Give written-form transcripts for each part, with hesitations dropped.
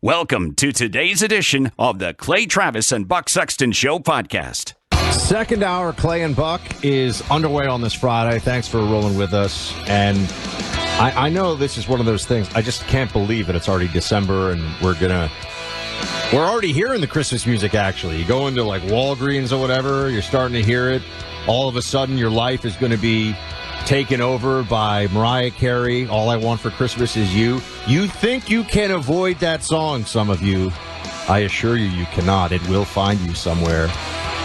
Welcome to today's edition of the Clay Travis and Buck Sexton Show podcast. Second hour, Clay and Buck is underway on this Friday. Thanks for rolling with us. And I know this is one of those things. I just can't believe that it's already December and we're already hearing the Christmas music, actually. You go into like Walgreens or whatever, you're starting to hear it. All of a sudden, your life is going to be taken over by Mariah Carey. All I Want for Christmas Is You. You think you can avoid that song, some of you. I assure you, you cannot. It will find you somewhere.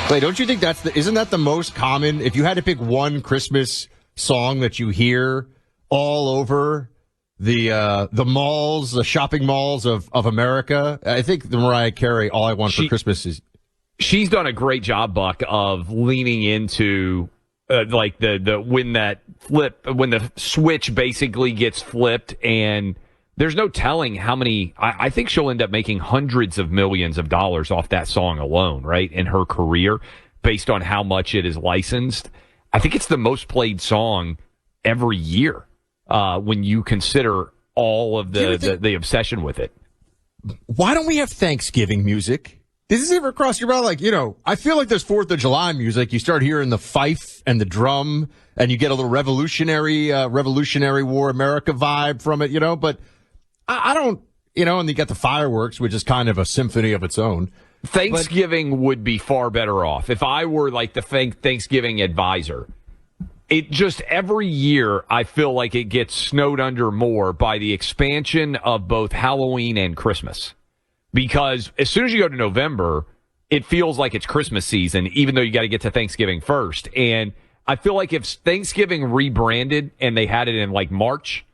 Clay, don't you think isn't that the most common? If you had to pick one Christmas song that you hear all over the malls, the shopping malls of America, I think the Mariah Carey All I Want for Christmas Is. She's done a great job, Buck, of leaning into like when the switch basically gets flipped, and there's no telling how many. I think she'll end up making hundreds of millions of dollars off that song alone, right, in her career, based on how much it is licensed. I think it's the most played song every year when you consider all of the obsession with it. Why don't we have Thanksgiving music? Does this ever cross your mind? Like, I feel like there's 4th of July music. You start hearing the fife and the drum, and you get a little Revolutionary War America vibe from it, but I don't, and you got the fireworks, which is kind of a symphony of its own. Thanksgiving would be far better off. If I were like the Thanksgiving advisor, it just every year I feel like it gets snowed under more by the expansion of both Halloween and Christmas. Because as soon as you go to November, it feels like it's Christmas season, even though you got to get to Thanksgiving first. And I feel like if Thanksgiving rebranded and they had it in like March,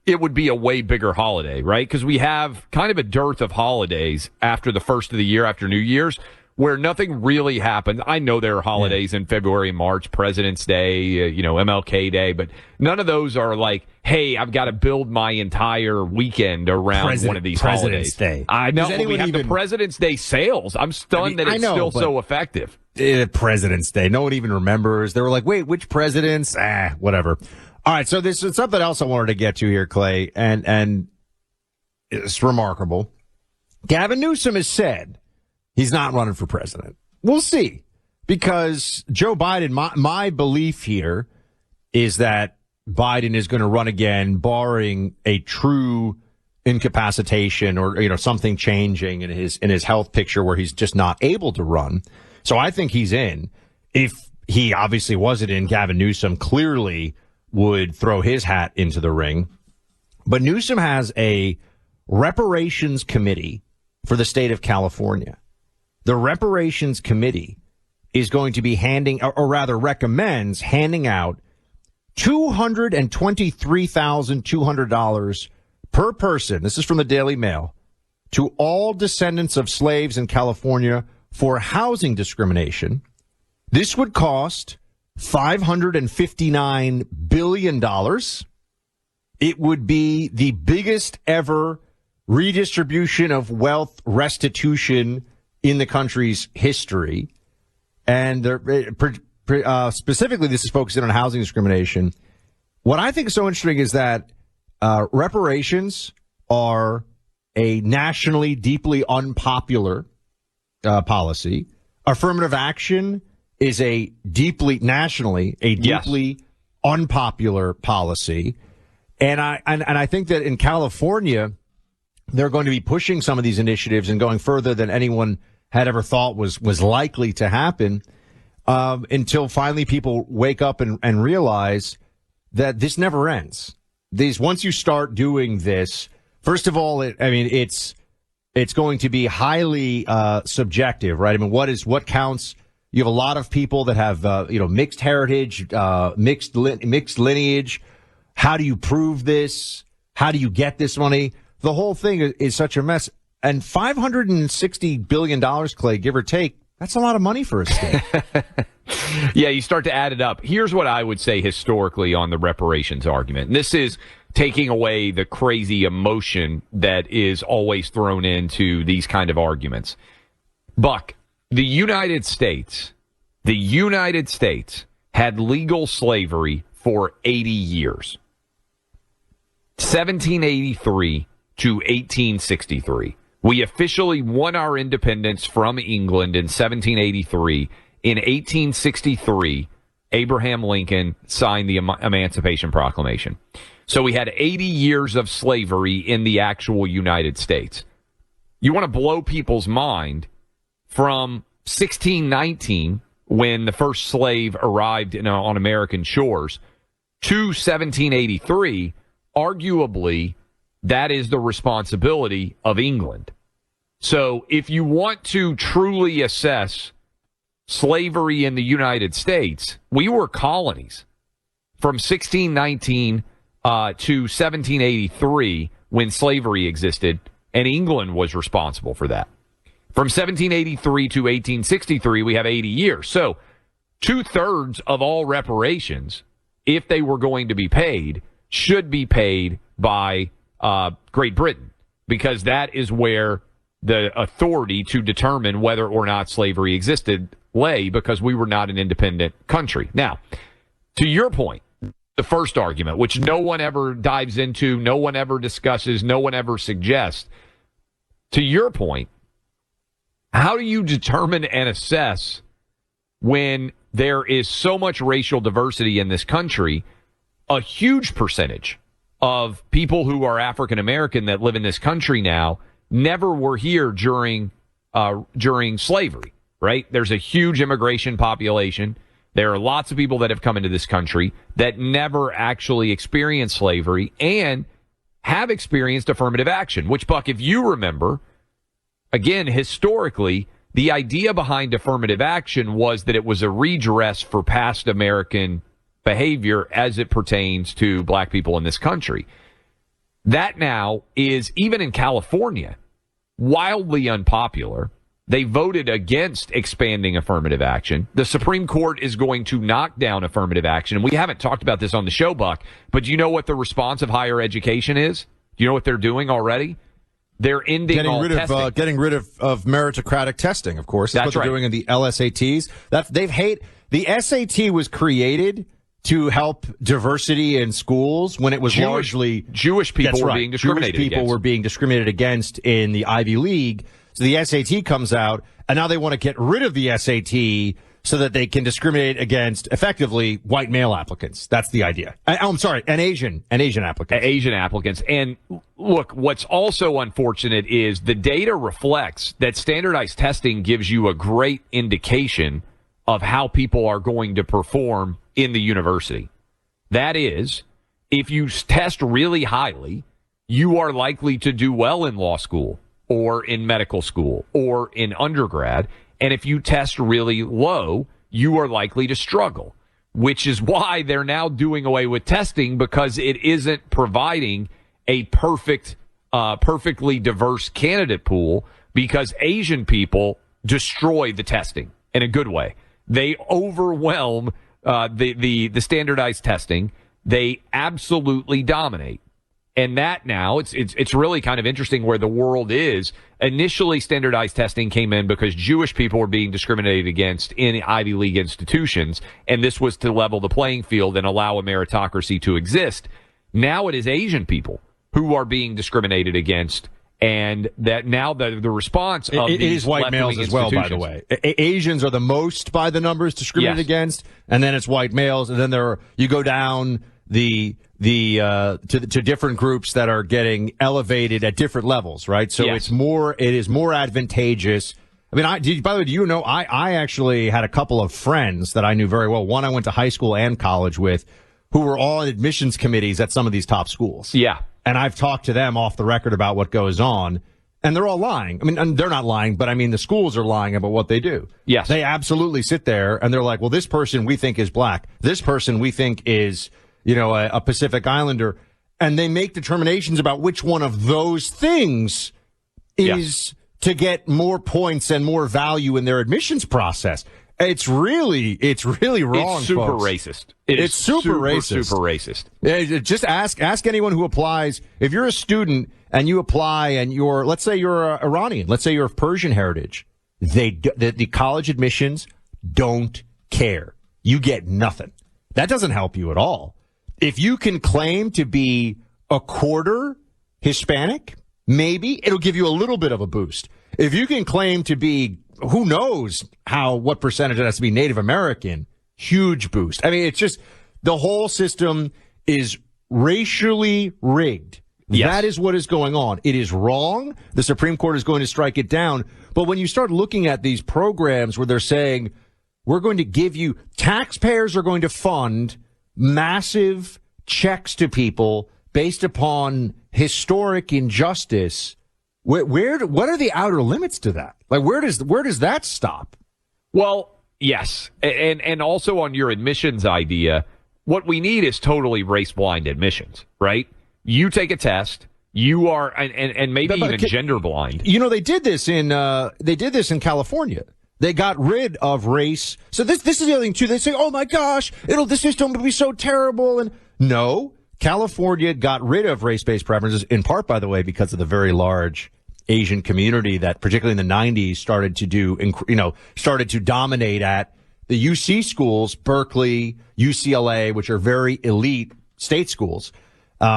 it would be a way bigger holiday, right? Because we have kind of a dearth of holidays after the first of the year, after New Year's, where nothing really happens. I know there are holidays in February and March, President's Day, MLK Day, but none of those are like, hey, I've got to build my entire weekend around one of these President's holidays. Day. I know, but we have the President's Day sales. I'm stunned that it's still so effective. President's Day. No one even remembers. They were like, wait, which presidents? Whatever. All right, so this is something else I wanted to get to here, Clay, and it's remarkable. Gavin Newsom has said he's not running for president. We'll see. Because Joe Biden, my belief here is that Biden is going to run again, barring a true incapacitation or, something changing in his health picture where he's just not able to run. So I think he's in. If he obviously wasn't in, Gavin Newsom clearly would throw his hat into the ring. But Newsom has a reparations committee for the state of California. The reparations committee is going to be recommends handing out $223,200 per person. This is from the Daily Mail to all descendants of slaves in California for housing discrimination. This would cost $559 billion. It would be the biggest ever redistribution of wealth restitution in the country's history. And specifically, this is focusing on housing discrimination. What I think is so interesting is that reparations are a nationally deeply unpopular policy. Affirmative action is nationally unpopular policy. And I think that in California, they're going to be pushing some of these initiatives and going further than anyone had ever thought was likely to happen, until finally people wake up and realize that this never ends. Once you start doing this, first of all, it's going to be highly subjective, right? I mean, what counts? You have a lot of people that have mixed heritage, mixed lineage. How do you prove this? How do you get this money? The whole thing is such a mess. And $560 billion, Clay, give or take, that's a lot of money for a state. Yeah, you start to add it up. Here's what I would say historically on the reparations argument. And this is taking away the crazy emotion that is always thrown into these kind of arguments. Buck, the United States had legal slavery for 80 years. 1783 to 1863. We officially won our independence from England in 1783. In 1863, Abraham Lincoln signed the Emancipation Proclamation. So we had 80 years of slavery in the actual United States. You want to blow people's mind from 1619, when the first slave arrived on American shores, to 1783, arguably, that is the responsibility of England. So if you want to truly assess slavery in the United States, we were colonies from 1619 to 1783 when slavery existed, and England was responsible for that. From 1783 to 1863, we have 80 years. So 2/3 of all reparations, if they were going to be paid, should be paid by Great Britain, because that is where the authority to determine whether or not slavery existed lay, because we were not an independent country. Now, to your point, the first argument, which no one ever dives into, no one ever discusses, no one ever suggests, to your point, how do you determine and assess when there is so much racial diversity in this country? A huge percentage of people who are African American that live in this country now never were here during slavery, right? There's a huge immigration population. There are lots of people that have come into this country that never actually experienced slavery and have experienced affirmative action, which, Buck, if you remember, again, historically, the idea behind affirmative action was that it was a redress for past American behavior as it pertains to black people in this country. That now is, even in California, wildly unpopular. They voted against expanding affirmative action. The Supreme Court is going to knock down affirmative action. And we haven't talked about this on the show, Buck, but do you know what the response of higher education is? Do you know what they're doing already? They're ending getting all rid testing. of getting rid of meritocratic testing. Of course, that's what they're doing in the LSATs. The SAT was created to help diversity in schools when it was largely Jewish people were being discriminated Jewish people against. were being discriminated against in the Ivy League. So the SAT comes out, and now they want to get rid of the SAT so that they can discriminate against, effectively, white male applicants. That's the idea. I'm sorry, and Asian applicants. Asian applicants. And look, what's also unfortunate is the data reflects that standardized testing gives you a great indication of how people are going to perform in the university. That is, if you test really highly, you are likely to do well in law school or in medical school or in undergrad. And if you test really low, you are likely to struggle, which is why they're now doing away with testing, because it isn't providing a perfectly diverse candidate pool, because Asian people destroy the testing in a good way. They overwhelm the standardized testing. They absolutely dominate. And that now, it's really kind of interesting where the world is. Initially, standardized testing came in because Jewish people were being discriminated against in Ivy League institutions, and this was to level the playing field and allow a meritocracy to exist. Now it is Asian people who are being discriminated against, and that now the response of it these is white males as well, by the way. Asians are the most by the numbers discriminated against, and then it's white males, and then you go down to different groups that are getting elevated at different levels, right? So it is more advantageous. I mean, by the way, do you know, I actually had a couple of friends that I knew very well. One I went to high school and college with, who were all on admissions committees at some of these top schools. Yeah. And I've talked to them off the record about what goes on, and they're all lying. I mean, and they're not lying, but I mean, the schools are lying about what they do. Yes. They absolutely sit there and they're like, well, this person we think is black. This person we think is, a Pacific Islander, and they make determinations about which one of those things is to get more points and more value in their admissions process. It's really wrong. It's super folks. racist. It's super racist. Super racist. Just ask anyone who applies. If you're a student and you apply and let's say you're Iranian, let's say you're of Persian heritage, the college admissions don't care. You get nothing. That doesn't help you at all. If you can claim to be a quarter Hispanic, maybe it'll give you a little bit of a boost. If you can claim to be, who knows what percentage it has to be Native American, huge boost. I mean, it's just the whole system is racially rigged. Yes. That is what is going on. It is wrong. The Supreme Court is going to strike it down. But when you start looking at these programs where they're saying, we're going to give you, taxpayers are going to fund massive checks to people based upon historic injustice, what are the outer limits to that? Like, where does that stop? Well, yes. And also on your admissions idea, what we need is totally race-blind admissions, right? You take a test. You are, and maybe even gender blind. You know, they did this in California. They got rid of race. So this is the other thing too. They say, oh my gosh, this system will be so terrible. And no, California got rid of race-based preferences, in part, by the way, because of the very large Asian community that, particularly in the 90s, started to dominate at the UC schools, Berkeley, UCLA, which are very elite state schools.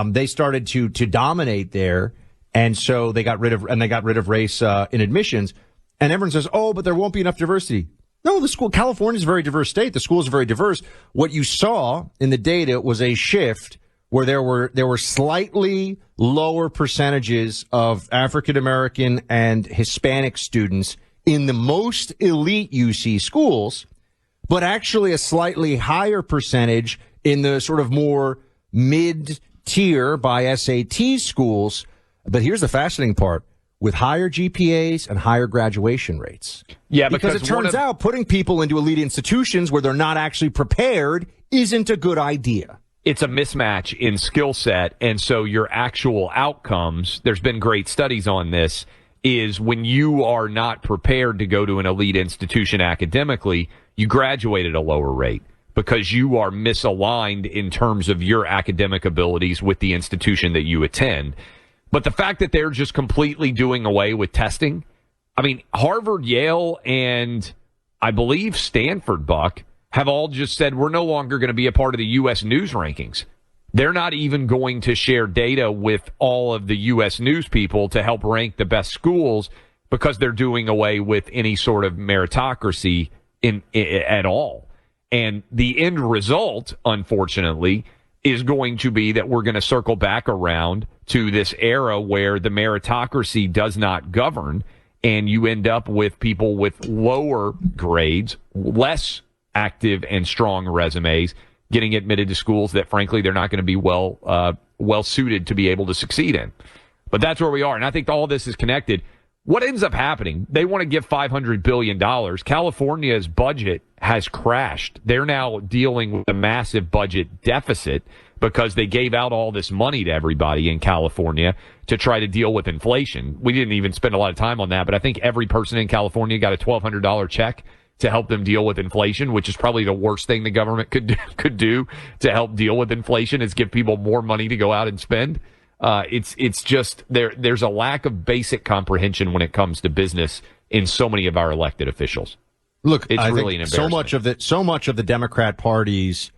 They started to dominate there, and so they got rid of race in admissions. And everyone says, "Oh, but there won't be enough diversity." No, California is a very diverse state. The schools are very diverse. What you saw in the data was a shift where there were slightly lower percentages of African American and Hispanic students in the most elite UC schools, but actually a slightly higher percentage in the sort of more mid-tier by SAT schools. But here's the fascinating part. With higher GPAs and higher graduation rates. Yeah, because it turns out putting people into elite institutions where they're not actually prepared isn't a good idea. It's a mismatch in skill set, and so your actual outcomes, there's been great studies on this, is when you are not prepared to go to an elite institution academically, you graduate at a lower rate because you are misaligned in terms of your academic abilities with the institution that you attend. But the fact that they're just completely doing away with testing, I mean, Harvard, Yale, and I believe Stanford, Buck, have all just said we're no longer going to be a part of the U.S. news rankings. They're not even going to share data with all of the U.S. news people to help rank the best schools because they're doing away with any sort of meritocracy at all. And the end result, unfortunately, is going to be that we're going to circle back around to this era where the meritocracy does not govern, and you end up with people with lower grades, less active and strong resumes, getting admitted to schools that, frankly, they're not going to be well suited to be able to succeed in. But that's where we are, and I think all this is connected. What ends up happening, they want to give $500 billion. California's budget has crashed. They're now dealing with a massive budget deficit because they gave out all this money to everybody in California to try to deal with inflation. We didn't even spend a lot of time on that, but I think every person in California got a $1,200 check to help them deal with inflation, which is probably the worst thing the government could do to help deal with inflation, is give people more money to go out and spend. It's just there's a lack of basic comprehension when it comes to business in so many of our elected officials. Look, it's I really think an embarrassment. so much of the Democrat Party's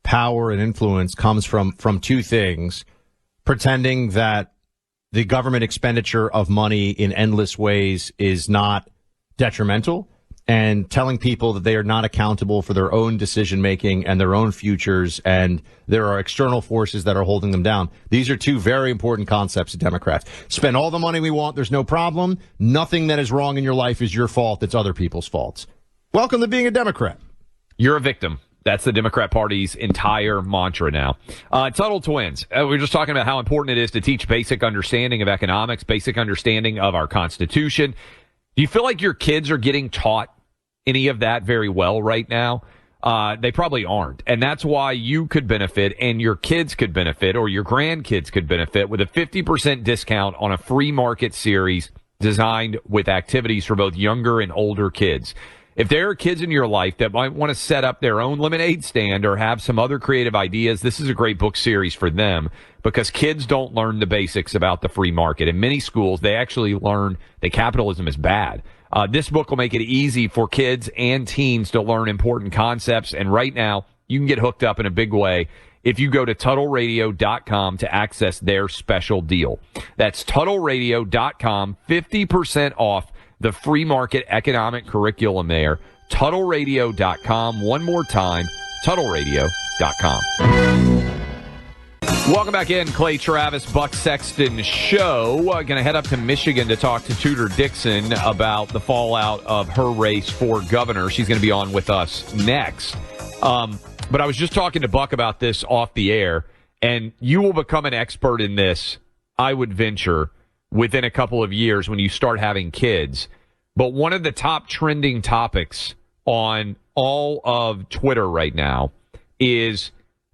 power and influence comes from two things: pretending that the government expenditure of money in endless ways is not detrimental, and telling people that they are not accountable for their own decision-making and their own futures, and there are external forces that are holding them down. These are two very important concepts to Democrats. Spend all the money we want, there's no problem. Nothing that is wrong in your life is your fault, it's other people's faults. Welcome to being a Democrat. You're a victim. That's the Democrat Party's entire mantra now. Tuttle Twins. We were just talking about how important it is to teach basic understanding of economics, basic understanding of our Constitution. Do you feel like your kids are getting taught any of that very well right now? They probably aren't. And that's why you could benefit and your kids could benefit or your grandkids could benefit with a 50% discount on a free market series designed with activities for both younger and older kids. If there are kids in your life that might want to set up their own lemonade stand or have some other creative ideas, this is a great book series for them because kids don't learn the basics about the free market. In many schools, they actually learn that capitalism is bad. This book will make it easy for kids and teens to learn important concepts. And right now, you can get hooked up in a big way if you go to TuttleRadio.com to access their special deal. That's TuttleRadio.com, 50% off the free market economic curriculum there. TuttleRadio.com. One more time, TuttleRadio.com. Welcome back in, Clay Travis, Buck Sexton Show. Going to head up to Michigan to talk to Tudor Dixon about the fallout of her race for governor. She's going to be on with us next. But I was just talking to Buck about this off the air, and you will become an expert in this, I would venture, within a couple of years when you start having kids. But one of the top trending topics on all of Twitter right now is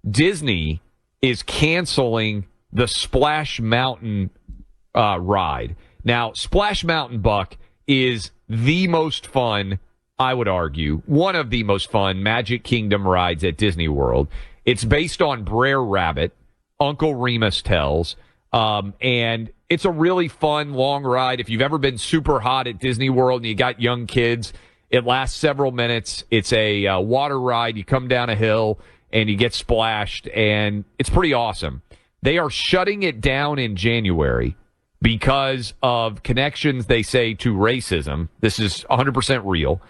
Disney is canceling the Splash Mountain ride. Now, Splash Mountain, Buck, is the most fun, I would argue, one of the most fun Magic Kingdom rides at Disney World. It's based on Brer Rabbit, Uncle Remus tells, and it's a really fun, long ride. If you've ever been super hot at Disney World and you got young kids, it lasts several minutes. It's a water ride. You come down a hill and you get splashed, and it's pretty awesome. They are shutting it down in January because of connections, they say, to racism. This is 100% real.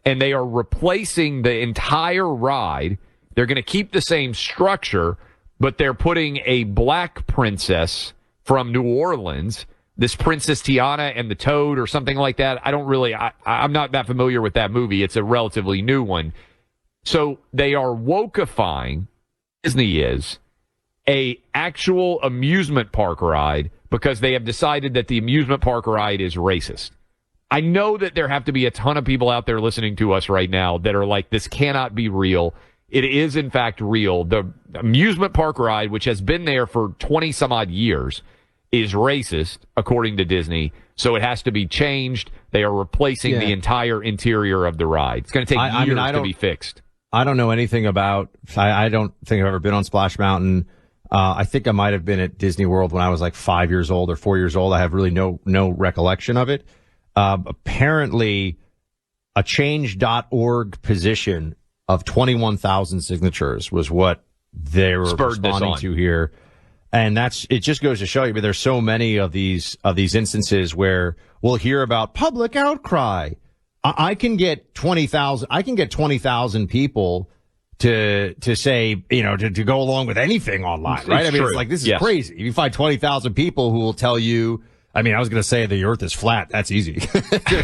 And they are replacing the entire ride. They're going to keep the same structure, but they're putting a black princess from New Orleans, this Princess Tiana and the Toad or something like that. I'm not that familiar with that movie. It's a relatively new one. So they are wokeifying, Disney is, a actual amusement park ride because they have decided that the amusement park ride is racist. I know that there have to be a ton of people out there listening to us right now that are like, this cannot be real. It is, in fact, real. The amusement park ride, which has been there for 20 some odd years, is racist, according to Disney. So it has to be changed. They are replacing the entire interior of the ride. It's going to take years to be fixed. I don't know anything about, I don't think I've ever been on Splash Mountain. I think I might have been at Disney World when I was like 5 years old or 4 years old. I have really no recollection of it. Apparently, a change.org position of 21,000 signatures was what they were responding to here. And it just goes to show you, but there's so many of these instances where we'll hear about public outcry. I can get 20,000 people to say, to go along with anything online, right? It's it's like, this is crazy. You find 20,000 people who will tell you, I was going to say the earth is flat. That's easy.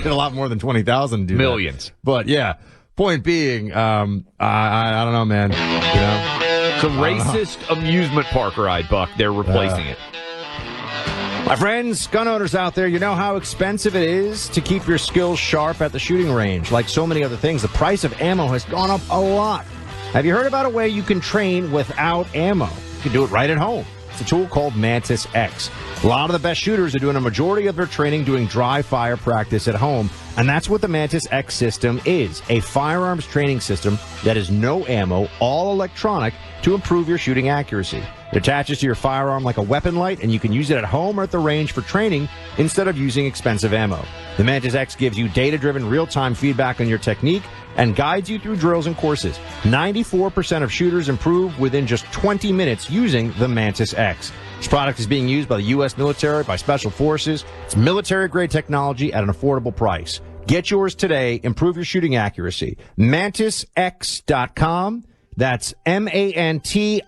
A lot more than 20,000 do millions. That. But yeah, point being, I don't know, man. It's a racist amusement park ride, Buck. They're replacing it. My friends, gun owners out there, you know how expensive it is to keep your skills sharp at the shooting range. Like so many other things, the price of ammo has gone up a lot. Have you heard about a way you can train without ammo? You can do it right at home. It's a tool called Mantis X. A lot of the best shooters are doing a majority of their training doing dry fire practice at home, and that's what the Mantis X system is, a firearms training system that is no ammo, all electronic, to improve your shooting accuracy. It attaches to your firearm like a weapon light, and you can use it at home or at the range for training instead of using expensive ammo. The Mantis X gives you data-driven, real-time feedback on your technique and guides you through drills and courses. 94% of shooters improve within just 20 minutes using the Mantis X. This product is being used by the U.S. military, by special forces. It's military-grade technology at an affordable price. Get yours today. Improve your shooting accuracy. MantisX.com. That's MANTISX.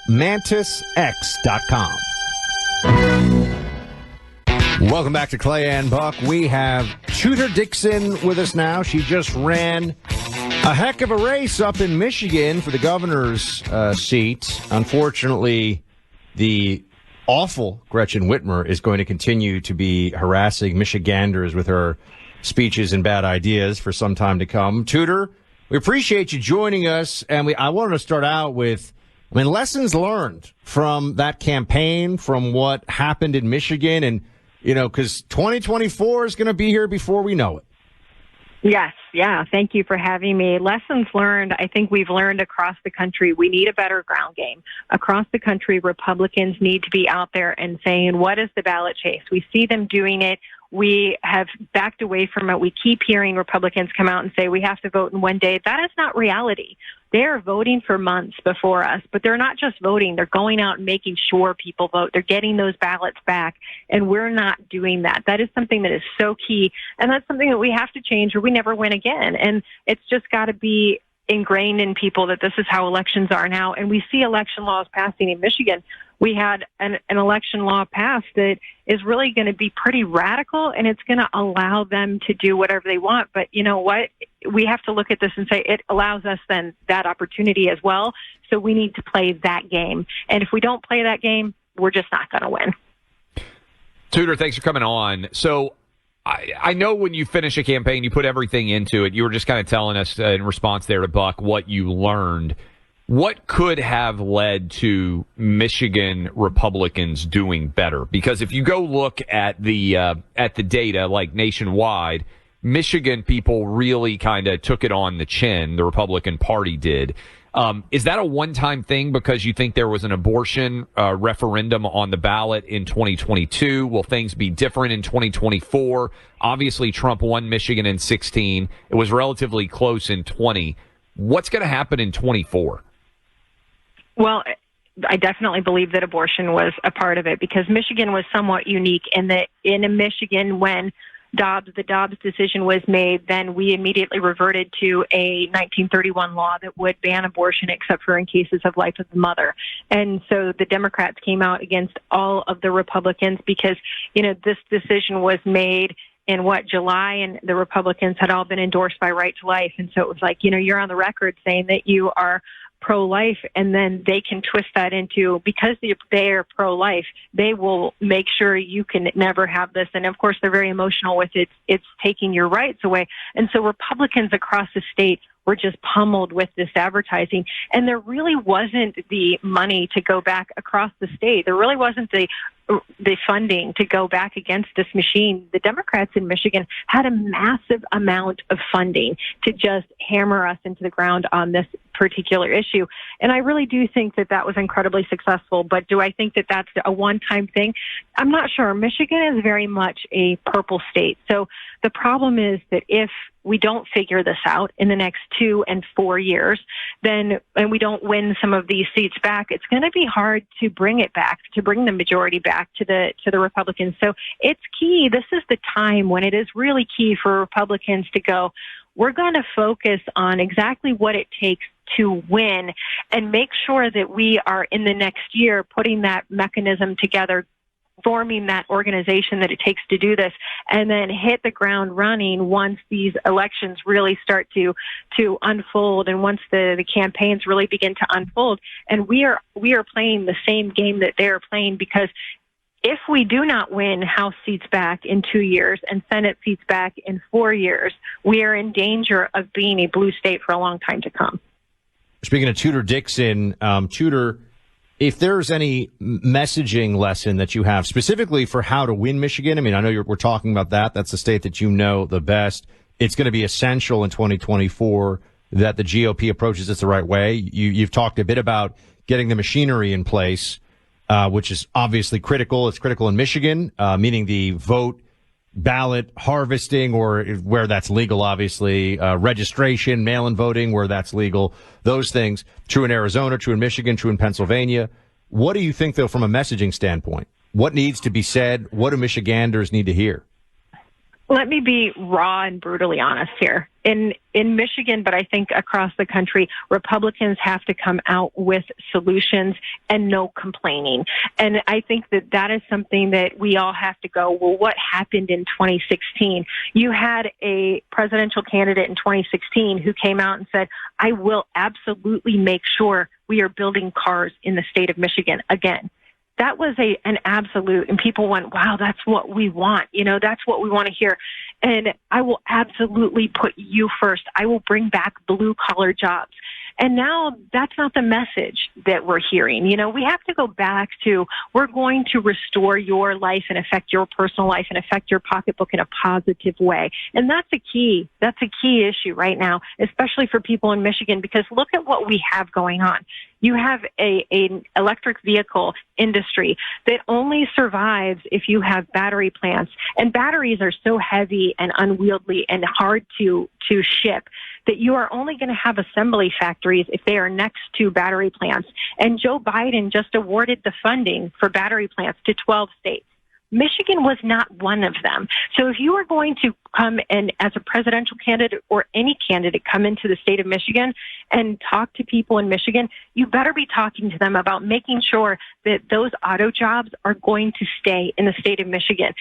MantisX.com. Welcome back to Clay and Buck. We have Tudor Dixon with us now. She just ran a heck of a race up in Michigan for the governor's seat. Unfortunately, the awful Gretchen Whitmer is going to continue to be harassing Michiganders with her speeches and bad ideas for some time to come. Tudor, we appreciate you joining us, and I wanted to start out with, lessons learned from that campaign, from what happened in Michigan, and, because 2024 is going to be here before we know it. Yes. Yeah. Thank you for having me. Lessons learned. I think we've learned across the country we need a better ground game. Across the country, Republicans need to be out there and saying, what is the ballot chase? We see them doing it. We have backed away from it. We keep hearing Republicans come out and say we have to vote in one day. That is not reality. they're voting for months before us, but they're not just voting. They're going out and making sure people vote. They're getting those ballots back, and we're not doing that. That is something that is so key, and that's something that we have to change or we never win again. And it's just got to be ingrained in people that this is how elections are now. And we see election laws passing in Michigan. We had an election law passed that is really going to be pretty radical, and it's going to allow them to do whatever they want. But you know what? We have to look at this and say it allows us then that opportunity as well. So we need to play that game. And if we don't play that game, we're just not going to win. Tudor, thanks for coming on. So I know when you finish a campaign, you put everything into it. You were just kind of telling us in response there to Buck what you learned. What could have led to Michigan Republicans doing better? Because if you go look at the data, like nationwide, Michigan people really kind of took it on the chin. The Republican Party did. Is that a one-time thing because you think there was an abortion referendum on the ballot in 2022? Will things be different in 2024? Obviously, Trump won Michigan in 16. It was relatively close in 20. What's going to happen in 24? Well, I definitely believe that abortion was a part of it because Michigan was somewhat unique in that in Michigan, when the Dobbs decision was made, then we immediately reverted to a 1931 law that would ban abortion except for in cases of life of the mother. And so the Democrats came out against all of the Republicans because, this decision was made in July, and the Republicans had all been endorsed by Right to Life. And so it was like, you're on the record saying that you are pro-life, and then they can twist that into, because they are pro-life, they will make sure you can never have this. And of course, they're very emotional with it. It's taking your rights away. And so Republicans across the state were just pummeled with this advertising. And there really wasn't the money to go back across the state. There really wasn't the funding to go back against this machine. The Democrats in Michigan had a massive amount of funding to just hammer us into the ground on this particular issue. And I really do think that that was incredibly successful. But do I think that that's a one-time thing? I'm not sure. Michigan is very much a purple state. So the problem is that if we don't figure this out in the next 2 and 4 years, and we don't win some of these seats back, it's going to be hard to bring it back, to bring the majority back to the Republicans. So it's key. This is the time when it is really key for Republicans to go, we're going to focus on exactly what it takes to win and make sure that we are in the next year putting that mechanism together, forming that organization that it takes to do this, and then hit the ground running once these elections really start to unfold, and once the campaigns really begin to unfold. And we are playing the same game that they're playing, because if we do not win House seats back in 2 years and Senate seats back in 4 years, we are in danger of being a blue state for a long time to come. Speaking of Tudor Dixon, Tudor, if there's any messaging lesson that you have specifically for how to win Michigan, I mean, I know we're talking about that. That's the state that you know the best. It's going to be essential in 2024 that the GOP approaches it the right way. You've talked a bit about getting the machinery in place, which is obviously critical. It's critical in Michigan, meaning the vote ballot harvesting, or where that's legal, obviously, registration, mail-in voting where that's legal, those things. True in Arizona, true in Michigan, true in Pennsylvania. What do you think, though, from a messaging standpoint? What needs to be said? What do Michiganders need to hear? Let me be raw and brutally honest here. In Michigan, but I think across the country, Republicans have to come out with solutions and no complaining. And I think that is something that we all have to go, well, what happened in 2016? You had a presidential candidate in 2016 who came out and said, I will absolutely make sure we are building cars in the state of Michigan again. That was an absolute, and people went, wow, that's what we want. That's what we want to hear. And I will absolutely put you first. I will bring back blue collar jobs. And now that's not the message that we're hearing. We have to go back to, we're going to restore your life and affect your personal life and affect your pocketbook in a positive way. And that's a key issue right now, especially for people in Michigan, because look at what we have going on. You have an electric vehicle industry that only survives if you have battery plants. And batteries are so heavy and unwieldy and hard to ship that you are only going to have assembly factories if they are next to battery plants. And Joe Biden just awarded the funding for battery plants to 12 states. Michigan was not one of them. So if you are going to come and as a presidential candidate or any candidate come into the state of Michigan and talk to people in Michigan, you better be talking to them about making sure that those auto jobs are going to stay in the state of Michigan.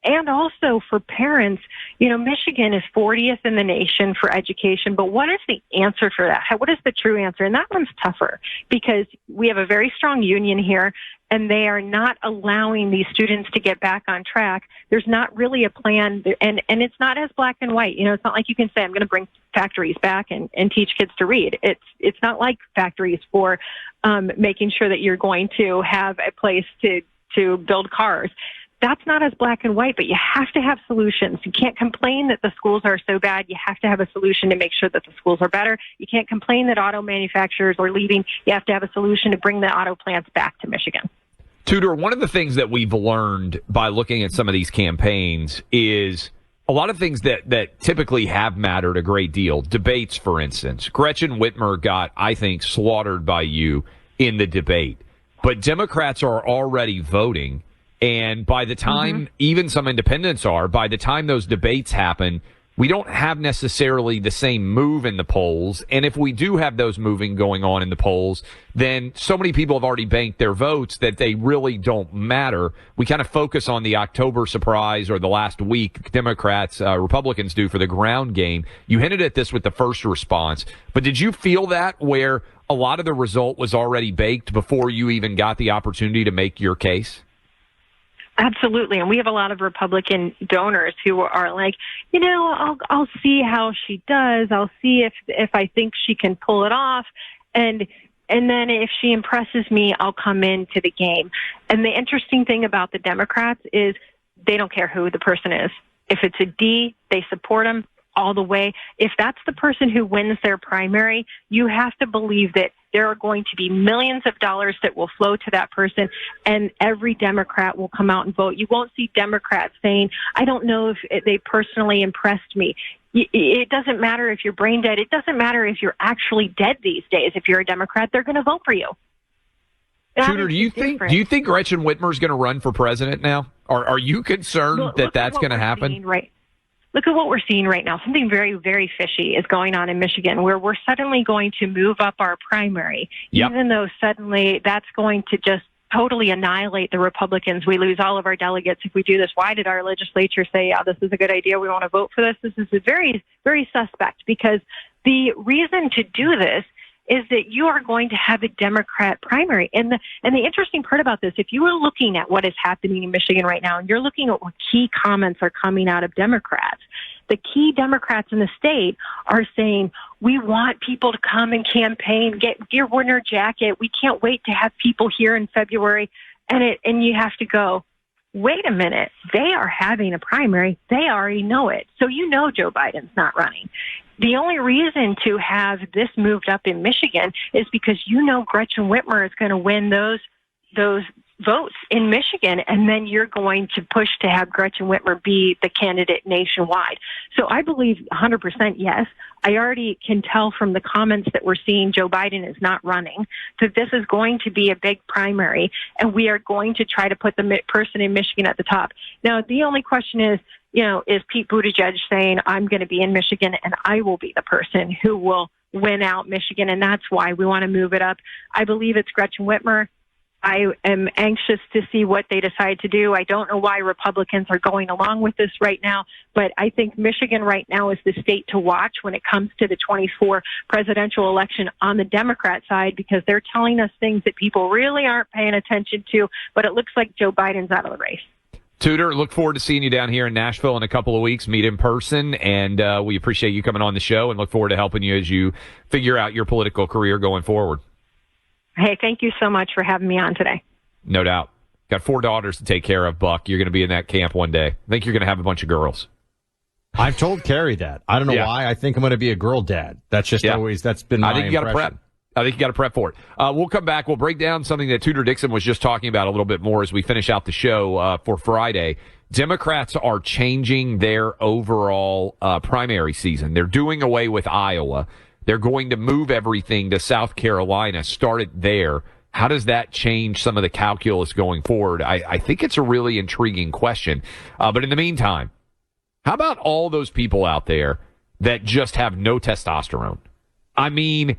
And also for parents, Michigan is 40th in the nation for education, but what is the answer for that? What is the true answer? And that one's tougher because we have a very strong union here and they are not allowing these students to get back on track. There's not really a plan and it's not as black and white. It's not like you can say, I'm going to bring factories back and teach kids to read. It's not like factories for making sure that you're going to have a place to build cars. That's not as black and white, but you have to have solutions. You can't complain that the schools are so bad. You have to have a solution to make sure that the schools are better. You can't complain that auto manufacturers are leaving. You have to have a solution to bring the auto plants back to Michigan. Tudor, one of the things that we've learned by looking at some of these campaigns is a lot of things that typically have mattered a great deal. Debates, for instance. Gretchen Whitmer got, I think, slaughtered by you in the debate. But Democrats are already voting. And by the time, even some independents are, by the time those debates happen, we don't have necessarily the same move in the polls. And if we do have those moving going on in the polls, then so many people have already banked their votes that they really don't matter. We kind of focus on the October surprise or the last week Republicans do for the ground game. You hinted at this with the first response, but did you feel that where a lot of the result was already baked before you even got the opportunity to make your case? Absolutely. And we have a lot of Republican donors who are like, I'll see how she does. I'll see if I think she can pull it off. And then if she impresses me, I'll come into the game. And the interesting thing about the Democrats is they don't care who the person is. If it's a D, they support him all the way. If that's the person who wins their primary, you have to believe that there are going to be millions of dollars that will flow to that person, and every Democrat will come out and vote. You won't see Democrats saying, I don't know if they personally impressed me. It doesn't matter if you're brain dead. It doesn't matter if you're actually dead these days. If you're a Democrat, they're going to vote for you. Tudor, do you think Gretchen Whitmer is going to run for president now? Are you concerned that that's going to happen? Look at what we're seeing right now. Something very, very fishy is going on in Michigan where we're suddenly going to move up our primary, even though suddenly that's going to just totally annihilate the Republicans. We lose all of our delegates if we do this. Why did our legislature say, this is a good idea, we want to vote for this? This is very, very suspect because the reason to do this is that you are going to have a Democrat primary. And the interesting part about this, if you are looking at what is happening in Michigan right now, and you're looking at what key comments are coming out of Democrats, the key Democrats in the state are saying, we want people to come and campaign, get your winter jacket. We can't wait to have people here in February. And you have to go, wait a minute, they are having a primary. They already know it. So Joe Biden's not running. The only reason to have this moved up in Michigan is because Gretchen Whitmer is going to win those votes in Michigan, and then you're going to push to have Gretchen Whitmer be the candidate nationwide. So I believe 100% yes. I already can tell from the comments that we're seeing Joe Biden is not running, that this is going to be a big primary, and we are going to try to put the person in Michigan at the top. Now, the only question is Pete Buttigieg saying, I'm going to be in Michigan and I will be the person who will win out Michigan, and that's why we want to move it up. I believe it's Gretchen Whitmer. I am anxious to see what they decide to do. I don't know why Republicans are going along with this right now, but I think Michigan right now is the state to watch when it comes to the 24 presidential election on the Democrat side, because they're telling us things that people really aren't paying attention to, but it looks like Joe Biden's out of the race. Tudor, look forward to seeing you down here in Nashville in a couple of weeks, meet in person, and we appreciate you coming on the show and look forward to helping you as you figure out your political career going forward. Hey, thank you so much for having me on today. No doubt. Got 4 daughters to take care of, Buck. You're going to be in that camp one day. I think you're going to have a bunch of girls. I've told Carrie that. I don't know why. I think I'm going to be a girl dad. That's just always, that's been my impression. I think you got to prep. I think you got to prep for it. We'll come back. We'll break down something that Tudor Dixon was just talking about a little bit more as we finish out the show for Friday. Democrats are changing their overall primary season. They're doing away with Iowa. They're going to move everything to South Carolina, start it there. How does that change some of the calculus going forward? I think it's a really intriguing question. But in the meantime, how about all those people out there that just have no testosterone? I mean,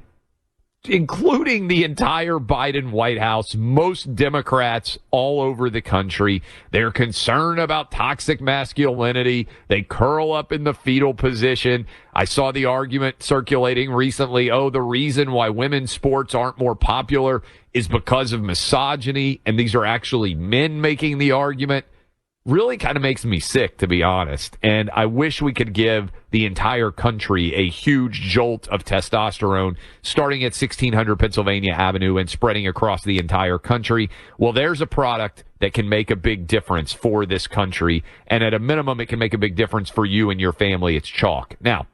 including the entire Biden White House, most Democrats all over the country, they're concerned about toxic masculinity. They curl up in the fetal position. I saw the argument circulating recently, the reason why women's sports aren't more popular is because of misogyny, and these are actually men making the argument. Really kind of makes me sick, to be honest. And I wish we could give the entire country a huge jolt of testosterone, starting at 1600 Pennsylvania Avenue and spreading across the entire country. Well, there's a product that can make a big difference for this country. And at a minimum, it can make a big difference for you and your family. It's Chalk. Now,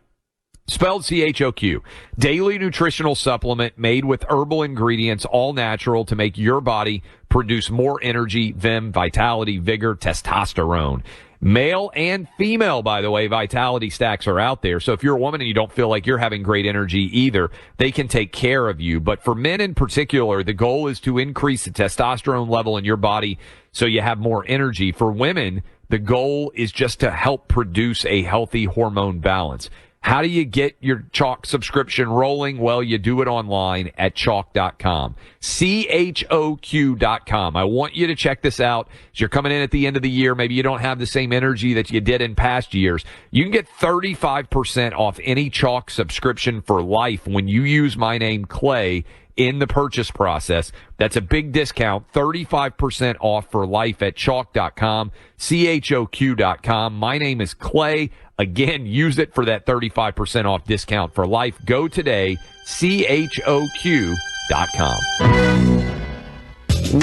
spelled CHOQ. Daily nutritional supplement made with herbal ingredients, all natural, to make your body produce more energy, vim, vitality, vigor, testosterone. Male and female, by the way, vitality stacks are out there. So if you're a woman and you don't feel like you're having great energy either, they can take care of you. But for men in particular, the goal is to increase the testosterone level in your body so you have more energy. For women, the goal is just to help produce a healthy hormone balance. How do you get your Chalk subscription rolling? Well, you do it online at chalk.com. CHOQ.com. I want you to check this out. As you're coming in at the end of the year, maybe you don't have the same energy that you did in past years. You can get 35% off any Chalk subscription for life when you use my name, Clay, in the purchase process. That's a big discount, 35% off for life at chalk.com, CHOQ.com. My name is Clay. Again, use it for that 35% off discount for life. Go today, CHOQ.com.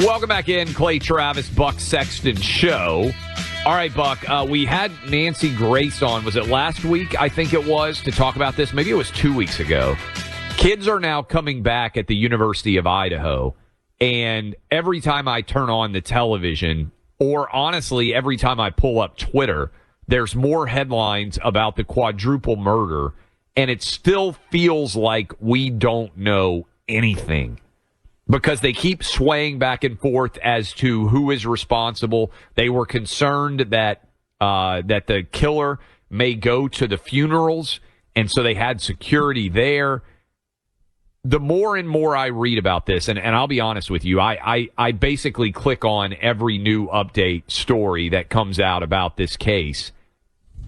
Welcome back in, Clay Travis, Buck Sexton Show. All right, Buck, we had Nancy Grace on, was it last week, I think it was, to talk about this? Maybe it was 2 weeks ago. Kids are now coming back at the University of Idaho, and every time I turn on the television, or honestly, every time I pull up Twitter, there's more headlines about the quadruple murder, and it still feels like we don't know anything because they keep swaying back and forth as to who is responsible. They were concerned that that the killer may go to the funerals, and so they had security there. The more and more I read about this, and I'll be honest with you, I basically click on every new update story that comes out about this case.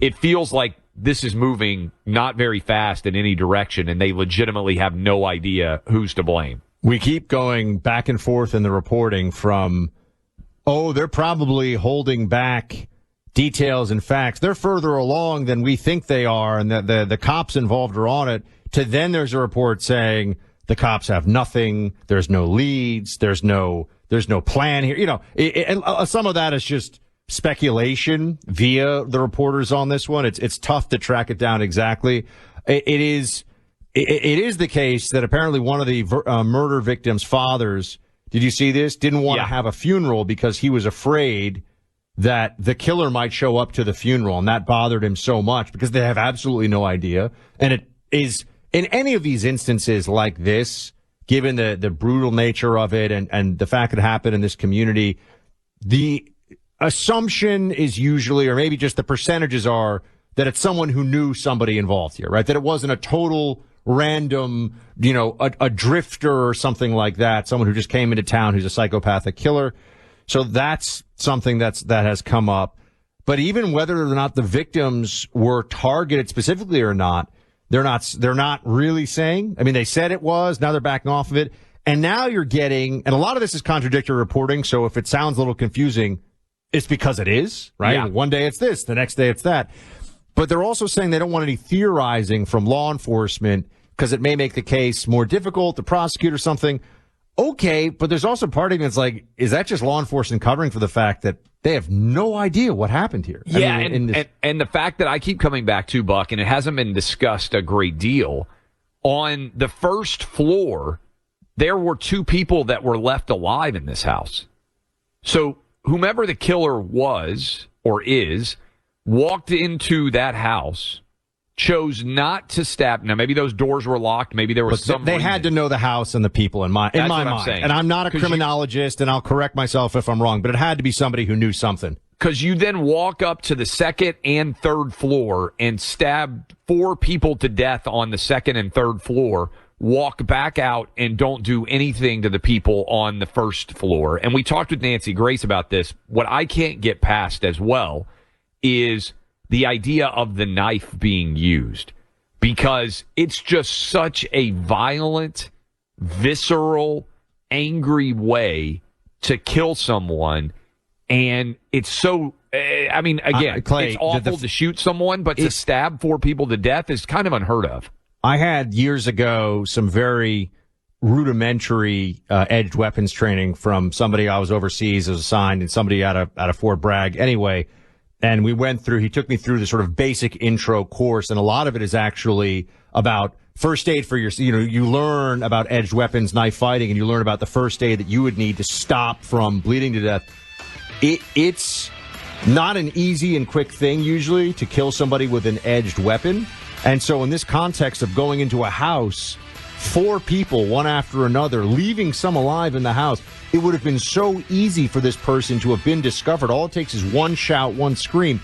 It feels like this is moving not very fast in any direction, and they legitimately have no idea who's to blame. We keep going back and forth in the reporting from, they're probably holding back details and facts. They're further along than we think they are, and the cops involved are on it, to then there's a report saying the cops have nothing, there's no leads, there's no plan here. You know, and some of that is just speculation via the reporters on this one. It's tough to track it down exactly. It is the case that apparently one of the murder victims' fathers, did you see this? Didn't want to have a funeral because he was afraid that the killer might show up to the funeral, and that bothered him so much because they have absolutely no idea. And it is in any of these instances like this, given the brutal nature of it and the fact it happened in this community, the assumption is usually, or maybe just the percentages are, that it's someone who knew somebody involved here, right? That it wasn't a total random, a drifter or something like that, someone who just came into town who's a psychopathic killer. So that's something that has come up. But even whether or not the victims were targeted specifically or not, they're not really saying. I mean, they said it was, now they're backing off of it. And now you're getting, and a lot of this is contradictory reporting, so if it sounds a little confusing, it's because it is, right? Yeah. One day it's this, the next day it's that. But they're also saying they don't want any theorizing from law enforcement because it may make the case more difficult to prosecute or something. Okay, but there's also part of it that's like, is that just law enforcement covering for the fact that they have no idea what happened here? Yeah, I mean, and the fact that I keep coming back to, Buck, and it hasn't been discussed a great deal, on the first floor there were 2 people that were left alive in this house. So whomever the killer was or is walked into that house, chose not to stab. Now, maybe those doors were locked. Maybe there was some. They reason. had to know the house and the people in my mind. Saying. And I'm not a criminologist, and I'll correct myself if I'm wrong, but it had to be somebody who knew something. Because you then walk up to the 2nd and 3rd floor and stab 4 people to death on the 2nd and 3rd floor, walk back out and don't do anything to the people on the 1st floor. And we talked with Nancy Grace about this. What I can't get past as well is the idea of the knife being used, because it's just such a violent, visceral, angry way to kill someone. And it's so, I mean, again, Clay, it's awful to shoot someone, but to stab 4 people to death is kind of unheard of. I had years ago some very rudimentary edged weapons training from somebody I was overseas as assigned, and somebody out of Fort Bragg. Anyway, and he took me through the sort of basic intro course, and a lot of it is actually about first aid for you learn about edged weapons, knife fighting, and you learn about the first aid that you would need to stop from bleeding to death. It's not an easy and quick thing usually to kill somebody with an edged weapon. And so in this context of going into a house, 4 people, one after another, leaving some alive in the house, it would have been so easy for this person to have been discovered. All it takes is one shout, one scream.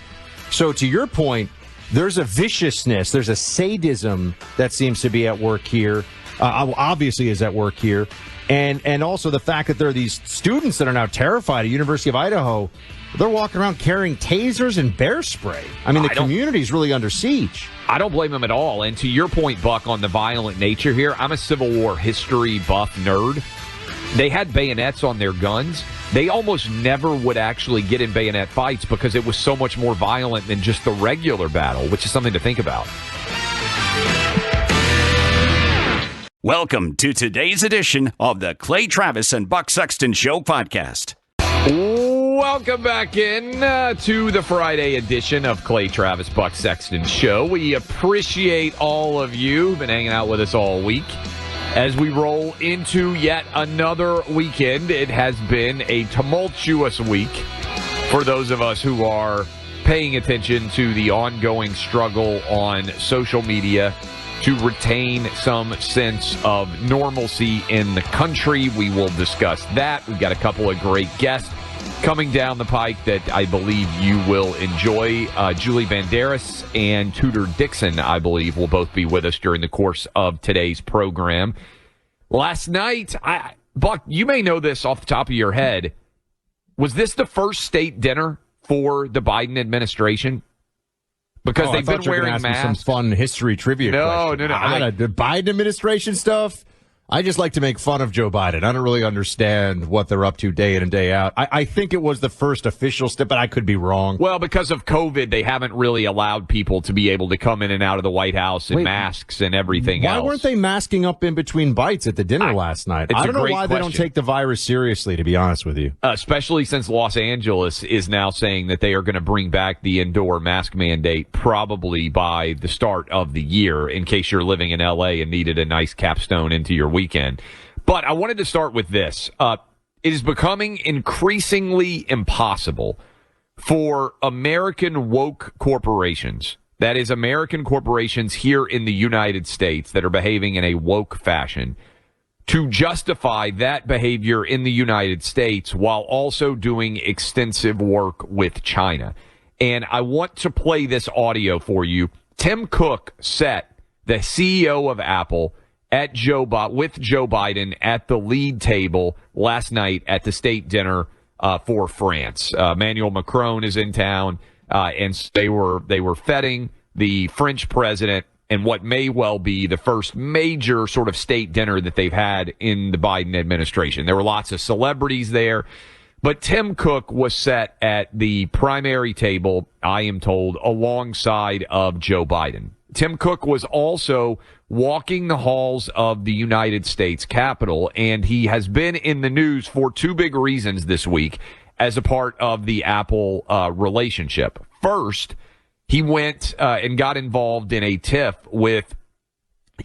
So to your point, there's a viciousness, there's a sadism that seems to be at work here, obviously is at work here. And also the fact that there are these students that are now terrified at University of Idaho. They're walking around carrying tasers and bear spray. I mean, the community's really under siege. I don't blame them at all. And to your point, Buck, on the violent nature here, I'm a Civil War history buff nerd. They had bayonets on their guns. They almost never would actually get in bayonet fights because it was so much more violent than just the regular battle, which is something to think about. Welcome to today's edition of the Clay Travis and Buck Sexton Show podcast. Welcome back in to the Friday edition of Clay Travis Buck Sexton Show. We appreciate all of you who've been hanging out with us all week. As we roll into yet another weekend, it has been a tumultuous week for those of us who are paying attention to the ongoing struggle on social media to retain some sense of normalcy in the country. We will discuss that. We've got a couple of great guests coming down the pike that I believe you will enjoy. Julie Banderas and Tudor Dixon, I believe, will both be with us during the course of today's program. Last night, Buck, you may know this off the top of your head. Was this the first state dinner for the Biden administration? Because they've been wearing masks. Some fun history trivia question. No. The Biden administration stuff, I just like to make fun of Joe Biden. I don't really understand what they're up to day in and day out. I think it was the first official step, but I could be wrong. Well, because of COVID, they haven't really allowed people to be able to come in and out of the White House in masks and everything else. Why weren't they masking up in between bites at the dinner last night? I don't know why they don't take the virus seriously, to be honest with you. Especially since Los Angeles is now saying that they are going to bring back the indoor mask mandate probably by the start of the year, in case you're living in L.A. and needed a nice capstone into your weekend. But I wanted to start with this. It is becoming increasingly impossible for American woke corporations, that is American corporations here in the United States that are behaving in a woke fashion, to justify that behavior in the United States while also doing extensive work with China. And I want to play this audio for you. Tim Cook set, the CEO of Apple, with Joe Biden at the lead table last night at the state dinner for France. Emmanuel Macron is in town, and they were feting the French president in what may well be the first major sort of state dinner that they've had in the Biden administration. There were lots of celebrities there, but Tim Cook was set at the primary table, I am told, alongside of Joe Biden. Tim Cook was also walking the halls of the United States Capitol, and he has been in the news for 2 big reasons this week as a part of the Apple relationship. First, he went and got involved in a tiff with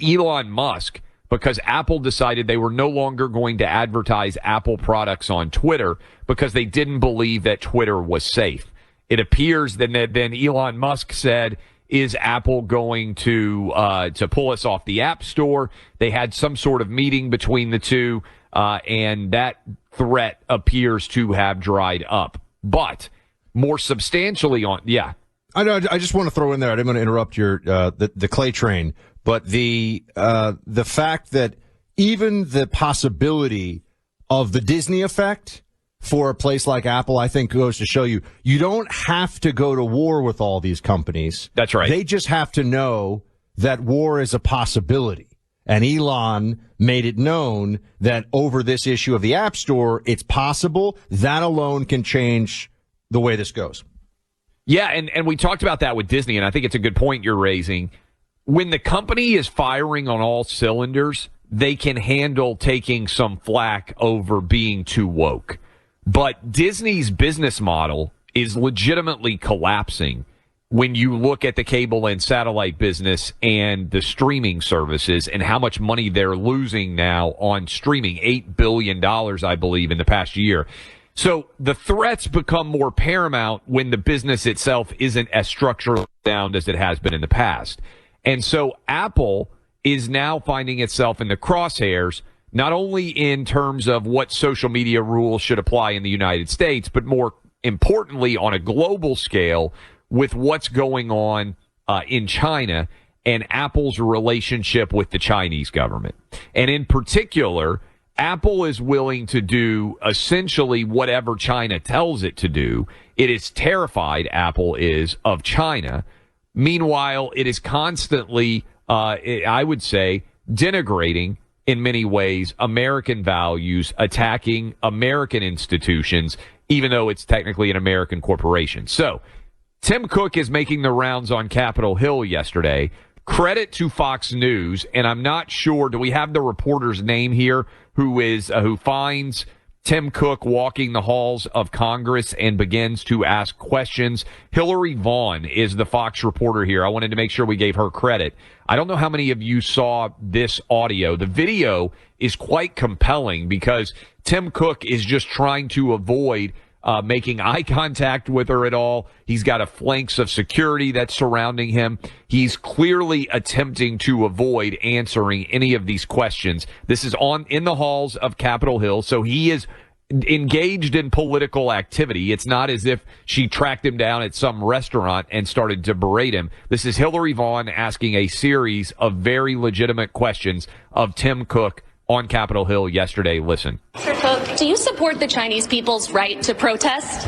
Elon Musk because Apple decided they were no longer going to advertise Apple products on Twitter because they didn't believe that Twitter was safe. It appears that then Elon Musk said, is Apple going to pull us off the App Store? They had some sort of meeting between the two, and that threat appears to have dried up. But more substantially I know. I just want to throw in there. I didn't want to interrupt your the Clay train, but the fact that even the possibility of the Disney effect for a place like Apple, I think goes to show you don't have to go to war with all these companies. That's right. They just have to know that war is a possibility. And Elon made it known that over this issue of the App Store, it's possible. That alone can change the way this goes. Yeah, and we talked about that with Disney, and I think it's a good point you're raising. When the company is firing on all cylinders, they can handle taking some flack over being too woke. But Disney's business model is legitimately collapsing when you look at the cable and satellite business and the streaming services and how much money they're losing now on streaming, $8 billion, I believe, in the past year. So the threats become more paramount when the business itself isn't as structurally sound as it has been in the past. And so Apple is now finding itself in the crosshairs, not only in terms of what social media rules should apply in the United States, but more importantly on a global scale with what's going on in China and Apple's relationship with the Chinese government. And in particular, Apple is willing to do essentially whatever China tells it to do. It is terrified, Apple is, of China. Meanwhile, it is constantly, I would say, denigrating in many ways American values, attacking American institutions, even though it's technically an American corporation. So Tim Cook is making the rounds on Capitol Hill yesterday. Credit to Fox News, and I'm not sure, do we have the reporter's name here who finds Tim Cook walking the halls of Congress and begins to ask questions? Hillary Vaughn is the Fox reporter here. I wanted to make sure we gave her credit. I don't know how many of you saw this audio. The video is quite compelling because Tim Cook is just trying to avoid making eye contact with her at all. He's got a flanks of security that's surrounding him. He's clearly attempting to avoid answering any of these questions. This is in the halls of Capitol Hill, so he is engaged in political activity. It's not as if she tracked him down at some restaurant and started to berate him. This is Hillary Vaughn asking a series of very legitimate questions of Tim Cook on Capitol Hill yesterday. Listen. Mr. Cook, do you support the Chinese people's right to protest?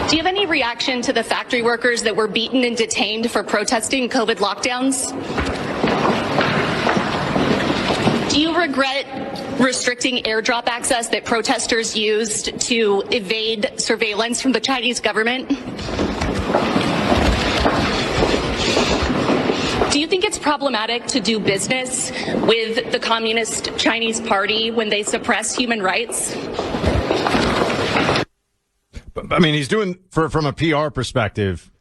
Do you have any reaction to the factory workers that were beaten and detained for protesting COVID lockdowns? Do you regret restricting airdrop access that protesters used to evade surveillance from the Chinese government? Do you think it's problematic to do business with the Communist Chinese Party when they suppress human rights? I mean, he's doing, from a PR perspective,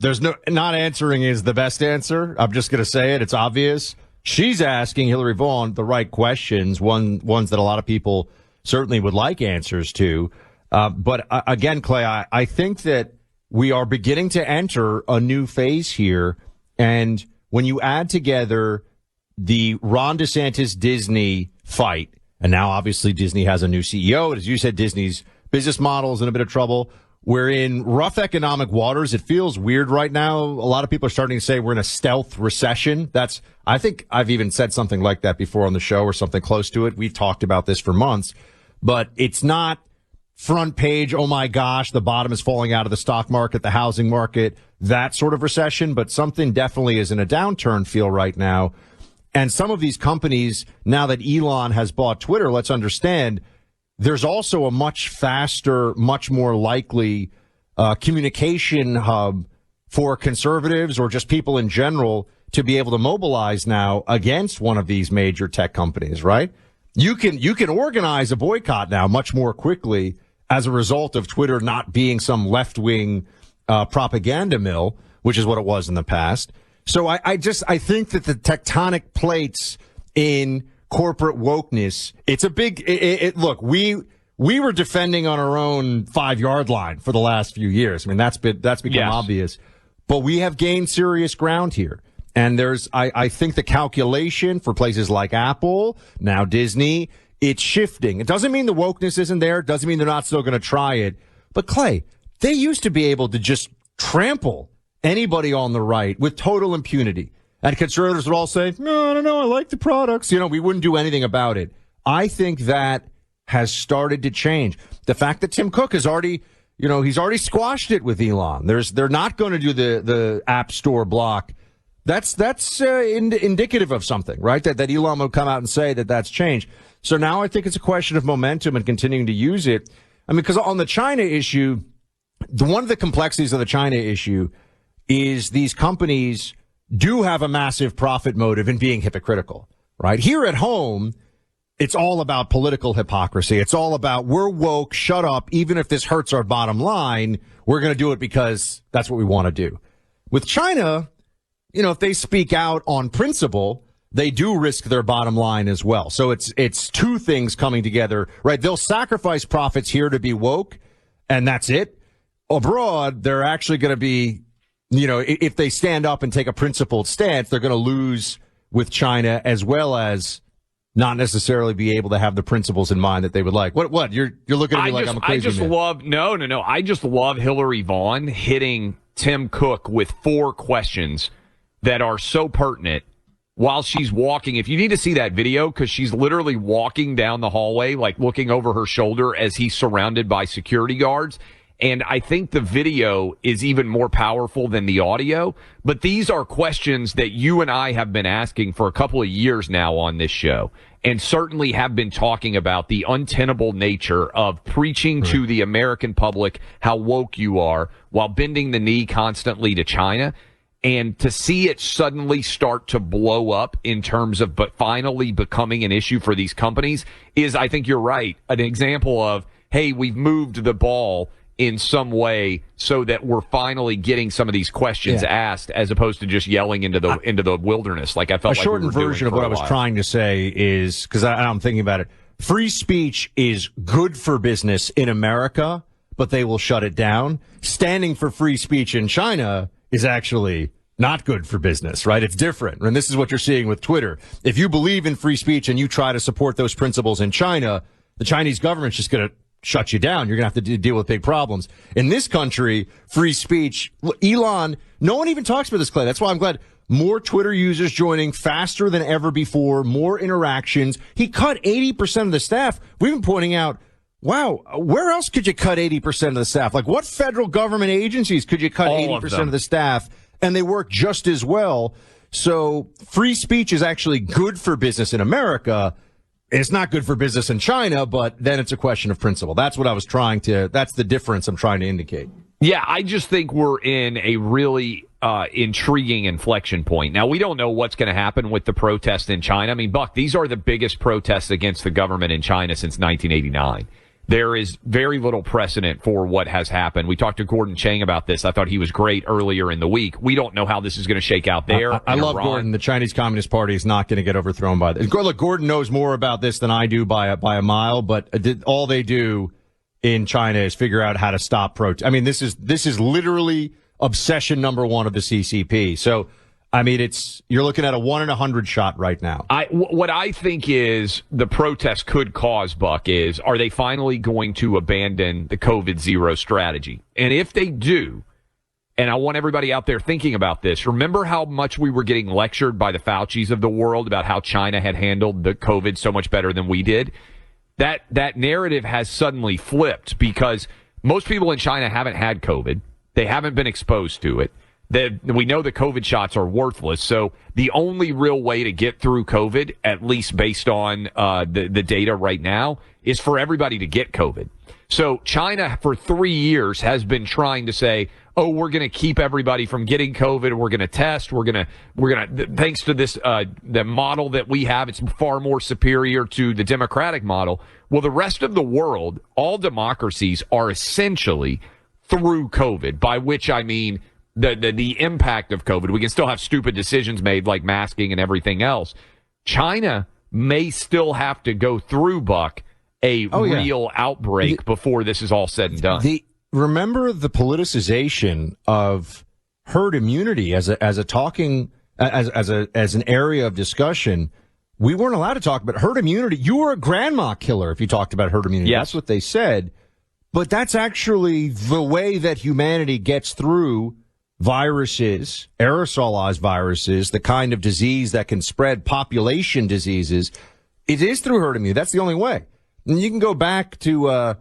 not answering is the best answer. I'm just going to say it. It's obvious. She's asking Hillary Vaughn the right questions, ones that a lot of people certainly would like answers to. But again, Clay, I think that we are beginning to enter a new phase here. And when you add together the Ron DeSantis Disney fight, and now obviously Disney has a new CEO, and as you said, Disney's business model is in a bit of trouble. We're in rough economic waters. It feels weird right now. A lot of people are starting to say we're in a stealth recession. I think I've even said something like that before on the show or something close to it. We've talked about this for months, but it's not front page, oh my gosh, the bottom is falling out of the stock market, the housing market, that sort of recession, but something definitely is in a downturn feel right now. And some of these companies, now that Elon has bought Twitter, let's understand, there's also a much faster, much more likely communication hub for conservatives or just people in general to be able to mobilize now against one of these major tech companies, right? You can organize a boycott now much more quickly as a result of Twitter not being some left-wing propaganda mill, which is what it was in the past. So I think that the tectonic plates in corporate wokeness, it's a big, look, we were defending on our own 5-yard line for the last few years. I mean, that's become obvious, but we have gained serious ground here. And I think the calculation for places like Apple, now Disney, it's shifting. It doesn't mean the wokeness isn't there. It doesn't mean they're not still going to try it. But Clay, they used to be able to just trample anybody on the right with total impunity. And conservatives would all say, no, I like the products. We wouldn't do anything about it. I think that has started to change. The fact that Tim Cook has already, he's already squashed it with Elon. They're not going to do the App Store block. That's indicative of something, right? That Elon will come out and say that that's changed. So now I think it's a question of momentum and continuing to use it. I mean, because on the China issue, one of the complexities of the China issue is these companies do have a massive profit motive in being hypocritical, right? Here at home, it's all about political hypocrisy. It's all about we're woke, shut up. Even if this hurts our bottom line, we're going to do it because that's what we want to do. With China, if they speak out on principle, they do risk their bottom line as well. So it's two things coming together, right? They'll sacrifice profits here to be woke, and that's it. Abroad, they're actually going to be, if they stand up and take a principled stance, they're going to lose with China as well as not necessarily be able to have the principles in mind that they would like. What? You're looking at me like I'm a crazy man. No. I just love Hillary Vaughn hitting Tim Cook with 4 questions that are so pertinent while she's walking. If you need to see that video, because she's literally walking down the hallway, like looking over her shoulder as he's surrounded by security guards. And I think the video is even more powerful than the audio. But these are questions that you and I have been asking for a couple of years now on this show, and certainly have been talking about the untenable nature of preaching to the American public how woke you are while bending the knee constantly to China. And to see it suddenly start to blow up in terms of but finally becoming an issue for these companies is, I think you're right, an example of, hey, we've moved the ball in some way so that we're finally getting some of these questions asked, as opposed to just yelling into the wilderness. Like I felt a shortened version of what I was trying to say is, because I'm thinking about it, free speech is good for business in America, but they will shut it down. Standing for free speech in China is actually not good for business, right? It's different. And this is what you're seeing with Twitter. If you believe in free speech and you try to support those principles in China, the Chinese government's just going to shut you down. You're going to have to deal with big problems. In this country, free speech, Elon, no one even talks about this, Clay. That's why I'm glad more Twitter users joining faster than ever before, more interactions. He cut 80% of the staff. We've been pointing out, wow, where else could you cut 80% of the staff? Like, what federal government agencies could you cut 80% of the staff and they work just as well? So free speech is actually good for business in America. It's not good for business in China, but then it's a question of principle. That's what I was that's the difference I'm trying to indicate. Yeah, I just think we're in a really intriguing inflection point. Now, we don't know what's going to happen with the protests in China. I mean, Buck, these are the biggest protests against the government in China since 1989. There is very little precedent for what has happened. We talked to Gordon Chang about this. I thought he was great earlier in the week. We don't know how this is going to shake out there. I love Iran. Gordon. The Chinese Communist Party is not going to get overthrown by this. Look, Gordon knows more about this than I do by a mile, but all they do in China is figure out how to stop protests. I mean, this is literally obsession number one of the CCP. So, I mean, you're looking at a 1 in 100 shot right now. What I think is the protest could cause, Buck, is are they finally going to abandon the COVID zero strategy? And if they do, and I want everybody out there thinking about this, remember how much we were getting lectured by the Faucis of the world about how China had handled the COVID so much better than we did? That narrative has suddenly flipped because most people in China haven't had COVID. They haven't been exposed to it. We know the COVID shots are worthless, so the only real way to get through COVID, at least based on the data right now, is for everybody to get COVID. So China, for 3 years, has been trying to say, oh, we're going to keep everybody from getting COVID. We're going to test. We're going to, thanks to this, the model that we have, it's far more superior to the democratic model. Well, the rest of the world, all democracies are essentially through COVID, by which I mean the impact of COVID. We can still have stupid decisions made like masking and everything else. China may still have to go through, Buck, a real outbreak before this is all said and done. Remember the politicization of herd immunity as an area of discussion. We weren't allowed to talk about herd immunity. You were a grandma killer if you talked about herd immunity. Yes. That's what they said. But that's actually the way that humanity gets through viruses, aerosolized viruses, the kind of disease that can spread, population diseases. It is through herd immunity. That's the only way. And you can go back to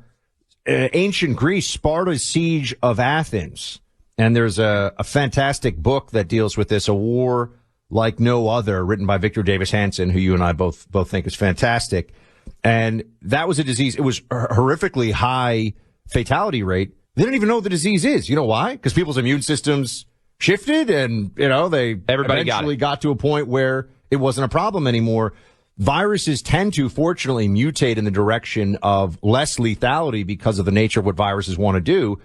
ancient Greece, Sparta's siege of Athens. And there's a fantastic book that deals with this, A War Like No Other, written by Victor Davis Hanson, who you and I both think is fantastic. And that was a disease. It was a horrifically high fatality rate. They didn't even know what the disease is. You know why? Because people's immune systems shifted and, they eventually got to a point where it wasn't a problem anymore. Viruses tend to, fortunately, mutate in the direction of less lethality because of the nature of what viruses want to do.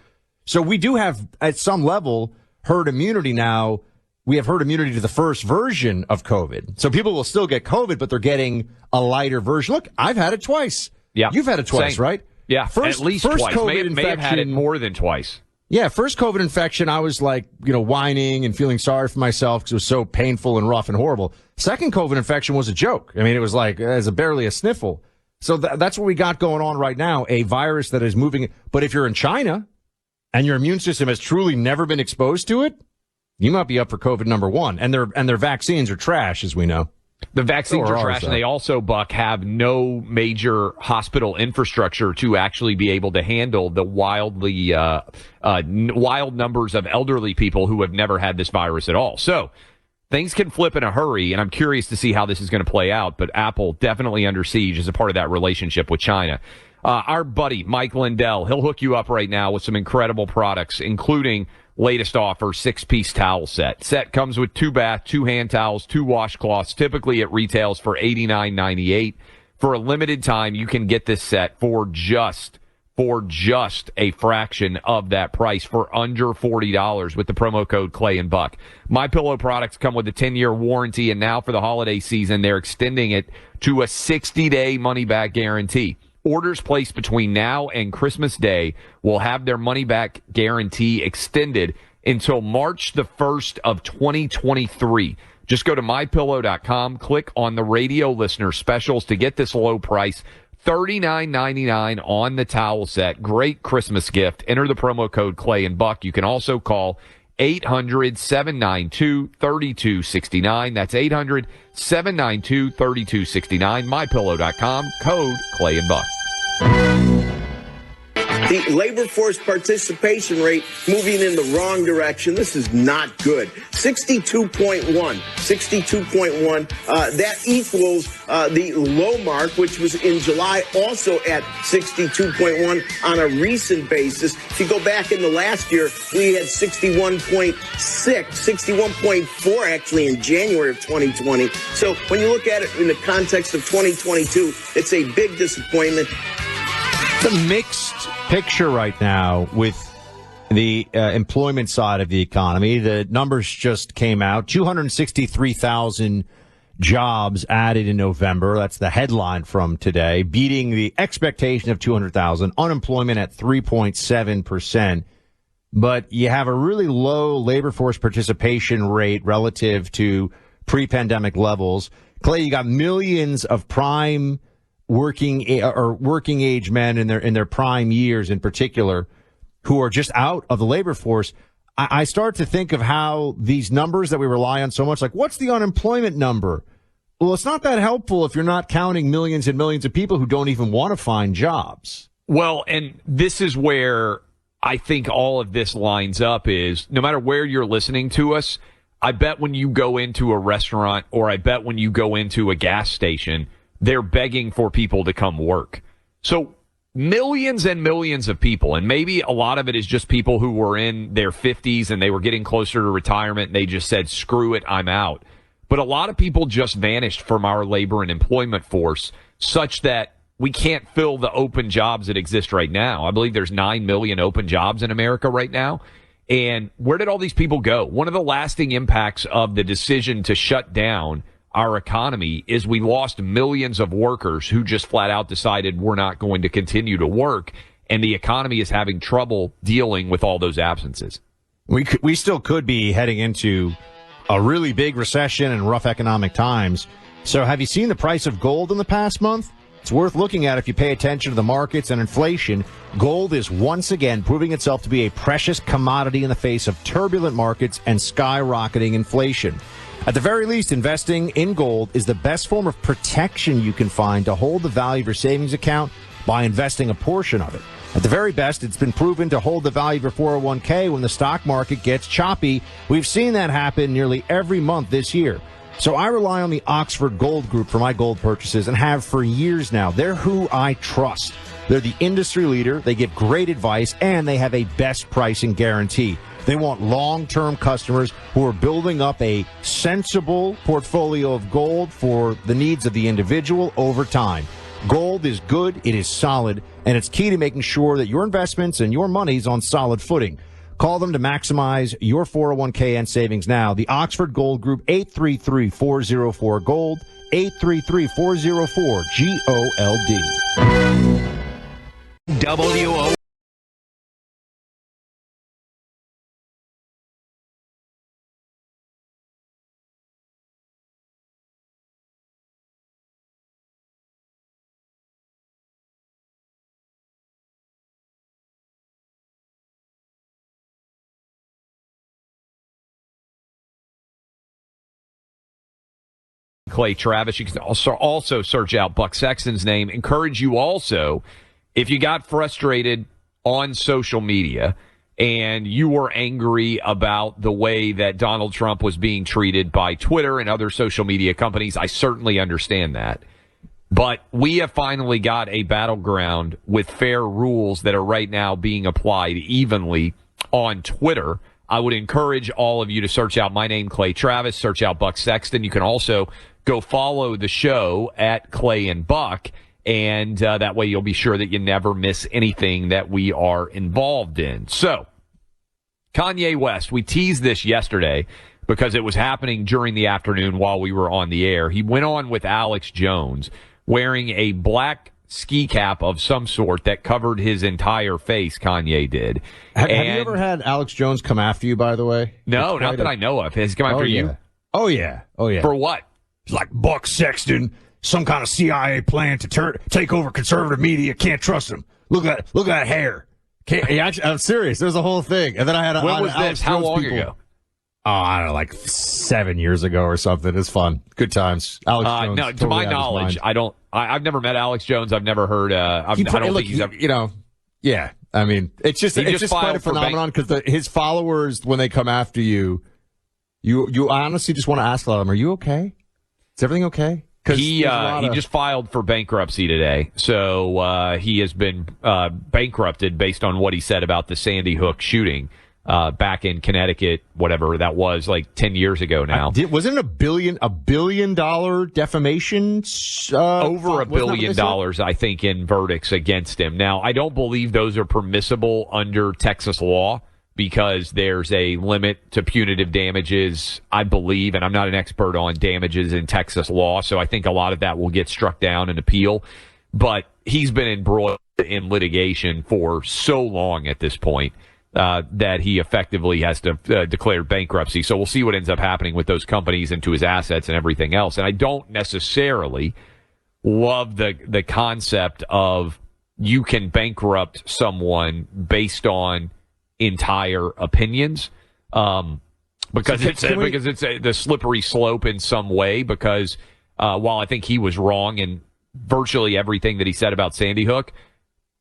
So we do have, at some level, herd immunity now. We have herd immunity to the first version of COVID. So people will still get COVID, but they're getting a lighter version. Look, I've had it twice. Yeah. You've had it twice, Same. right? Yeah, at least twice. May have had it more than twice. Yeah, first COVID infection, I was like, whining and feeling sorry for myself because it was so painful and rough and horrible. Second COVID infection was a joke. I mean, it was like, as barely a sniffle. So that's what we got going on right now, a virus that is moving. But if you're in China and your immune system has truly never been exposed to it, you might be up for COVID number one. And their vaccines are trash, as we know. The vaccines are trash, and they also, Buck, have no major hospital infrastructure to actually be able to handle the wild numbers of elderly people who have never had this virus at all. So things can flip in a hurry, and I'm curious to see how this is going to play out. But Apple definitely under siege as a part of that relationship with China. Our buddy, Mike Lindell, he'll hook you up right now with some incredible products, including latest offer, 6-piece towel set. Set comes with 2 bath, 2 hand towels, 2 washcloths. Typically it retails for $89.98. For a limited time, you can get this set for just a fraction of that price, for under $40 with the promo code Clay and Buck. My Pillow products come with a 10-year warranty, and now for the holiday season, they're extending it to a 60-day money-back guarantee. Orders placed between now and Christmas Day will have their money-back guarantee extended until March the 1st of 2023. Just go to MyPillow.com, click on the radio listener specials to get this low price, $39.99 on the towel set. Great Christmas gift. Enter the promo code Clay and Buck. You can also call 800-792-3269. That's 800-792-3269. MyPillow.com, code Clay and Buck. The labor force participation rate moving in the wrong direction. This is not good. 62.1. That equals the low mark, which was in July, also at 62.1 on a recent basis. If you go back in the last year, we had 61.6, 61.4 actually in January of 2020. So when you look at it in the context of 2022, it's a big disappointment. It's a mixed picture right now with the employment side of the economy. The numbers just came out. 263,000 jobs added in November. That's the headline from today, beating the expectation of 200,000. Unemployment at 3.7%. But you have a really low labor force participation rate relative to pre-pandemic levels. Clay, you got millions of prime working age men in their prime years in particular who are just out of the labor force. I start to think of how these numbers that we rely on so much, like what's the unemployment number? Well, it's not that helpful if you're not counting millions and millions of people who don't even want to find jobs. Well, and this is where I think all of this lines up is no matter where you're listening to us, I bet when you go into a restaurant or I bet when you go into a gas station, they're begging for people to come work. So millions and millions of people, and maybe a lot of it is just people who were in their 50s and they were getting closer to retirement and they just said, screw it, I'm out. But a lot of people just vanished from our labor and employment force such that we can't fill the open jobs that exist right now. I believe there's 9 million open jobs in America right now. And where did all these people go? One of the lasting impacts of the decision to shut down our economy is we lost millions of workers who just flat out decided we're not going to continue to work. And the economy is having trouble dealing with all those absences. We still could be heading into a really big recession and rough economic times. So have you seen the price of gold in the past month? It's worth looking at if you pay attention to the markets and inflation. Gold is once again proving itself to be a precious commodity in the face of turbulent markets and skyrocketing inflation. At the very least, investing in gold is the best form of protection you can find to hold the value of your savings account by investing a portion of it. At the very best, it's been proven to hold the value of your 401k when the stock market gets choppy. We've seen that happen nearly every month this year. So I rely on the Oxford Gold Group for my gold purchases and have for years now. They're who I trust. They're the industry leader. They give great advice, and they have a best pricing guarantee. They want long-term customers who are building up a sensible portfolio of gold for the needs of the individual over time. Gold is good, it is solid, and it's key to making sure that your investments and your money's on solid footing. Call them to maximize your 401k and savings now. The Oxford Gold Group, 833-404-GOLD, 833-404-GOLD. WO. Clay Travis. You can also search out Buck Sexton's name. Encourage you also, if you got frustrated on social media and you were angry about the way that Donald Trump was being treated by Twitter and other social media companies, I certainly understand that. But we have finally got a battleground with fair rules that are right now being applied evenly on Twitter. I would encourage all of you to search out my name, Clay Travis, search out Buck Sexton. You can also go follow the show at Clay and Buck, and that way you'll be sure that you never miss anything that we are involved in. So, Kanye West, we teased this yesterday because it was happening during the afternoon while we were on the air. He went on with Alex Jones wearing a black ski cap of some sort that covered his entire face, Kanye did. Have you ever had Alex Jones come after you, by the way? No, not that I know of. Has he come after you? Oh, yeah. Oh, yeah. For what? It's like Buck Sexton, some kind of CIA plan to take over conservative media. Can't trust him. Look at that hair. I'm serious. There's a whole thing. And then I had when was this? How long ago? Oh, I don't know, like 7 years ago or something. It's fun. Good times. Alex Jones. No, to my knowledge, I've never met Alex Jones. I've never heard. I don't think he's ever. Yeah. I mean, it's just quite a phenomenon because his followers, when they come after you, you honestly just want to ask a lot of them, are you okay? Is everything okay? He just filed for bankruptcy today, so he has been bankrupted based on what he said about the Sandy Hook shooting back in Connecticut, whatever that was, like 10 years ago now. Wasn't it a billion dollar defamation? Over $1 billion, I think, in verdicts against him. Now, I don't believe those are permissible under Texas law, because there's a limit to punitive damages, I believe, and I'm not an expert on damages in Texas law, so I think a lot of that will get struck down in appeal. But he's been embroiled in litigation for so long at this point that he effectively has to declare bankruptcy. So we'll see what ends up happening with those companies and to his assets and everything else. And I don't necessarily love the concept of you can bankrupt someone based on entire opinions, because it's the slippery slope in some way, because while I think he was wrong in virtually everything that he said about Sandy Hook,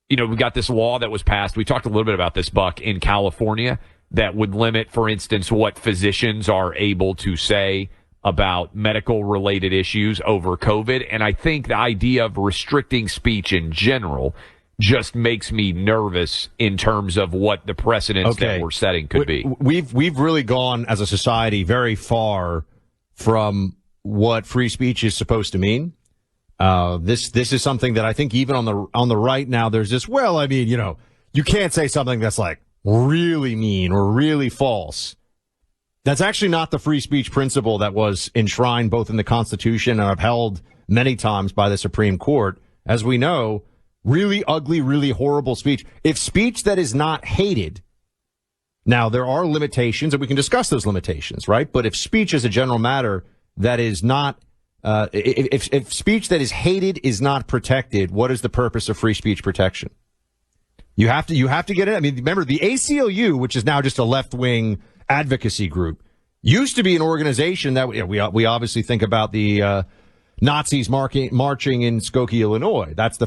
we got this law that was passed. We talked a little bit about this, Buck, in California, that would limit, for instance, what physicians are able to say about medical related issues over COVID. And I think the idea of restricting speech in general just makes me nervous in terms of what the precedents that we're setting could be. We've really gone as a society very far from what free speech is supposed to mean. This is something that I think even on the right now, there's this, you can't say something that's like really mean or really false, that's actually not the free speech principle that was enshrined both in the Constitution and upheld many times by the Supreme Court. As we know, really ugly, really horrible speech. If speech that is not hated, now there are limitations, and we can discuss those limitations, right? But if speech as a general matter that is not, if speech that is hated is not protected, what is the purpose of free speech protection? You have to get it. I mean, remember the ACLU, which is now just a left-wing advocacy group, used to be an organization that we obviously think about the Nazis marching in Skokie, Illinois. That's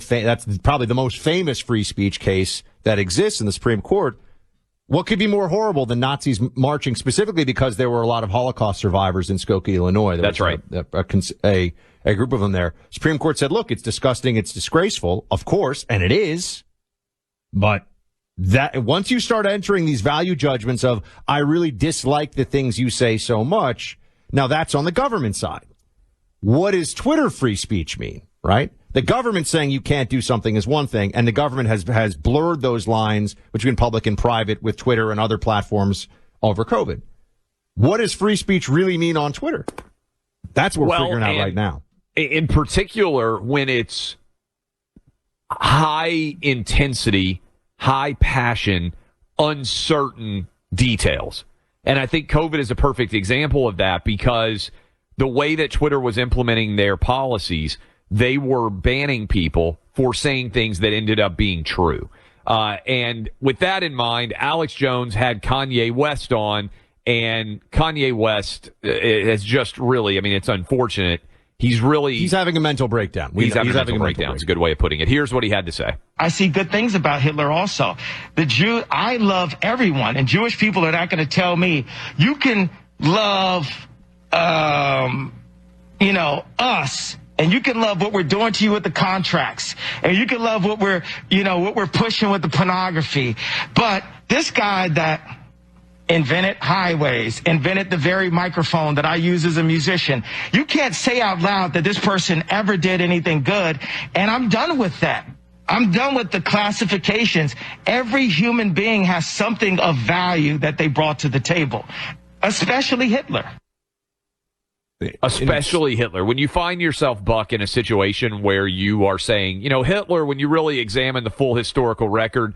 probably the most famous free speech case that exists in the Supreme Court. What could be more horrible than Nazis marching specifically because there were a lot of Holocaust survivors in Skokie, Illinois? That's right. A group of them there. Supreme Court said, look, it's disgusting, it's disgraceful, of course, and it is. But that once you start entering these value judgments of, I really dislike the things you say so much, now that's on the government side. What does Twitter free speech mean, right? The government saying you can't do something is one thing, and the government has blurred those lines between public and private with Twitter and other platforms over COVID. What does free speech really mean on Twitter? That's what we're figuring out right now. In particular, when it's high intensity, high passion, uncertain details. And I think COVID is a perfect example of that, because the way that Twitter was implementing their policies, they were banning people for saying things that ended up being true. And with that in mind, Alex Jones had Kanye West on, and Kanye West has just really, I mean, it's unfortunate. He's having a mental breakdown. He's having a mental breakdown. It's a good way of putting it. Here's what he had to say. I see good things about Hitler also. I love everyone, and Jewish people are not going to tell me, you can love, us, and you can love what we're doing to you with the contracts, and you can love what we're pushing with the pornography. But this guy that invented highways, invented the very microphone that I use as a musician, you can't say out loud that this person ever did anything good, and I'm done with that. I'm done with the classifications. Every human being has something of value that they brought to the table, especially Hitler. Especially Hitler. When you find yourself, Buck, in a situation where you are saying, Hitler, when you really examine the full historical record,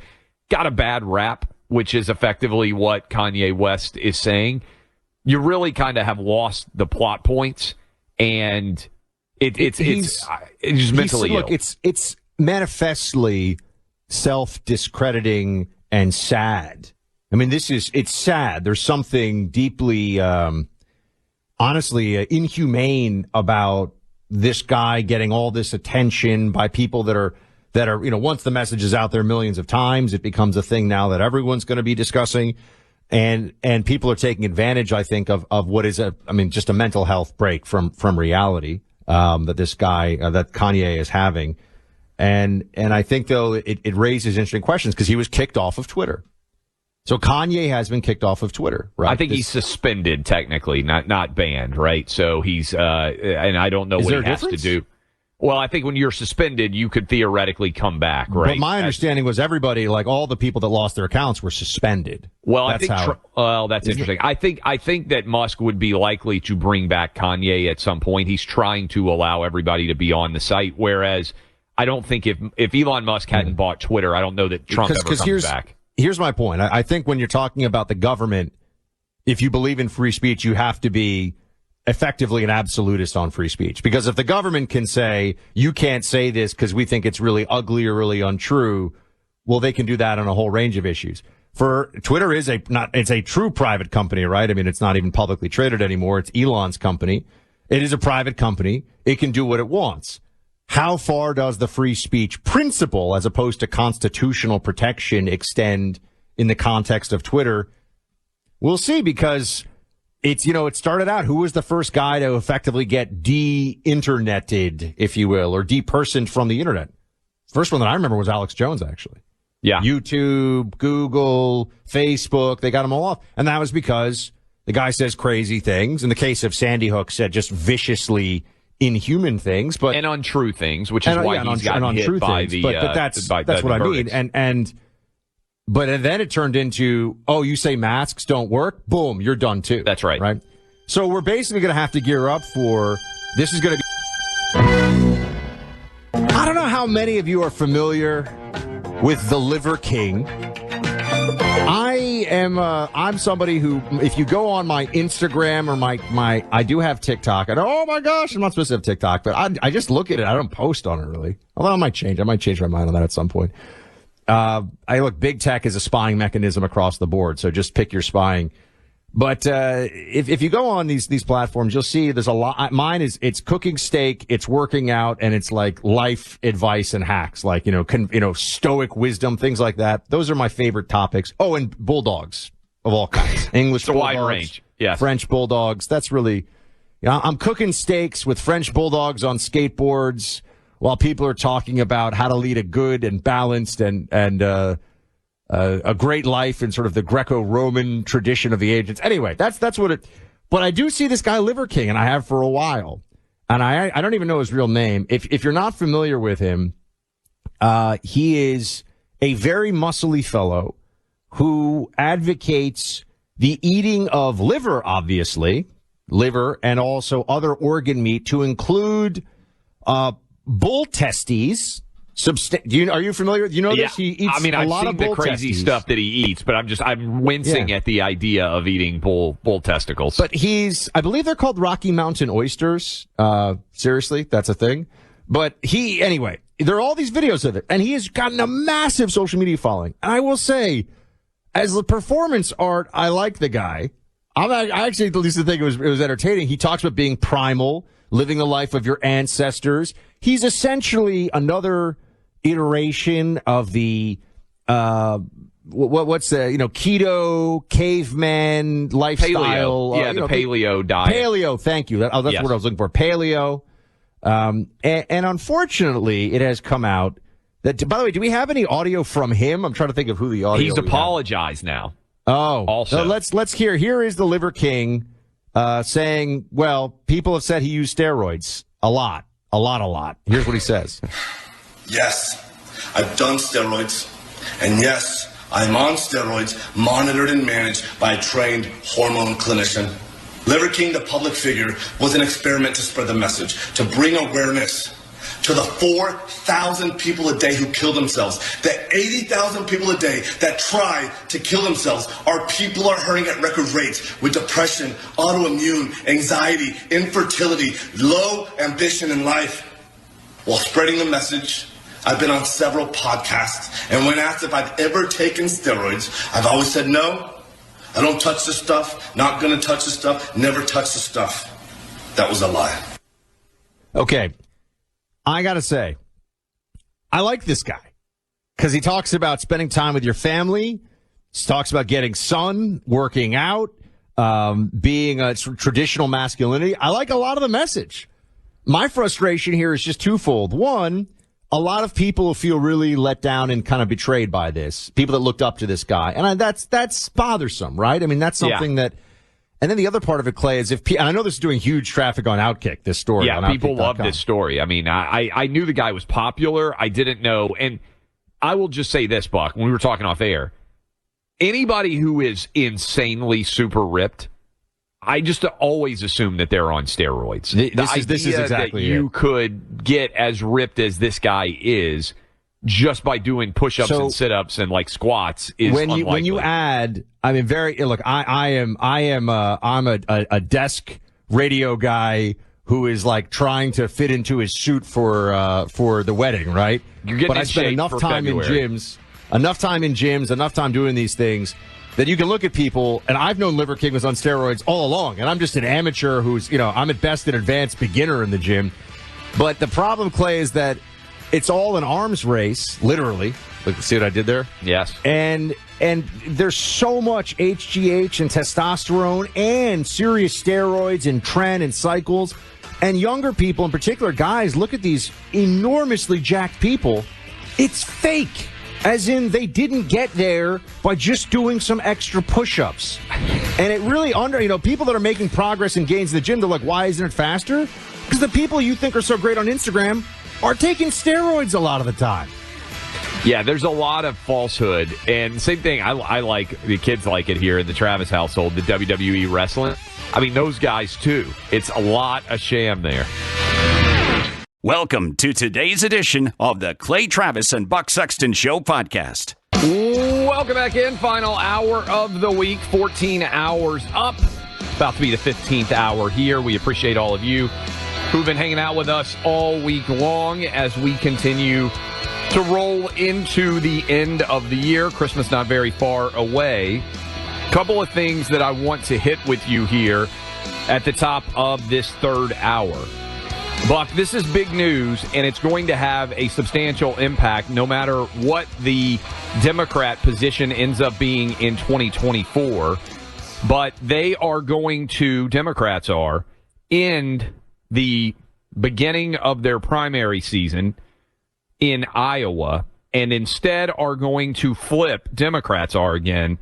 got a bad rap, which is effectively what Kanye West is saying, you really kind of have lost the plot points, and it's just mentally ill. Look, it's manifestly self-discrediting and sad. I mean, it's sad. There's something deeply, honestly, inhumane about this guy getting all this attention by people that are, once the message is out there millions of times, it becomes a thing now that everyone's going to be discussing. And people are taking advantage, I think, of what is just a mental health break from reality, that this guy, that Kanye is having. And I think, though, it raises interesting questions because he was kicked off of Twitter. So Kanye has been kicked off of Twitter, right? I think he's suspended technically, not banned, right? So he's, and I don't know what he has to do. Well, I think when you're suspended, you could theoretically come back, right? But my understanding was everybody, like all the people that lost their accounts, were suspended. Well, that's interesting. I think that Musk would be likely to bring back Kanye at some point. He's trying to allow everybody to be on the site, whereas I don't think if Elon Musk hadn't bought Twitter, I don't know that Trump ever comes back. Here's my point. I think when you're talking about the government, if you believe in free speech, you have to be effectively an absolutist on free speech. Because if the government can say, you can't say this because we think it's really ugly or really untrue, well, they can do that on a whole range of issues. For Twitter it's a true private company, right? I mean, it's not even publicly traded anymore. It's Elon's company. It is a private company. It can do what it wants. How far does the free speech principle, as opposed to constitutional protection, extend in the context of Twitter? We'll see, because it started out, who was the first guy to effectively get de-interneted, if you will, or de-personed from the internet? First one that I remember was Alex Jones, actually. Yeah. YouTube, Google, Facebook, they got them all off. And that was because the guy says crazy things. In the case of Sandy Hook, said just viciously inhuman things, and untrue things, which is why he's gotten hit by the. But that's what I mean. And But then it turned into, oh, you say masks don't work? Boom, you're done too. That's right. Right? So we're basically going to have to gear up for, this is going to be, I don't know how many of you are familiar with the Liver King. I'm somebody who, if you go on my Instagram or my I do have TikTok. And oh my gosh, I'm not supposed to have TikTok, but I just look at it. I don't post on it really. Although I might change my mind on that at some point. Big tech is a spying mechanism across the board. So just pick your spying. But, if you go on these platforms, you'll see there's a lot. Mine it's cooking steak, it's working out, and it's like life advice and hacks, like, stoic wisdom, things like that. Those are my favorite topics. Oh, and bulldogs of all kinds. English bulldogs. It's a wide range. Yes. French bulldogs. That's really, I'm cooking steaks with French bulldogs on skateboards while people are talking about how to lead a good and balanced and a great life in sort of the Greco-Roman tradition of the ancients. Anyway, that's what it. But I do see this guy Liver King, and I have for a while, and I don't even know his real name. If you're not familiar with him, he is a very muscly fellow who advocates the eating of liver, obviously liver, and also other organ meat, to include bull testes. Are you familiar? You know this? He eats I've lot seen of bull the crazy testes. stuff that he eats, but I'm wincing at the idea of eating bull testicles. But I believe they're called Rocky Mountain oysters. Seriously, that's a thing. But anyway, there are all these videos of it, and he has gotten a massive social media following. And I will say, as the performance art, I like the guy. I actually used to think it was entertaining. He talks about being primal, living the life of your ancestors. He's essentially another iteration of the what's the keto caveman lifestyle. Paleo. The paleo diet. Paleo, thank you. That's what I was looking for. Paleo. And unfortunately, it has come out that. By the way, do we have any audio from him? I'm trying to think of who the audio. He's apologized now. Oh, also let's hear. Here is the Liver King saying, well, people have said he used steroids a lot. Here's what he says. Yes, I've done steroids. And yes, I'm on steroids, monitored and managed by a trained hormone clinician. Liver King, the public figure, was an experiment to spread the message, to bring awareness to the 4,000 people a day who kill themselves, the 80,000 people a day that try to kill themselves. Our people are hurting at record rates with depression, autoimmune, anxiety, infertility, low ambition in life. While spreading the message, I've been on several podcasts, and when asked if I've ever taken steroids, I've always said no. I don't touch the stuff, not gonna touch the stuff, never touch the stuff. That was a lie. Okay. I gotta say, I like this guy because he talks about spending time with your family. He talks about getting sun, working out, being a traditional masculinity. I like a lot of the message. My frustration here is just twofold. One, a lot of people feel really let down and kind of betrayed by this. People that looked up to this guy. And that's bothersome, right? I mean, that's something that. And then the other part of it, Clay, is and I know this is doing huge traffic on Outkick, this story. Yeah, people love this story. I mean, I knew the guy was popular. I didn't know. And I will just say this, Buck, when we were talking off air, anybody who is insanely super ripped, I just always assume that they're on steroids. This is exactly that you could get as ripped as this guy is just by doing push-ups and sit-ups and like squats is unlikely. When you add, I mean, I'm a desk radio guy who is like trying to fit into his suit for the wedding, right? You're getting but I spent enough time in gyms, enough time doing these things that you can look at people, and I've known Liver King was on steroids all along, and I'm just an amateur who's, I'm at best an advanced beginner in the gym. But the problem, Clay, is that it's all an arms race, literally. Look, see what I did there? Yes. And there's so much HGH and testosterone and serious steroids and tren and cycles. And younger people, in particular guys, look at these enormously jacked people. It's fake. As in, they didn't get there by just doing some extra push-ups. And it really people that are making progress and gains in the gym, they're like, why isn't it faster? Because the people you think are so great on Instagram are taking steroids a lot of the time. Yeah, there's a lot of falsehood. And same thing, I like, the kids like it here in the Travis household, the WWE wrestling. I mean, those guys, too. It's a lot of sham there. Welcome to today's edition of the Clay Travis and Buck Sexton Show podcast. Welcome back in. Final hour of the week, 14 hours up. About to be the 15th hour here. We appreciate all of you who've been hanging out with us all week long as we continue to roll into the end of the year. Christmas not very far away. Couple of things that I want to hit with you here at the top of this third hour. Buck, this is big news, and it's going to have a substantial impact no matter what the Democrat position ends up being in 2024. But they are going to, Democrats are, end the beginning of their primary season in Iowa, and instead are going to flip, Democrats are again,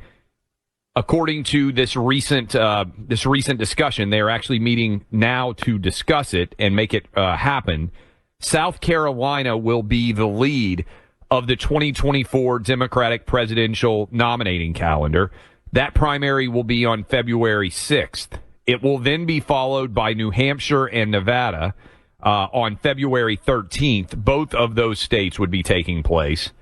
according to this recent discussion. They are actually meeting now to discuss it and make it happen. South Carolina will be the lead of the 2024 Democratic presidential nominating calendar. That primary will be on February 6th. It will then be followed by New Hampshire and Nevada on February 13th. Both of those states would be taking place.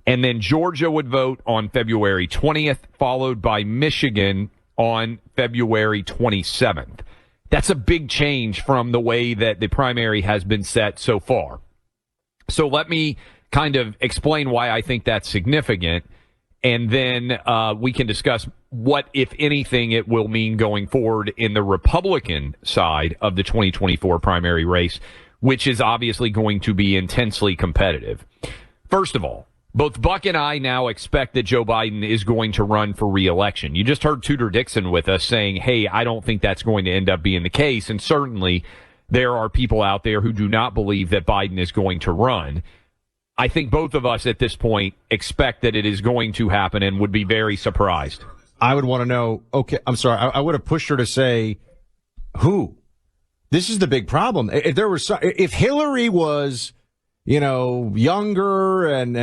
And then Georgia would vote on February 20th, followed by Michigan on February 27th. That's a big change from the way that the primary has been set so far. So let me kind of explain why I think that's significant, and then we can discuss what, if anything, it will mean going forward in the Republican side of the 2024 primary race, which is obviously going to be intensely competitive. First of all, both Buck and I now expect that Joe Biden is going to run for re-election. You just heard Tudor Dixon with us saying, hey, I don't think that's going to end up being the case. And certainly there are people out there who do not believe that Biden is going to run. I think both of us at this point expect that it is going to happen and would be very surprised. I would want to know, okay, I'm sorry, I would have pushed her to say, who? This is the big problem. If Hillary was, younger and,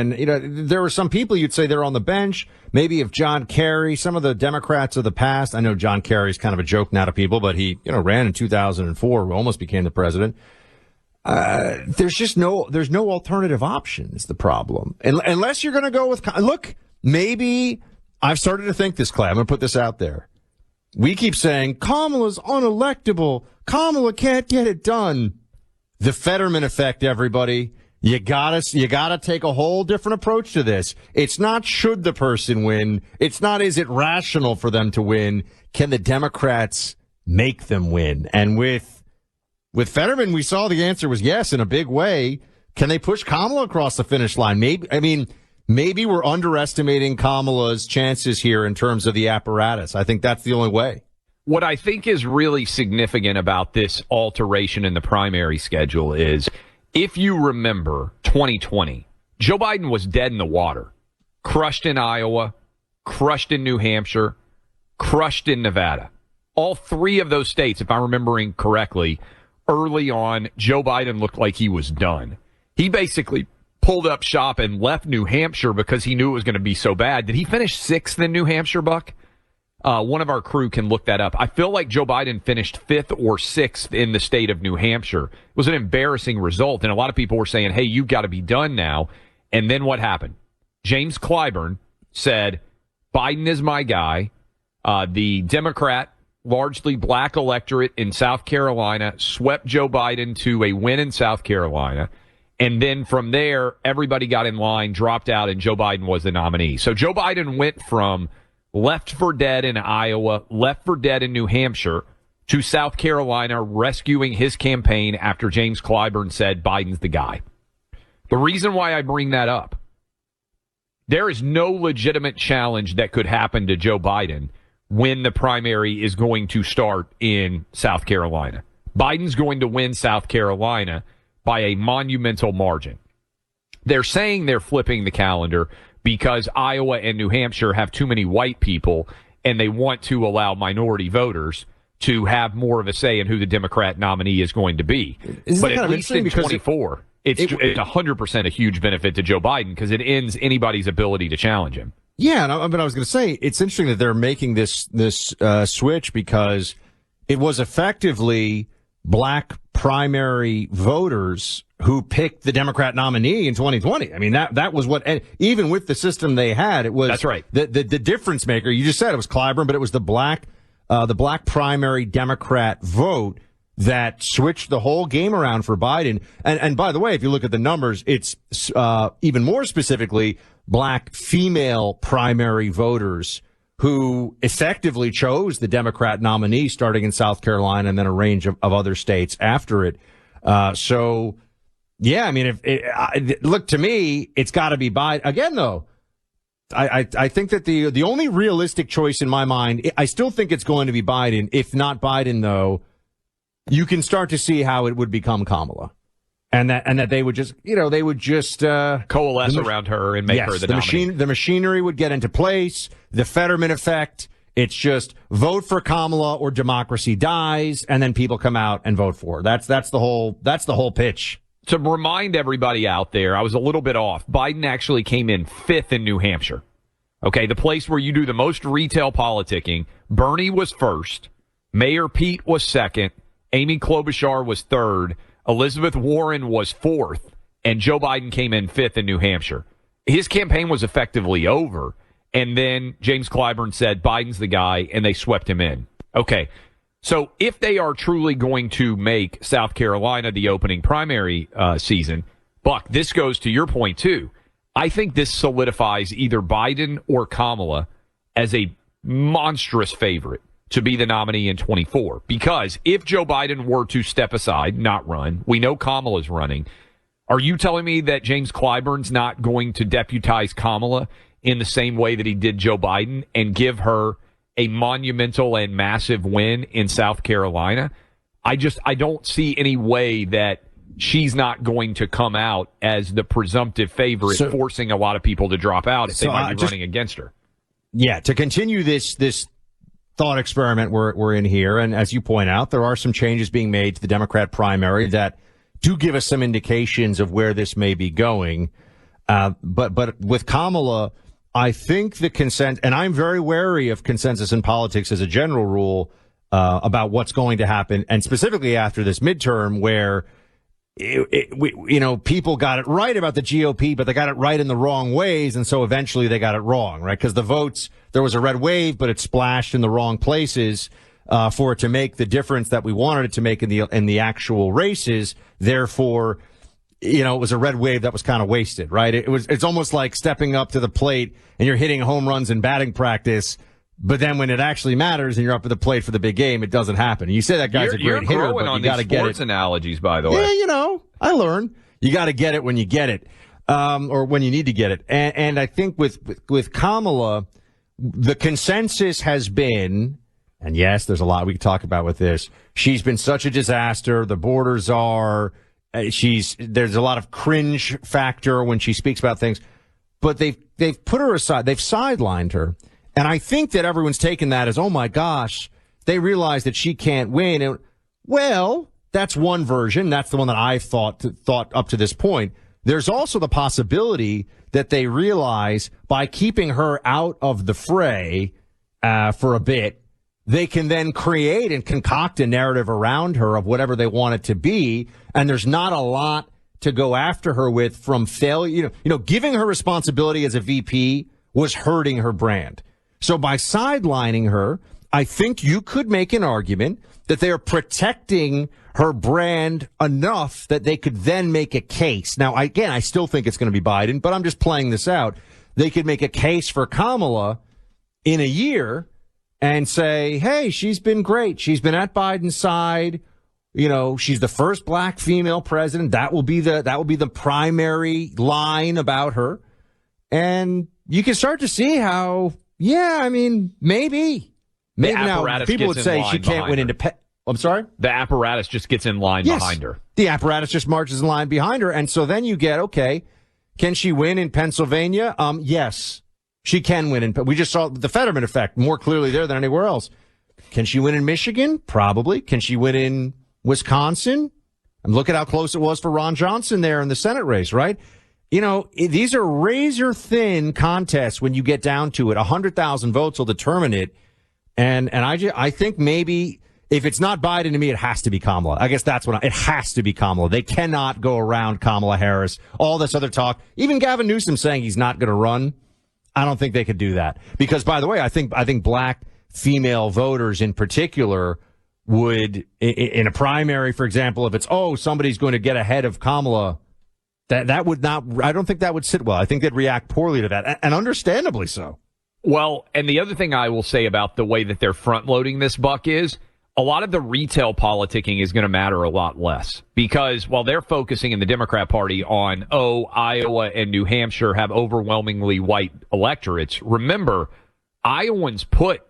there were some people you'd say they're on the bench. Maybe if John Kerry, some of the Democrats of the past, I know John Kerry's kind of a joke now to people, but he, ran in 2004, almost became the president. There's no alternative option is the problem. Unless you're going to go with, look, maybe I've started to think this, Clay. I'm going to put this out there. We keep saying Kamala's unelectable. Kamala can't get it done. The Fetterman effect, everybody. You gotta take a whole different approach to this. It's not should the person win. It's not is it rational for them to win. Can the Democrats make them win? And with Fetterman, we saw the answer was yes in a big way. Can they push Kamala across the finish line? Maybe we're underestimating Kamala's chances here in terms of the apparatus. I think that's the only way. What I think is really significant about this alteration in the primary schedule is, if you remember 2020, Joe Biden was dead in the water, crushed in Iowa, crushed in New Hampshire, crushed in Nevada. All three of those states, if I'm remembering correctly, early on, Joe Biden looked like he was done. He basically pulled up shop and left New Hampshire because he knew it was going to be so bad. Did he finish sixth in New Hampshire, Buck? One of our crew can look that up. I feel like Joe Biden finished fifth or sixth in the state of New Hampshire. It was an embarrassing result, and a lot of people were saying, hey, you've got to be done now. And then what happened? James Clyburn said, Biden is my guy. The Democrat, largely black electorate in South Carolina swept Joe Biden to a win in South Carolina. And then from there, everybody got in line, dropped out, and Joe Biden was the nominee. So Joe Biden went from left for dead in Iowa, left for dead in New Hampshire, to South Carolina, rescuing his campaign after James Clyburn said Biden's the guy. The reason why I bring that up, there is no legitimate challenge that could happen to Joe Biden when the primary is going to start in South Carolina. Biden's going to win South Carolina by a monumental margin. They're saying they're flipping the calendar because Iowa and New Hampshire have too many white people, and they want to allow minority voters to have more of a say in who the Democrat nominee is going to be. Isn't but that at kind of least in interesting? 24, It's 100% a huge benefit to Joe Biden because it ends anybody's ability to challenge him. Yeah, but I was going to say, it's interesting that they're making this switch because it was effectively black primary voters who picked the Democrat nominee in 2020. I mean, that was what, even with the system they had, it was. That's right. The difference maker. You just said it was Clyburn, but it was the black primary Democrat vote that switched the whole game around for Biden. And by the way, if you look at the numbers, it's even more specifically black female primary voters who effectively chose the Democrat nominee starting in South Carolina and then a range of other states after it. So, yeah, I mean, look, to me, it's got to be Biden. Again, though, I think that the only realistic choice in my mind, I still think it's going to be Biden. If not Biden, though, you can start to see how it would become Kamala. And that they would just, coalesce around her and make her the nominee. The machinery would get into place, the Fetterman effect. It's just vote for Kamala or democracy dies, and then people come out and vote for her. That's the whole pitch. To remind everybody out there, I was a little bit off. Biden actually came in 5th in New Hampshire. Okay, the place where you do the most retail politicking. Bernie was 1st. Mayor Pete was 2nd. Amy Klobuchar was 3rd. Elizabeth Warren was 4th. And Joe Biden came in 5th in New Hampshire. His campaign was effectively over. And then James Clyburn said, Biden's the guy, and they swept him in. Okay, so if they are truly going to make South Carolina the opening primary season, Buck, this goes to your point, too. I think this solidifies either Biden or Kamala as a monstrous favorite to be the nominee in 24. Because if Joe Biden were to step aside, not run, we know Kamala's running. Are you telling me that James Clyburn's not going to deputize Kamala in the same way that he did Joe Biden and give her a monumental and massive win in South Carolina? I don't see any way that she's not going to come out as the presumptive favorite, forcing a lot of people to drop out if they might be running against her. Yeah, to continue this thought experiment we're in here, and as you point out, there are some changes being made to the Democrat primary that do give us some indications of where this may be going. But with Kamala, I think the consent, and I'm very wary of consensus in politics as a general rule about what's going to happen, and specifically after this midterm where people got it right about the GOP, but they got it right in the wrong ways, and so eventually they got it wrong, right? Because the votes, there was a red wave, but it splashed in the wrong places for it to make the difference that we wanted it to make in the actual races. Therefore, it was a red wave that was kind of wasted, right? It's almost like stepping up to the plate and you're hitting home runs in batting practice, but then when it actually matters and you're up at the plate for the big game, it doesn't happen. You say that guy's a great hitter, but you got to get it. Sports analogies, by the way. Yeah, I learn. You got to get it when you get it, or when you need to get it. And I think with Kamala, the consensus has been, and yes, there's a lot we could talk about with this. She's been such a disaster. The borders are. There's a lot of cringe factor when she speaks about things, but they've put her aside. They've sidelined her. And I think that everyone's taken that as, oh my gosh, they realize that she can't win. And, well, that's one version. That's the one that I've thought up to this point. There's also the possibility that they realize by keeping her out of the fray for a bit, they can then create and concoct a narrative around her of whatever they want it to be. And there's not a lot to go after her with from failure. Giving her responsibility as a VP was hurting her brand. So by sidelining her, I think you could make an argument that they are protecting her brand enough that they could then make a case. Now, again, I still think it's going to be Biden, but I'm just playing this out. They could make a case for Kamala in a year and say, hey, she's been great. She's been at Biden's side. She's the first black female president. That will be the primary line about her. And you can start to see how, maybe now people would say she can't win independent. I'm sorry? The apparatus just gets in line behind her. The apparatus just marches in line behind her. And so then you get, okay, can she win in Pennsylvania? Yes, she can win. We just saw the Fetterman effect more clearly there than anywhere else. Can she win in Michigan? Probably. Can she win in Wisconsin? And look at how close it was for Ron Johnson there in the Senate race, right? You know, these are razor-thin contests when you get down to it. 100,000 votes will determine it. And I think maybe if it's not Biden, to me, it has to be Kamala. I guess that's it has to be Kamala. They cannot go around Kamala Harris. All this other talk, even Gavin Newsom saying he's not going to run. I don't think they could do that. Because, by the way, I think black female voters in particular would, in a primary, for example, if it's, somebody's going to get ahead of Kamala, that would not, I don't think that would sit well. I think they'd react poorly to that, and understandably so. Well, and the other thing I will say about the way that they're front-loading this, Buck, is a lot of the retail politicking is going to matter a lot less. Because while they're focusing in the Democrat Party on, Iowa and New Hampshire have overwhelmingly white electorates, remember, Iowans put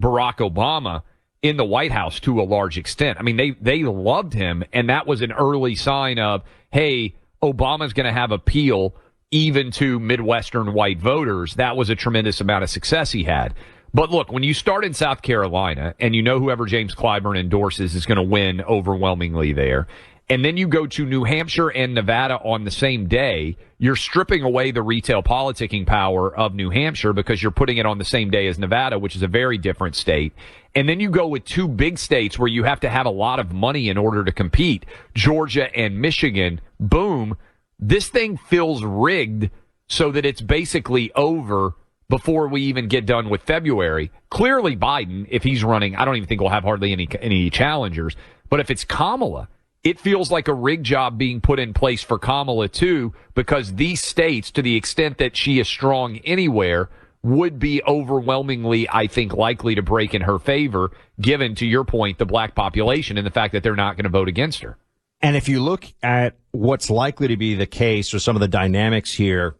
Barack Obama in the White House to a large extent. I mean, they loved him, and that was an early sign of, hey, Obama's going to have appeal even to Midwestern white voters. That was a tremendous amount of success he had. But look, when you start in South Carolina and you know whoever James Clyburn endorses is going to win overwhelmingly there, and then you go to New Hampshire and Nevada on the same day, you're stripping away the retail politicking power of New Hampshire because you're putting it on the same day as Nevada, which is a very different state. And then you go with two big states where you have to have a lot of money in order to compete, Georgia and Michigan. Boom. This thing feels rigged so that it's basically over before we even get done with February. Clearly Biden, if he's running, I don't even think we'll have hardly any challengers. But if it's Kamala, it feels like a rig job being put in place for Kamala too, because these states, to the extent that she is strong anywhere, would be overwhelmingly, I think, likely to break in her favor, given, to your point, the black population and the fact that they're not going to vote against her. And if you look at what's likely to be the case or some of the dynamics here,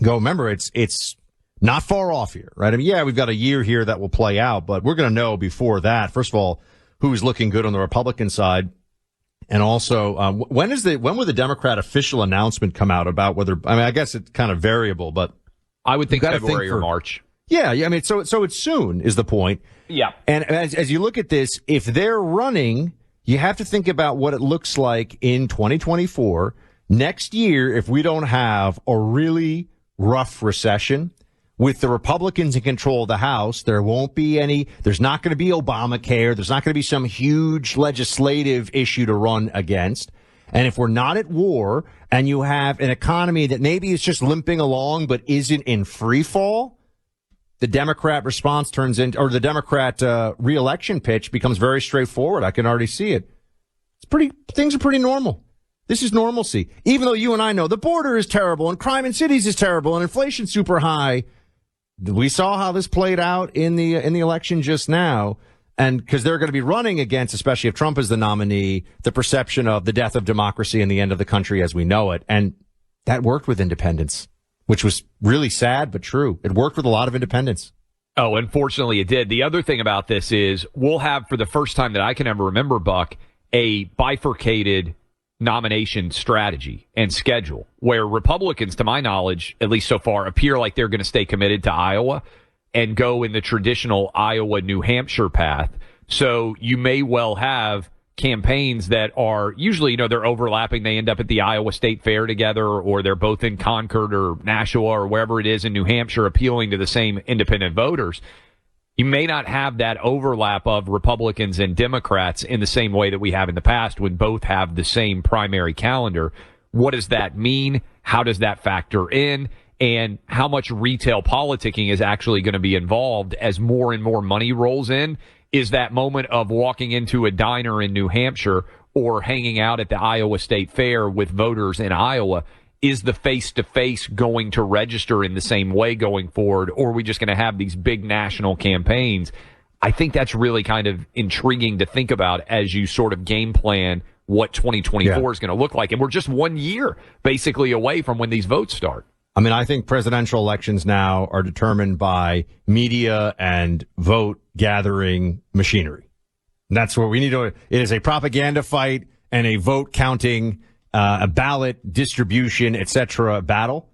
remember, it's not far off here, right? I mean, yeah, we've got a year here that will play out, but we're going to know before that, first of all, who's looking good on the Republican side. And also, when will the Democrat official announcement come out about whether, I mean, I guess it's kind of variable, but I would think February or March. Yeah. I mean, so it's soon is the point. Yeah. And as you look at this, if they're running, you have to think about what it looks like in 2024. Next year, if we don't have a really rough recession with the Republicans in control of the House, there's not going to be Obamacare. There's not going to be some huge legislative issue to run against. And if we're not at war and you have an economy that maybe is just limping along but isn't in free fall, the Democrat response the Democrat reelection pitch becomes very straightforward. I can already see it. Things are pretty normal. This is normalcy. Even though you and I know the border is terrible and crime in cities is terrible and inflation's super high. We saw how this played out in the election just now. And because they're going to be running against, especially if Trump is the nominee, the perception of the death of democracy and the end of the country as we know it. And that worked with independents, which was really sad, but true. It worked with a lot of independents. Oh, unfortunately it did. The other thing about this is we'll have, for the first time that I can ever remember, Buck, a bifurcated nomination strategy and schedule where Republicans, to my knowledge, at least so far, appear like they're going to stay committed to Iowa and go in the traditional Iowa-New Hampshire path. So you may well have campaigns that are usually, they're overlapping. They end up at the Iowa State Fair together, or they're both in Concord or Nashua or wherever it is in New Hampshire, appealing to the same independent voters. You may not have that overlap of Republicans and Democrats in the same way that we have in the past when both have the same primary calendar. What does that mean? How does that factor in? And how much retail politicking is actually going to be involved as more and more money rolls in? Is that moment of walking into a diner in New Hampshire or hanging out at the Iowa State Fair with voters in Iowa, is the face-to-face going to register in the same way going forward, or are we just going to have these big national campaigns? I think that's really kind of intriguing to think about as you sort of game plan what 2024 is going to look like. And we're just 1 year basically away from when these votes start. I mean, I think presidential elections now are determined by media and vote gathering machinery. And that's where we need to. It is a propaganda fight and a vote counting, a ballot distribution, etc. battle.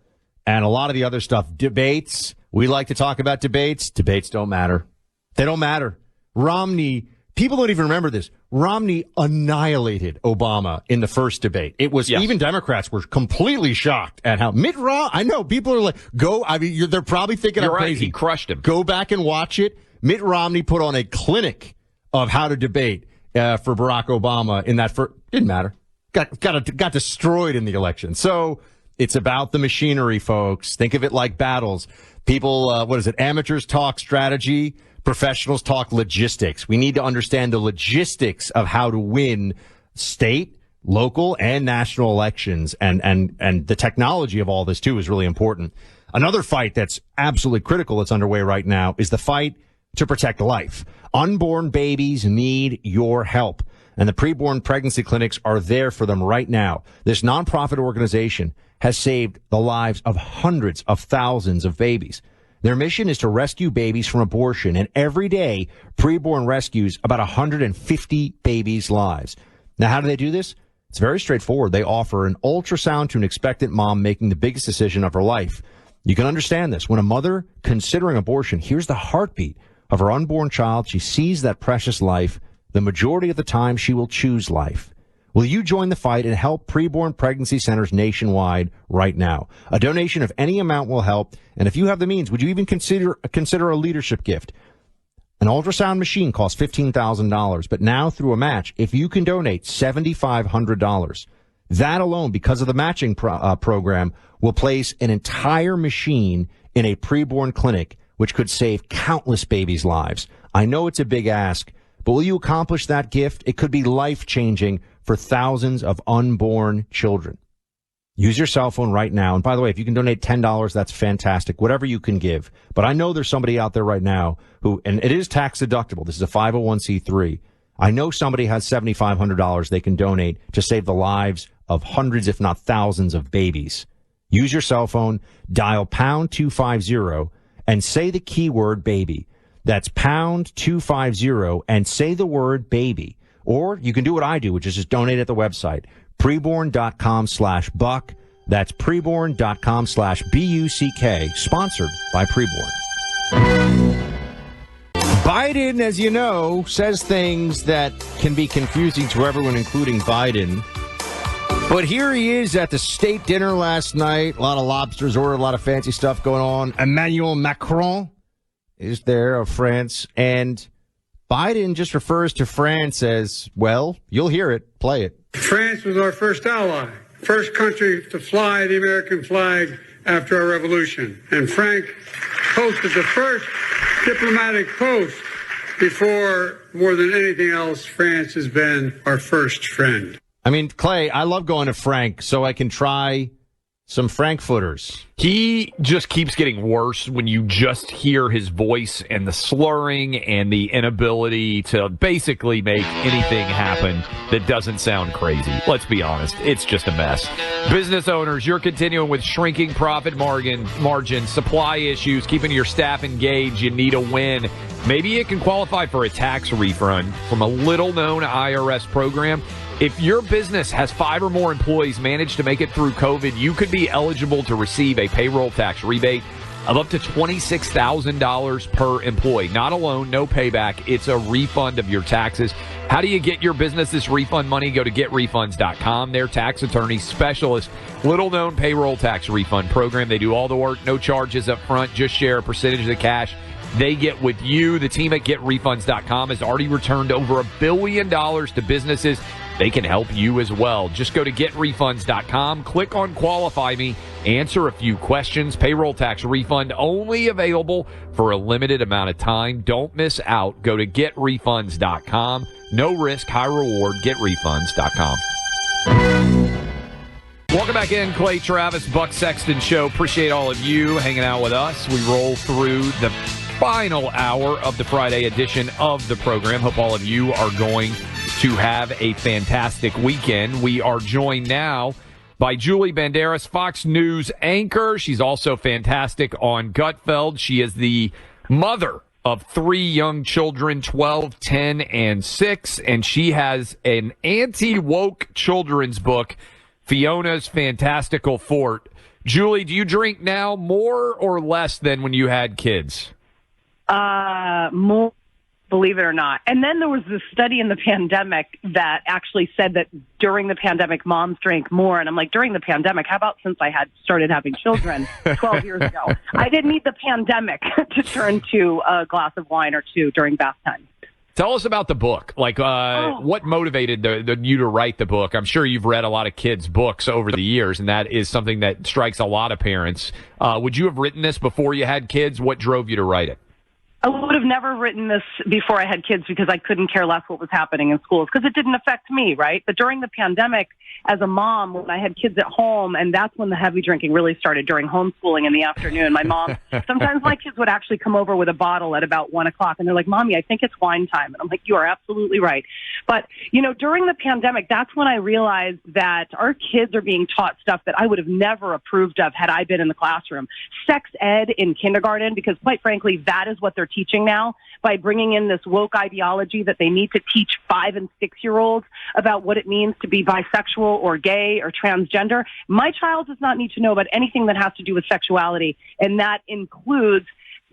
And a lot of the other stuff, debates. We like to talk about debates. Debates don't matter. They don't matter. Romney people don't even remember this. Romney annihilated Obama in the first debate. It was even Democrats were completely shocked at how Mitt Romney. I know people are like, they're probably thinking I'm crazy. He crushed him. Go back and watch it. Mitt Romney put on a clinic of how to debate for Barack Obama in that first. Didn't matter. Got destroyed in the election. So it's about the machinery, folks. Think of it like battles. People, amateurs talk strategy. Professionals talk logistics. We need to understand the logistics of how to win state, local, and national elections. And the technology of all this, too, is really important. Another fight that's absolutely critical that's underway right now is the fight to protect life. Unborn babies need your help. And the preborn pregnancy clinics are there for them right now. This nonprofit organization has saved the lives of hundreds of thousands of babies. Their mission is to rescue babies from abortion, and every day, Preborn rescues about 150 babies' lives. Now, how do they do this? It's very straightforward. They offer an ultrasound to an expectant mom making the biggest decision of her life. You can understand this. When a mother considering abortion hears the heartbeat of her unborn child, she sees that precious life. The majority of the time, she will choose life. Will you join the fight and help preborn pregnancy centers nationwide right now? A donation of any amount will help. And if you have the means, would you even consider a leadership gift? An ultrasound machine costs $15,000, but now through a match, if you can donate $7,500, that alone, because of the matching program, will place an entire machine in a preborn clinic, which could save countless babies' lives. I know it's a big ask, but will you accomplish that gift? It could be life-changing for thousands of unborn children. Use your cell phone right now. And by the way, if you can donate $10, that's fantastic. Whatever you can give. But I know there's somebody out there right now who, and it is tax deductible. This is a 501c3. I know somebody has $7,500 they can donate to save the lives of hundreds, if not thousands, of babies. Use your cell phone, dial pound 250 and say the keyword baby. That's pound 250 and say the word baby. Or you can do what I do, which is just donate at the website, preborn.com/buck. That's preborn.com/BUCK, sponsored by Preborn. Biden, as you know, says things that can be confusing to everyone, including Biden. But here he is at the state dinner last night. A lot of lobsters ordered, a lot of fancy stuff going on. Emmanuel Macron is there of France, and Biden just refers to France as, well, you'll hear it, play it. France was our first ally, first country to fly the American flag after our revolution. And Frank hosted the first diplomatic post before, more than anything else, France has been our first friend. I mean, Clay, I love going to Frank so I can try some Frankfurters. He just keeps getting worse when you just hear his voice and the slurring and the inability to basically make anything happen that doesn't sound crazy. Let's be honest. It's just a mess. Business owners, you're continuing with shrinking profit margin, supply issues, keeping your staff engaged. You need a win. Maybe you can qualify for a tax refund from a little-known IRS program. If your business has 5 or more employees managed to make it through COVID, you could be eligible to receive a payroll tax rebate of up to $26,000 per employee. Not a loan, no payback. It's a refund of your taxes. How do you get your business this refund money? Go to getrefunds.com. Their tax attorney specialist, little-known payroll tax refund program. They do all the work, no charges up front, just share a percentage of the cash they get with you. The team at getrefunds.com has already returned over $1 billion to businesses. They can help you as well. Just go to getrefunds.com, click on Qualify Me, answer a few questions. Payroll tax refund only available for a limited amount of time. Don't miss out. Go to getrefunds.com. No risk, high reward. Getrefunds.com. Welcome back in, Clay Travis, Buck Sexton Show. Appreciate all of you hanging out with us. We roll through the final hour of the Friday edition of the program. Hope all of you are going to have a fantastic weekend. We are joined now by Julie Banderas, Fox News anchor. She's also fantastic on Gutfeld. She is the mother of 3 young children, 12, 10, and 6, and she has an anti-woke children's book, Fiona's Fantastical Fort. Julie, do you drink now more or less than when you had kids? More. believe it or not. And then there was this study in the pandemic that actually said that during the pandemic, moms drank more. And I'm like, during the pandemic, how about since I had started having children 12 years ago? I didn't need the pandemic to turn to a glass of wine or two during bath time. Tell us about the book. Like, what motivated you to write the book? I'm sure you've read a lot of kids' books over the years, and that is something that strikes a lot of parents. Would you have written this before you had kids? What drove you to write it? I would have never written this before I had kids because I couldn't care less what was happening in schools because it didn't affect me, right? But during the pandemic, as a mom, when I had kids at home, and that's when the heavy drinking really started during homeschooling in the afternoon. My mom, sometimes my kids would actually come over with a bottle at about 1 o'clock, and they're like, Mommy, I think it's wine time. And I'm like, you are absolutely right. But, during the pandemic, that's when I realized that our kids are being taught stuff that I would have never approved of had I been in the classroom. Sex ed in kindergarten, because quite frankly, that is what they're teaching now by bringing in this woke ideology that they need to teach 5- and 6-year-olds about what it means to be bisexual or gay or transgender. My child does not need to know about anything that has to do with sexuality, and that includes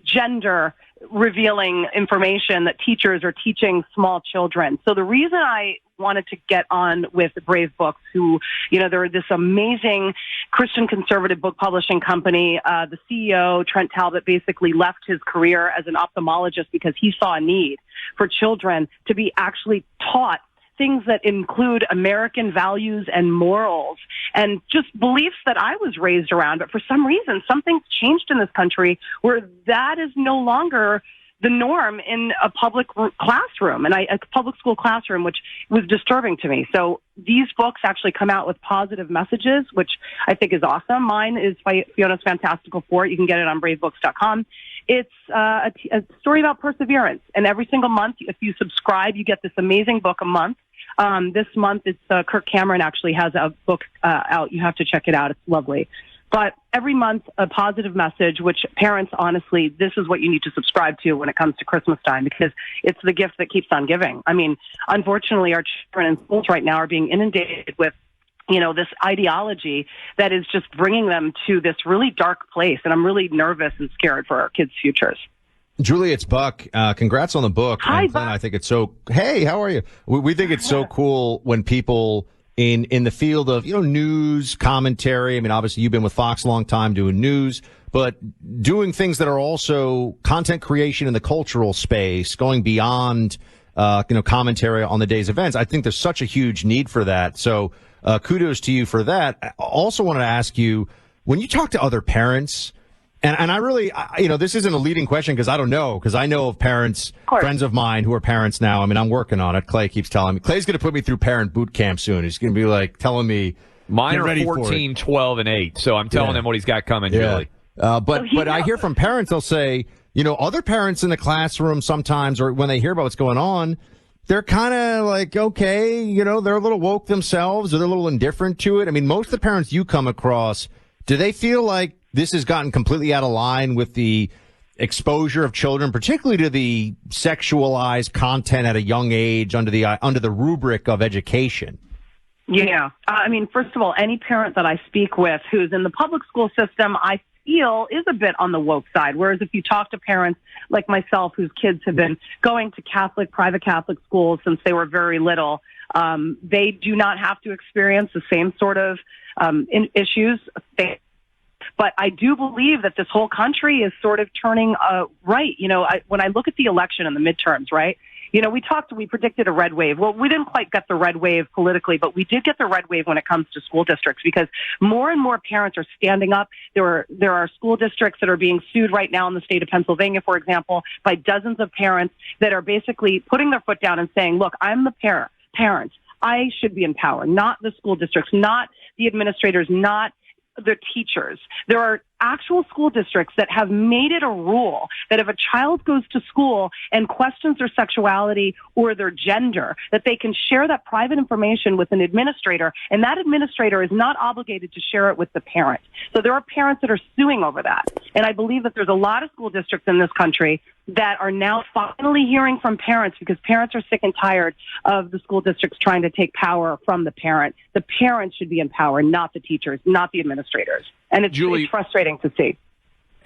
gender revealing information that teachers are teaching small children. So the reason I wanted to get on with Brave Books, who, they're this amazing Christian conservative book publishing company. The CEO, Trent Talbot, basically left his career as an ophthalmologist because he saw a need for children to be actually taught things that include American values and morals and just beliefs that I was raised around. But for some reason, something's changed in this country where that is no longer the norm in a public classroom, and a public school classroom, which was disturbing to me. So these books actually come out with positive messages, which I think is awesome. Mine is by Fiona's Fantastical Four. You can get it on bravebooks.com. It's a story about perseverance, and every single month, if you subscribe, you get this amazing book a month. This month, it's Kirk Cameron actually has a book out. You have to check it out. It's lovely. But every month, a positive message, which parents, honestly, this is what you need to subscribe to when it comes to Christmas time, because it's the gift that keeps on giving. I mean, unfortunately, our children in schools right now are being inundated with, this ideology that is just bringing them to this really dark place. And I'm really nervous and scared for our kids' futures. Julie, it's Buck. Congrats on the book. Hi, and Glenn, Buck. I think it's so. Hey, how are you? We think it's so cool when people in the field of news commentary. I mean, obviously you've been with Fox a long time doing news, but doing things that are also content creation in the cultural space, going beyond commentary on the day's events. I think there's such a huge need for that. So kudos to you for that. I also wanted to ask you, when you talk to other parents. And I really, this isn't a leading question because I don't know, because I know of parents, friends of mine who are parents now. I mean, I'm working on it. Clay keeps telling me. Clay's going to put me through parent boot camp soon. He's going to be telling me. Mine are 14, 12, and 8. So I'm telling him what he's got coming, Julie. But I hear from parents, they'll say, other parents in the classroom sometimes, or when they hear about what's going on, they're kind of like, okay, they're a little woke themselves, or they're a little indifferent to it. I mean, most of the parents you come across, do they feel like this has gotten completely out of line with the exposure of children, particularly to the sexualized content at a young age under the rubric of education? Yeah. I mean, first of all, any parent that I speak with who's in the public school system, I feel is a bit on the woke side. Whereas if you talk to parents like myself whose kids have been going to private Catholic schools since they were very little, they do not have to experience the same sort of issues. But I do believe that this whole country is sort of turning right. When I look at the election and the midterms, right? We predicted a red wave. Well, we didn't quite get the red wave politically, but we did get the red wave when it comes to school districts because more and more parents are standing up. There are school districts that are being sued right now in the state of Pennsylvania, for example, by dozens of parents that are basically putting their foot down and saying, look, I'm the parent. I should be in power, not the school districts, not the administrators, not the teachers. There are actual school districts that have made it a rule that if a child goes to school and questions their sexuality or their gender, that they can share that private information with an administrator, and that administrator is not obligated to share it with the parent. So there are parents that are suing over that. And I believe that there's a lot of school districts in this country that are now finally hearing from parents because parents are sick and tired of the school districts trying to take power from the parent. The parents should be in power, not the teachers, not the administrators. And it's frustrating to see.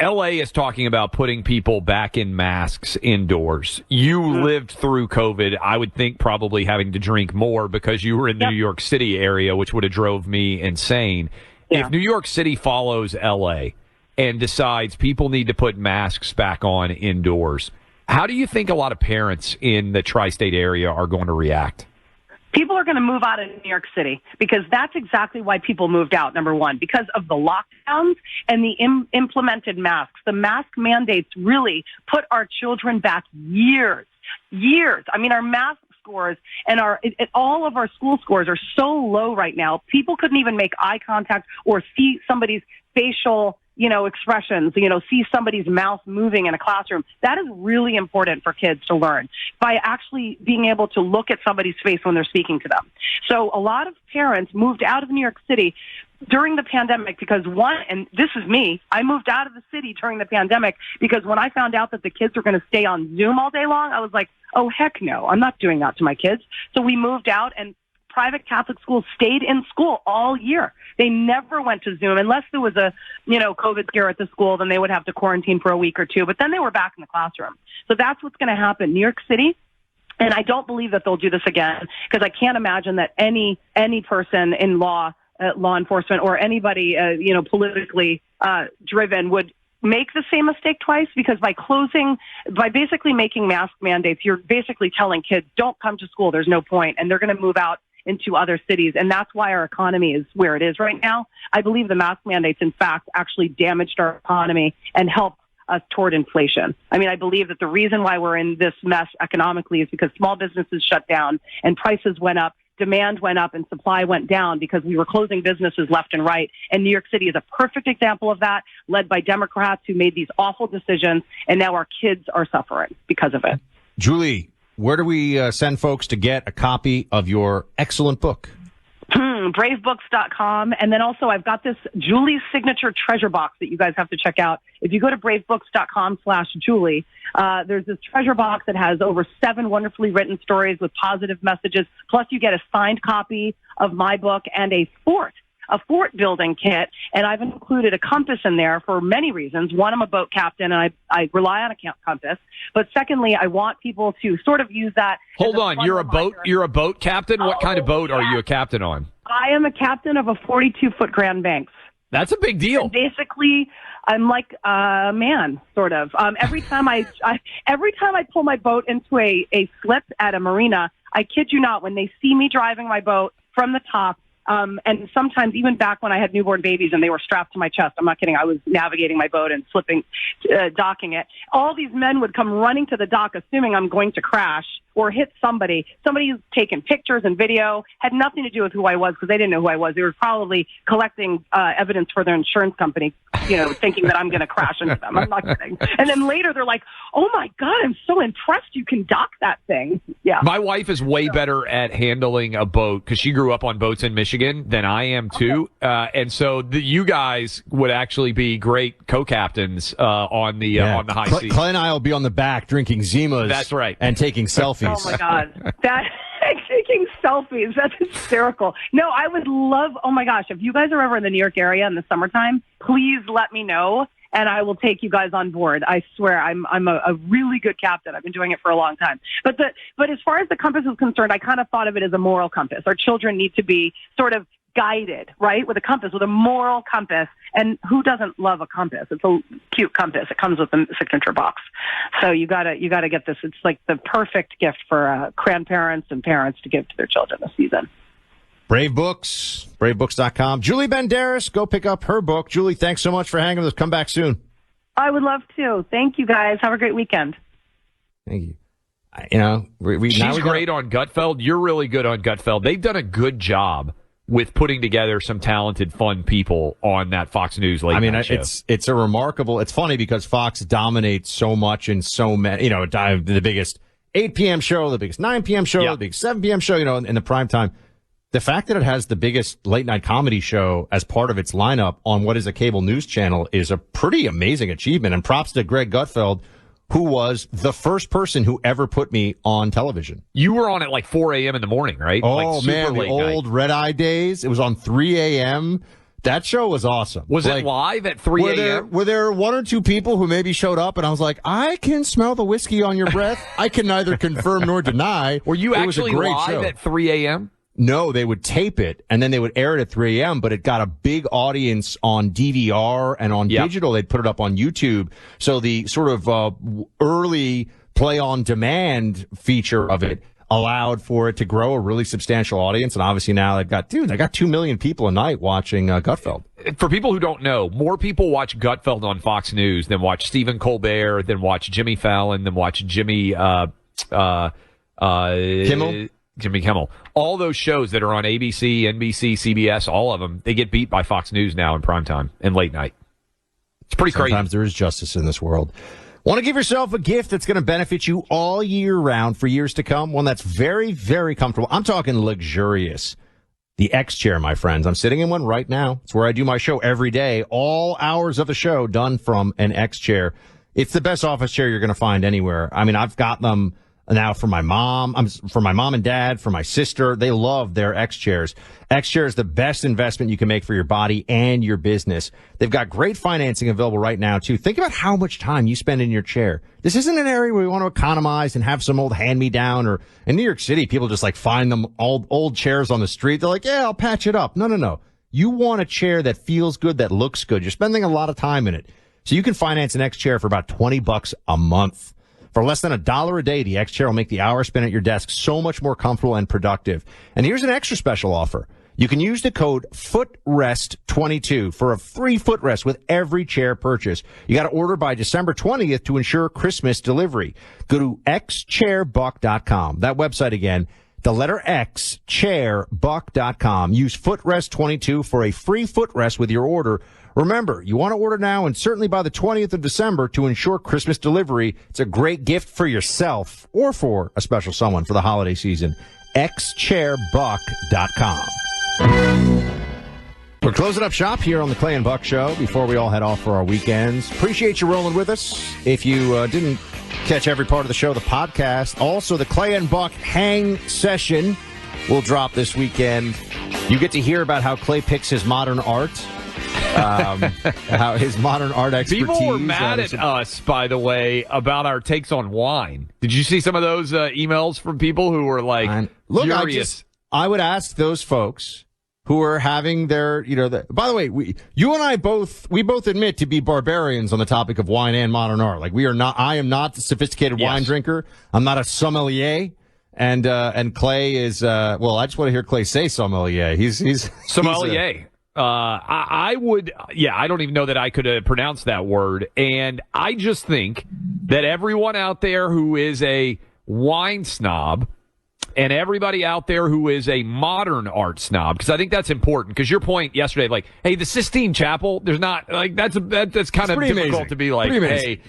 LA is talking about putting people back in masks indoors. You lived through COVID. I would think probably having to drink more because you were in the New York City area, which would have drove me insane. Yeah. If New York City follows LA and decides people need to put masks back on indoors, how do you think a lot of parents in the tri-state area are going to react? People are going to move out of New York City because that's exactly why people moved out, number one, because of the lockdowns and the implemented masks. The mask mandates really put our children back years. I mean, our mask scores and all of our school scores are so low right now. People couldn't even make eye contact or see somebody's facial expressions, see somebody's mouth moving in a classroom. That is really important for kids to learn by actually being able to look at somebody's face when they're speaking to them. So a lot of parents moved out of New York City during the pandemic because and this is me, I moved out of the city during the pandemic because when I found out that the kids were going to stay on Zoom all day long, I was like, oh, heck no, I'm not doing that to my kids. So we moved out and private Catholic schools stayed in school all year. They never went to Zoom unless there was a, COVID scare at the school, then they would have to quarantine for a week or two, but then they were back in the classroom. So that's what's going to happen. New York City, and I don't believe that they'll do this again because I can't imagine that any person in law enforcement or anybody, politically driven would make the same mistake twice because by basically making mask mandates, you're basically telling kids, don't come to school. There's no point. And they're going to move out into other cities. And that's why our economy is where it is right now. I believe the mask mandates, in fact, actually damaged our economy and helped us toward inflation. I mean, I believe that the reason why we're in this mess economically is because small businesses shut down and prices went up, demand went up, and supply went down because we were closing businesses left and right. And New York City is a perfect example of that, led by Democrats who made these awful decisions, and now our kids are suffering because of it. Julie, where do we send folks to get a copy of your excellent book? Bravebooks.com. And then also I've got this Julie's signature treasure box that you guys have to check out. If you go to bravebooks.com/Julie, there's this treasure box that has over 7 wonderfully written stories with positive messages. Plus you get a signed copy of my book and a fort building kit, and I've included a compass in there for many reasons. One, I'm a boat captain, and I rely on a compass. But secondly, I want people to sort of use that. Hold on, you're a boat captain? What kind of boat are you a captain on? I am a captain of a 42-foot Grand Banks. That's a big deal. And basically, I'm like a man, sort of. Every time I pull my boat into a slip at a marina, I kid you not, when they see me driving my boat from the top, and sometimes even back when I had newborn babies and they were strapped to my chest, I'm not kidding, I was navigating my boat and docking it. All these men would come running to the dock assuming I'm going to crash or hit somebody. Somebody who's taken pictures and video, had nothing to do with who I was because they didn't know who I was. They were probably collecting evidence for their insurance company, thinking that I'm going to crash into them. I'm not kidding. And then later they're like, oh my God, I'm so impressed you can dock that thing. Yeah. My wife is way better at handling a boat because she grew up on boats in Michigan than I am too. Okay. And so you guys would actually be great co-captains on the high seas. Clay and I will be on the back drinking Zimas. That's right. And taking selfies. Oh my God. Taking selfies. That's hysterical. No, I would love, oh my gosh, if you guys are ever in the New York area in the summertime, please let me know and I will take you guys on board. I swear I'm a really good captain. I've been doing it for a long time. But as far as the compass is concerned, I kind of thought of it as a moral compass. Our children need to be sort of guided, right, with a compass, with a moral compass. And who doesn't love a compass? It's a cute compass. It comes with a signature box. So you gotta get this. It's like the perfect gift for grandparents and parents to give to their children this season. Brave Books, bravebooks.com. Julie Banderas, go pick up her book. Julie, thanks so much for hanging with us. Come back soon. I would love to. Thank you, guys. Have a great weekend. Thank you. She's great on Gutfeld. You're really good on Gutfeld. They've done a good job with putting together some talented, fun people on that Fox News late night show. It's a remarkable. It's funny because Fox dominates so much and so many. The biggest 8 p.m. show, the biggest 9 p.m. show, the biggest 7 p.m. show. In the prime time. The fact that it has the biggest late night comedy show as part of its lineup on what is a cable news channel is a pretty amazing achievement. And props to Greg Gutfeld, who was the first person who ever put me on television. You were on at like 4 a.m. in the morning, right? Oh, man, the old red eye days. It was on 3 a.m. That show was awesome. Was it live at 3 a.m.? Were there one or two people who maybe showed up and I was like, I can smell the whiskey on your breath. I can neither confirm nor deny. Were you actually live show. at 3 a.m.? No, they would tape it and then they would air it at 3 a.m., but it got a big audience on DVR and on digital. They'd put it up on YouTube. So the sort of early play on demand feature of it allowed for it to grow a really substantial audience. And obviously now they got 2 million people a night watching Gutfeld. For people who don't know, more people watch Gutfeld on Fox News than watch Stephen Colbert, than watch Jimmy Fallon, than watch Jimmy Kimmel. All those shows that are on ABC, NBC, CBS, all of them, they get beat by Fox News now in primetime and late night. It's pretty crazy. Sometimes there is justice in this world. Want to give yourself a gift that's going to benefit you all year round for years to come? One that's very, very comfortable. I'm talking luxurious. The X chair, my friends. I'm sitting in one right now. It's where I do my show every day. All hours of the show done from an X chair. It's the best office chair you're going to find anywhere. I mean, I've got them now for my mom, for my mom and dad, for my sister. They love their X chairs. X chair is the best investment you can make for your body and your business. They've got great financing available right now too. Think about how much time you spend in your chair. This isn't an area where we want to economize and have some old hand-me-down, or in New York City, people just like find them old chairs on the street. They're like, yeah, I'll patch it up. No. You want a chair that feels good, that looks good. You're spending a lot of time in it. So you can finance an X chair for about $20 a month. For less than $1 a day, the X chair will make the hour spent at your desk so much more comfortable and productive. And here's an extra special offer. You can use the code FOOTREST22 for a free footrest with every chair purchase. You got to order by December 20th to ensure Christmas delivery. Go to xchairbuck.com. That website again, the letter X, chairbuck.com. Use footrest22 for a free footrest with your order. Remember, you want to order now and certainly by the 20th of December to ensure Christmas delivery. It's a great gift for yourself or for a special someone for the holiday season. xchairbuck.com. We're closing up shop here on the Clay and Buck Show before we all head off for our weekends. Appreciate you rolling with us. If you didn't catch every part of the show, the podcast, also the Clay and Buck Hang Session will drop this weekend. You get to hear about how Clay picks his modern art. How his modern art expertise. People were mad at us, by the way, about our takes on wine. Did you see some of those emails from people who were like, furious? I would ask those folks who are having their, by the way, you and I both admit to be barbarians on the topic of wine and modern art. Like I am not a sophisticated wine drinker. I'm not a sommelier. And Clay is, I just want to hear Clay say sommelier. He's sommelier. I don't even know that I could pronounce that word. And I just think that everyone out there who is a wine snob and everybody out there who is a modern art snob, because I think that's important. Because your point yesterday, like, hey, the Sistine Chapel, there's not, like, that's kind of difficult amazing. to be like, hey,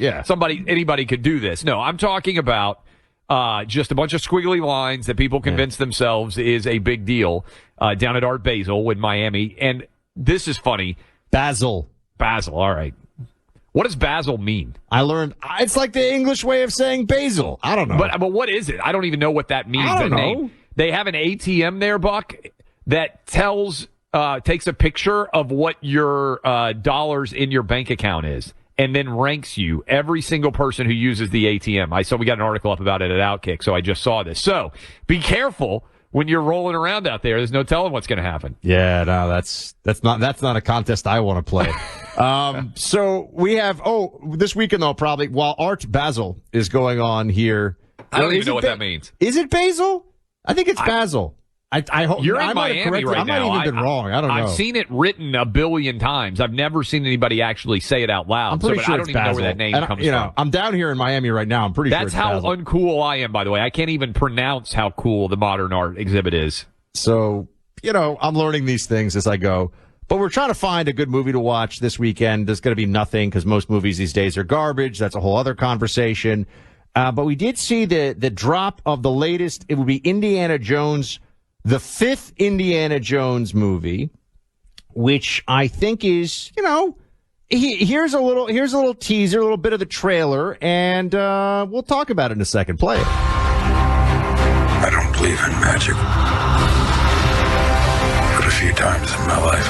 anybody could do this. No, I'm talking about just a bunch of squiggly lines that people convince themselves is a big deal down at Art Basel in Miami. And this is funny. Basil. All right. What does basil mean? I learned it's like the English way of saying basil. I don't know. But what is it? I don't even know what that means. I don't know. Name. They have an ATM there, Buck, that takes a picture of what your dollars in your bank account is, and then ranks you, every single person who uses the ATM. So we got an article up about it at Outkick, so I just saw this. So be careful when you're rolling around out there. There's no telling what's going to happen. Yeah, no, that's not a contest I want to play. So we have, this weekend though, probably while Art Basel is going on here. I don't even know what that means. Is it Basil? I think it's Basil. I hope you're in Miami right now. I might have even been wrong. I don't know. I've seen it written a billion times. I've never seen anybody actually say it out loud. I'm pretty sure I don't even know where that name comes from. I'm down here in Miami right now. I'm pretty sure that's how uncool I am, by the way. I can't even pronounce how cool the modern art exhibit is. So, I'm learning these things as I go. But we're trying to find a good movie to watch this weekend. There's going to be nothing because most movies these days are garbage. That's a whole other conversation. But we did see the drop of the latest. It would be Indiana Jones, the 5th Indiana Jones movie, which I think is, here's a little teaser, a little bit of the trailer, and we'll talk about it in a second. Play it. I don't believe in magic. But a few times in my life,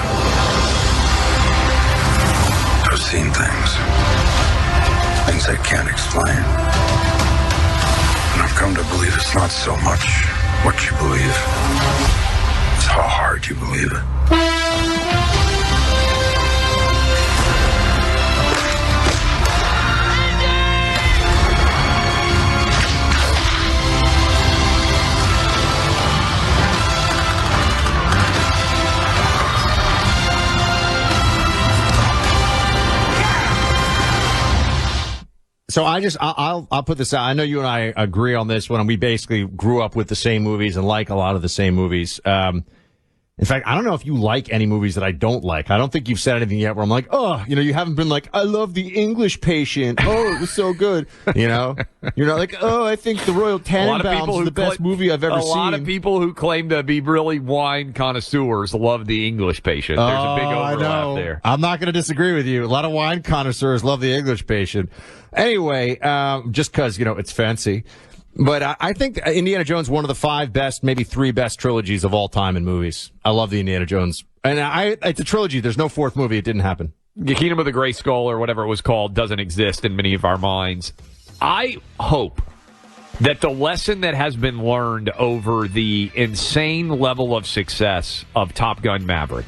seen things. Things I can't explain. And I've come to believe it's not so much what you believe, it's how hard you believe it. So I'll put this out. I know you and I agree on this one, and we basically grew up with the same movies and like a lot of the same movies. In fact, I don't know if you like any movies that I don't like. I don't think you've said anything yet where I'm like, oh, you haven't been like, I love The English Patient. Oh, it was so good. You're not like, oh, I think The Royal Tenenbaums is the best movie I've ever seen. A lot of people who claim to be really wine connoisseurs love The English Patient. There's a big overlap there. I'm not going to disagree with you. A lot of wine connoisseurs love The English Patient. Anyway, just because, it's fancy. But I think Indiana Jones, one of the 5 best, maybe 3 best trilogies of all time in movies. I love the Indiana Jones. And it's a trilogy. There's no 4th movie. It didn't happen. The Kingdom of the Gray Skull, or whatever it was called, doesn't exist in many of our minds. I hope that the lesson that has been learned over the insane level of success of Top Gun Maverick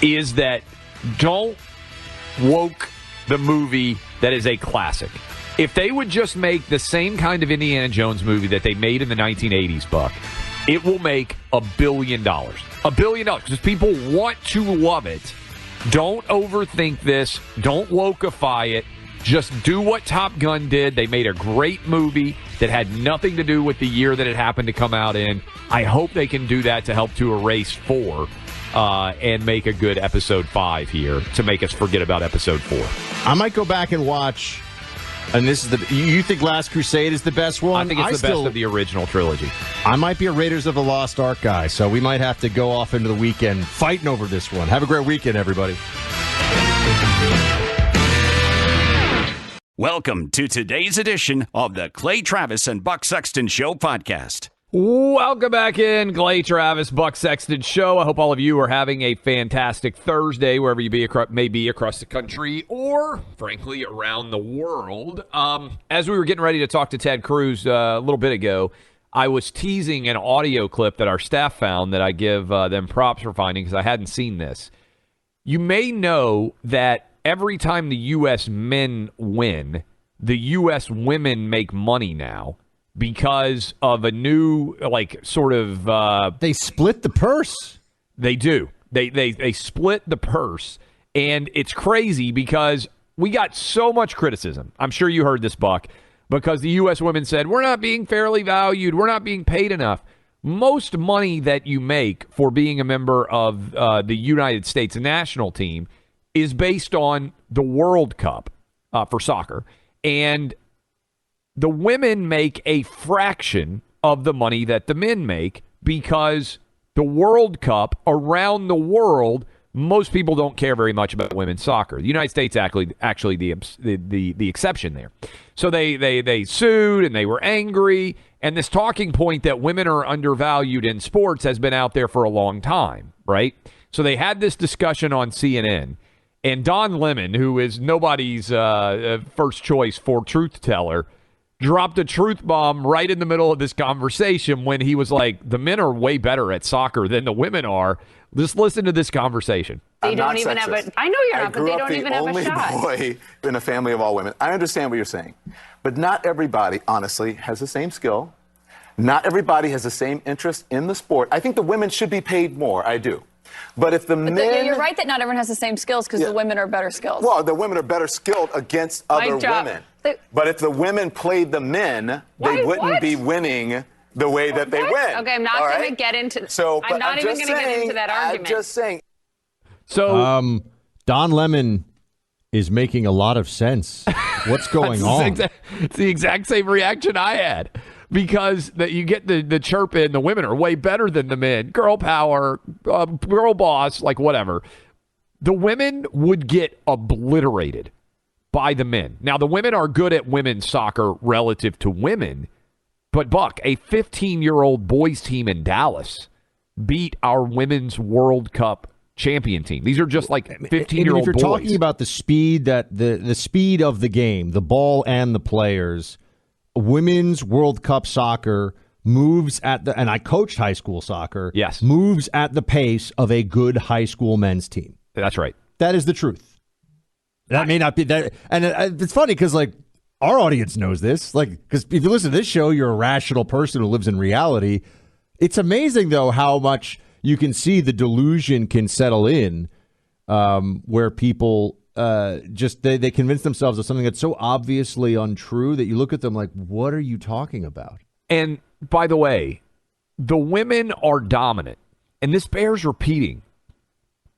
is that don't woke the movie that is a classic. If they would just make the same kind of Indiana Jones movie that they made in the 1980s, Buck, it will make $1 billion. $1 billion, because people want to love it. Don't overthink this. Don't wokeify it. Just do what Top Gun did. They made a great movie that had nothing to do with the year that it happened to come out in. I hope they can do that to help to erase 4 and make a good Episode 5 here to make us forget about Episode 4. I might go back and watch... And this is you think Last Crusade is the best one? I think it's the best of the original trilogy. I might be a Raiders of the Lost Ark guy, so we might have to go off into the weekend fighting over this one. Have a great weekend, everybody. Welcome to today's edition of the Clay Travis and Buck Sexton Show podcast. Welcome back in, Clay Travis, Buck Sexton Show. I hope all of you are having a fantastic Thursday, wherever you may be across the country or, frankly, around the world. As we were getting ready to talk to Ted Cruz a little bit ago, I was teasing an audio clip that our staff found that I give them props for finding because I hadn't seen this. You may know that every time the U.S. men win, the U.S. women make money now. Because of a new, they split the purse. They do. They split the purse. And it's crazy because we got so much criticism. I'm sure you heard this, Buck, because the U.S. women said, we're not being fairly valued. We're not being paid enough. Most money that you make for being a member of the United States national team is based on the World Cup for soccer. And the women make a fraction of the money that the men make because the World Cup around the world, most people don't care very much about women's soccer. The United States actually the exception there. So they sued and they were angry. And this talking point that women are undervalued in sports has been out there for a long time, right? So they had this discussion on CNN. And Don Lemon, who is nobody's first choice for truth teller, dropped a truth bomb right in the middle of this conversation when he was like, the men are way better at soccer than the women are. Just listen to this conversation. They don't even have a... I know you're not, but they don't even have a shot. I grew up the only boy in a family of all women. I understand what you're saying. But not everybody, honestly, has the same skill. Not everybody has the same interest in the sport. I think the women should be paid more. I do. But if the men... You're right that not everyone has the same skills because the women are better skilled. Well, the women are better skilled against other women. But if the women played the men, they wouldn't be winning the way that they win. Okay, I'm not going to get into... I'm not even going to get into that argument. I'm just saying. So... Don Lemon is making a lot of sense. What's going on? It's the exact same reaction I had. Because you get the chirp in, the women are way better than the men. Girl power, girl boss, like whatever. The women would get obliterated by the men. Now, the women are good at women's soccer relative to women. But, Buck, a 15-year-old boys team in Dallas beat our women's World Cup champion team. These are just like 15-year-old boys. If you're talking about the speed the speed of the game, the ball and the players, women's World Cup soccer moves and I coached high school soccer. Yes. Moves at the pace of a good high school men's team. That's right. That is the truth. That may not be that. And it's funny because, like, our audience knows this. Like, because if you listen to this show, you're a rational person who lives in reality. It's amazing, though, how much you can see the delusion can settle in where people just they convince themselves of something that's so obviously untrue that you look at them like, what are you talking about? And by the way, the women are dominant, and this bears repeating,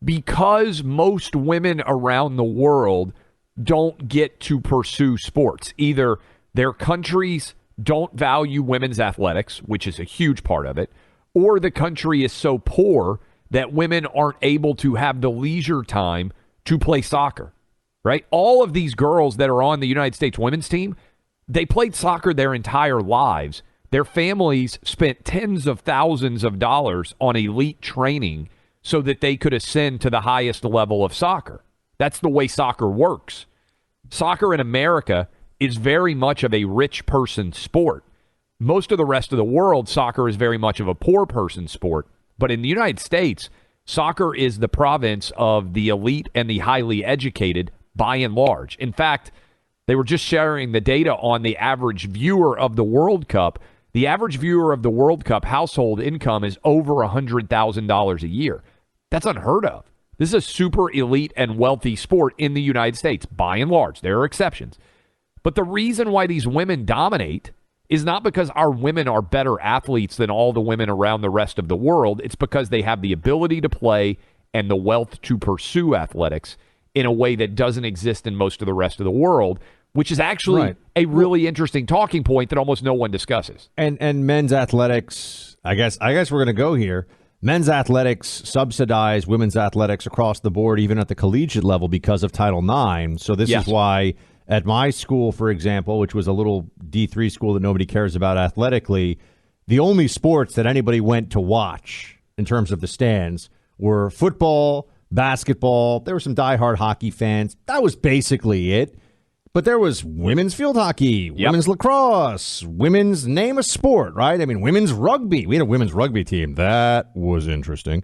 because most women around the world don't get to pursue sports. Either their countries don't value women's athletics, which is a huge part of it, or the country is so poor that women aren't able to have the leisure time to play soccer, right? All of these girls that are on the United States women's team, they played soccer their entire lives. Their families spent tens of thousands of dollars on elite training so that they could ascend to the highest level of soccer. That's the way soccer works. Soccer in America is very much of a rich person sport. Most of the rest of the world, soccer is very much of a poor person sport. But in the United States, soccer is the province of the elite and the highly educated by and large. In fact, they were just sharing the data on the average viewer of the World Cup. The average viewer of the World Cup household income is over $100,000 a year. That's unheard of. This is a super elite and wealthy sport in the United States, by and large. There are exceptions. But the reason why these women dominate is not because our women are better athletes than all the women around the rest of the world. It's because they have the ability to play and the wealth to pursue athletics in a way that doesn't exist in most of the rest of the world, which is actually a really interesting talking point that almost no one discusses. And men's athletics, I guess we're going to go here. Men's athletics subsidize women's athletics across the board, even at the collegiate level, because of Title IX. So this is why at my school, for example, which was a little D3 school that nobody cares about athletically, the only sports that anybody went to watch in terms of the stands were football, basketball. There were some diehard hockey fans. That was basically it. But there was women's field hockey, women's lacrosse, women's name a sport, right? I mean, women's rugby. We had a women's rugby team. That was interesting.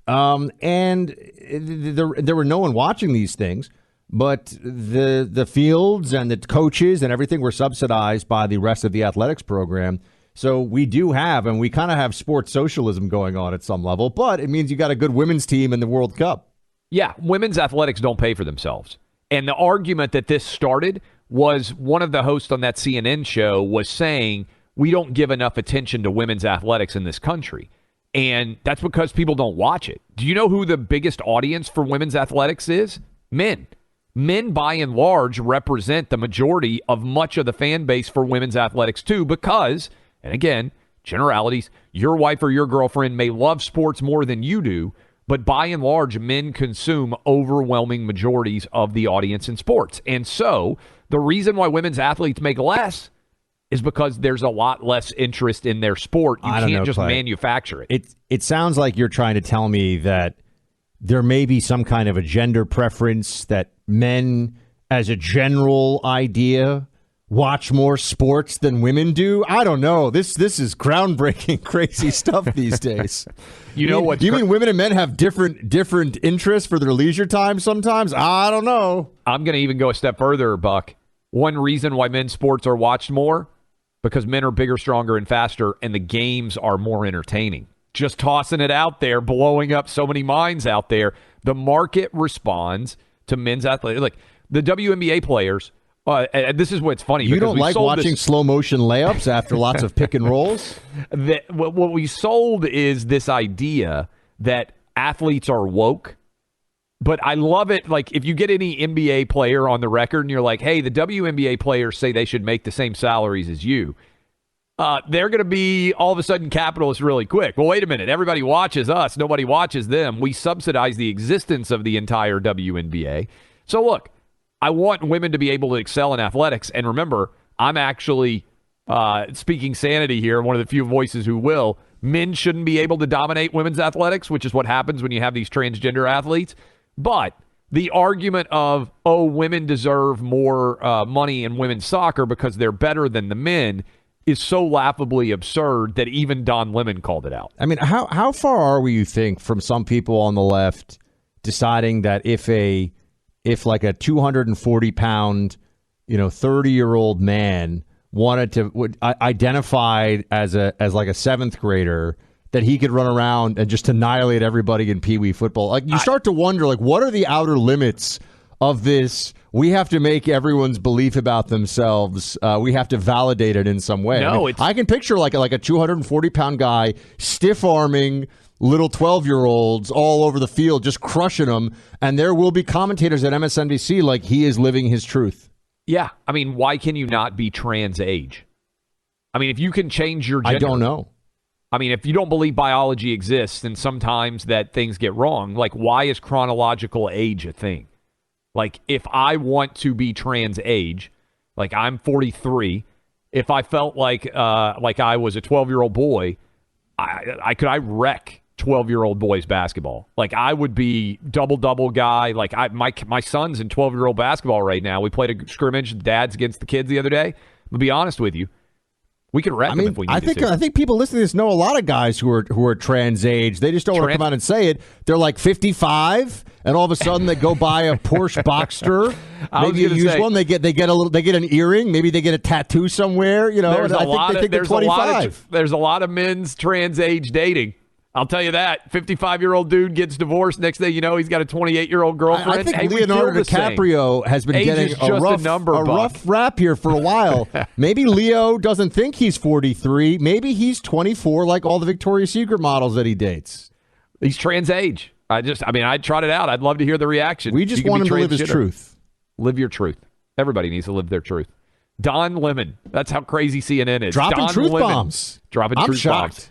And there were no one watching these things, but the fields and the coaches and everything were subsidized by the rest of the athletics program. So we do have, and we kind of have sports socialism going on at some level, but it means you got a good women's team in the World Cup. Yeah, women's athletics don't pay for themselves. And the argument that this started was one of the hosts on that CNN show was saying we don't give enough attention to women's athletics in this country. And that's because people don't watch it. Do you know who the biggest audience for women's athletics is? Men. Men, by and large, represent the majority of much of the fan base for women's athletics, too, because, and again, generalities, your wife or your girlfriend may love sports more than you do, but by and large, men consume overwhelming majorities of the audience in sports. And so the reason why women's athletes make less is because there's a lot less interest in their sport. You can't just manufacture it. It sounds like you're trying to tell me that there may be some kind of a gender preference that men, as a general idea, watch more sports than women do. I don't know. This is groundbreaking, crazy stuff these days. You mean women and men have different interests for their leisure time sometimes? I don't know. I'm going to even go a step further, Buck. One reason why men's sports are watched more, because men are bigger, stronger, and faster, and the games are more entertaining. Just tossing it out there, blowing up so many minds out there. The market responds to men's athletics. Like the WNBA players. And this is what's funny. You don't like watching slow motion layups after lots of pick and rolls? What we sold is this idea that athletes are woke. But I love it. Like, if you get any NBA player on the record and you're like, hey, the WNBA players say they should make the same salaries as you, they're going to be all of a sudden capitalists really quick. Well, wait a minute. Everybody watches us. Nobody watches them. We subsidize the existence of the entire WNBA. So, look. I want women to be able to excel in athletics. And remember, I'm actually speaking sanity here, one of the few voices who will. men shouldn't be able to dominate women's athletics, which is what happens when you have these transgender athletes. But the argument of, oh, women deserve more money in women's soccer because they're better than the men is so laughably absurd that even Don Lemon called it out. I mean, how far are we, you think, from some people on the left deciding that if like a 240-pound, 30-year-old man would identified as like a seventh grader, that he could run around and just annihilate everybody in Pee Wee football? Like, you start to wonder, like, what are the outer limits of this? We have to make everyone's belief about themselves. We have to validate it in some way. No, I can picture like a 240-pound guy stiff-arming little 12-year-olds all over the field, just crushing them. And there will be commentators at MSNBC like he is living his truth. Yeah. I mean, why can you not be trans age? I mean, if you can change your gender. I don't know. I mean, if you don't believe biology exists and sometimes that things get wrong, like, why is chronological age a thing? Like, if I want to be trans age, like I'm 43, if I felt like I was a 12-year-old boy, I wreck 12-year-old boys basketball. Like, I would be double guy. Like, my son's in 12-year-old basketball right now. We played a scrimmage, dads against the kids the other day. To be honest with you, we could wreck them if we needed to. I think people listening to this know a lot of guys who are trans age. They just don't want to come out and say it. They're like 55, and all of a sudden they go buy a Porsche Boxster. Maybe a used one. They get an earring. Maybe they get a tattoo somewhere. There's a lot of men's trans age dating. I'll tell you that. 55-year-old dude gets divorced. Next thing you know, he's got a 28-year-old girlfriend. I think Leonardo DiCaprio has been getting a rough rap here for a while. Maybe Leo doesn't think he's 43. Maybe he's 24, like all the Victoria's Secret models that he dates. He's trans age. I'd trot it out. I'd love to hear the reaction. We just want him to live his truth. Live your truth. Everybody needs to live their truth. Don Lemon. That's how crazy CNN is. Dropping truth bombs. I'm shocked.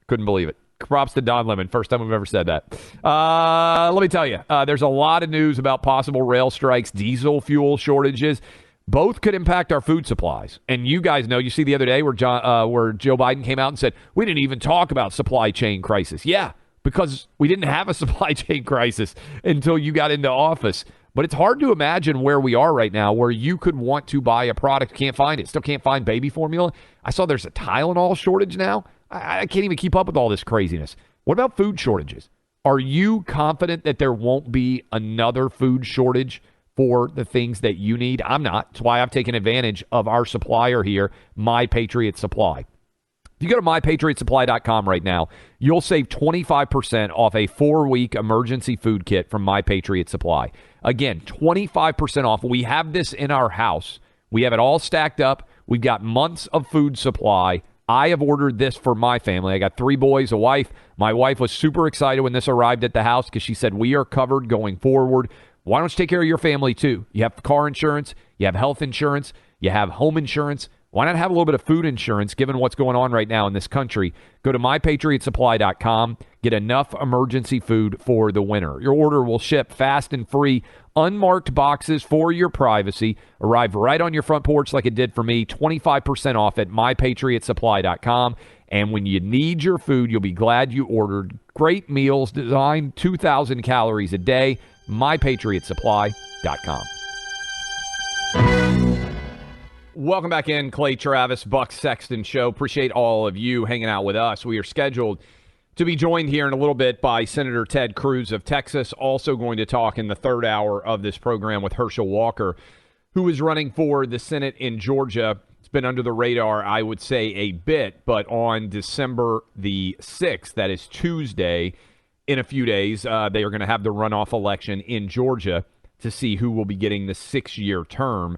Couldn't believe it. Props to Don Lemon. First time we've ever said that. Let me tell you, there's a lot of news about possible rail strikes, diesel fuel shortages. Both could impact our food supplies. And you guys know, you see the other day where Joe Biden came out and said, we didn't even talk about supply chain crisis. Yeah, because we didn't have a supply chain crisis until you got into office. But it's hard to imagine where we are right now, where you could want to buy a product, can't find it, still can't find baby formula. I saw there's a Tylenol shortage now. I can't even keep up with all this craziness. What about food shortages? Are you confident that there won't be another food shortage for the things that you need? I'm not. That's why I've taken advantage of our supplier here, My Patriot Supply. If you go to mypatriotsupply.com right now, you'll save 25% off a 4-week emergency food kit from My Patriot Supply. Again, 25% off. We have this in our house. We have it all stacked up. We've got months of food supply. I have ordered this for my family. I got 3 boys, a wife. My wife was super excited when this arrived at the house because she said, we are covered going forward. Why don't you take care of your family too? You have car insurance, you have health insurance, you have home insurance. Why not have a little bit of food insurance given what's going on right now in this country? Go to mypatriotsupply.com. Get enough emergency food for the winter. Your order will ship fast and free. Unmarked boxes for your privacy. Arrive right on your front porch like it did for me. 25% off at mypatriotsupply.com. And when you need your food, you'll be glad you ordered. Great meals designed 2,000 calories a day. mypatriotsupply.com. Welcome back in, Clay Travis, Buck Sexton Show. Appreciate all of you hanging out with us. We are scheduled to be joined here in a little bit by Senator Ted Cruz of Texas. Also going to talk in the third hour of this program with Herschel Walker, who is running for the Senate in Georgia. It's been under the radar, I would say, a bit, but on December the 6th, that is Tuesday, in a few days, they are going to have the runoff election in Georgia to see who will be getting the 6-year term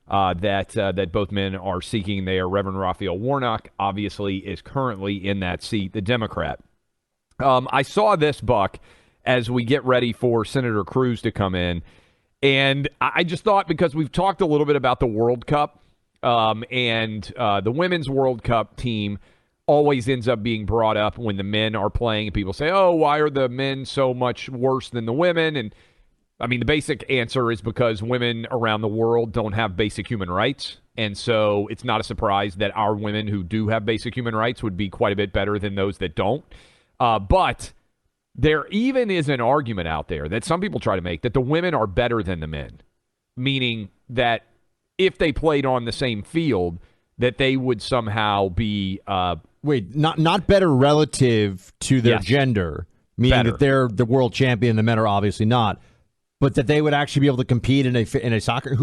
that both men are seeking there. Reverend Raphael Warnock, obviously, is currently in that seat, the Democrat. I saw this, Buck, as we get ready for Senator Cruz to come in, and I just thought, because we've talked a little bit about the World Cup, and the Women's World Cup team always ends up being brought up when the men are playing, and people say, oh, why are the men so much worse than the women? And I mean, the basic answer is because women around the world don't have basic human rights. And so it's not a surprise that our women who do have basic human rights would be quite a bit better than those that don't. But there even is an argument out there that some people try to make that the women are better than the men, meaning that if they played on the same field, that they would somehow be not better relative to their gender, meaning better. that they're the world champion, the men are obviously not, but that they would actually be able to compete in a soccer.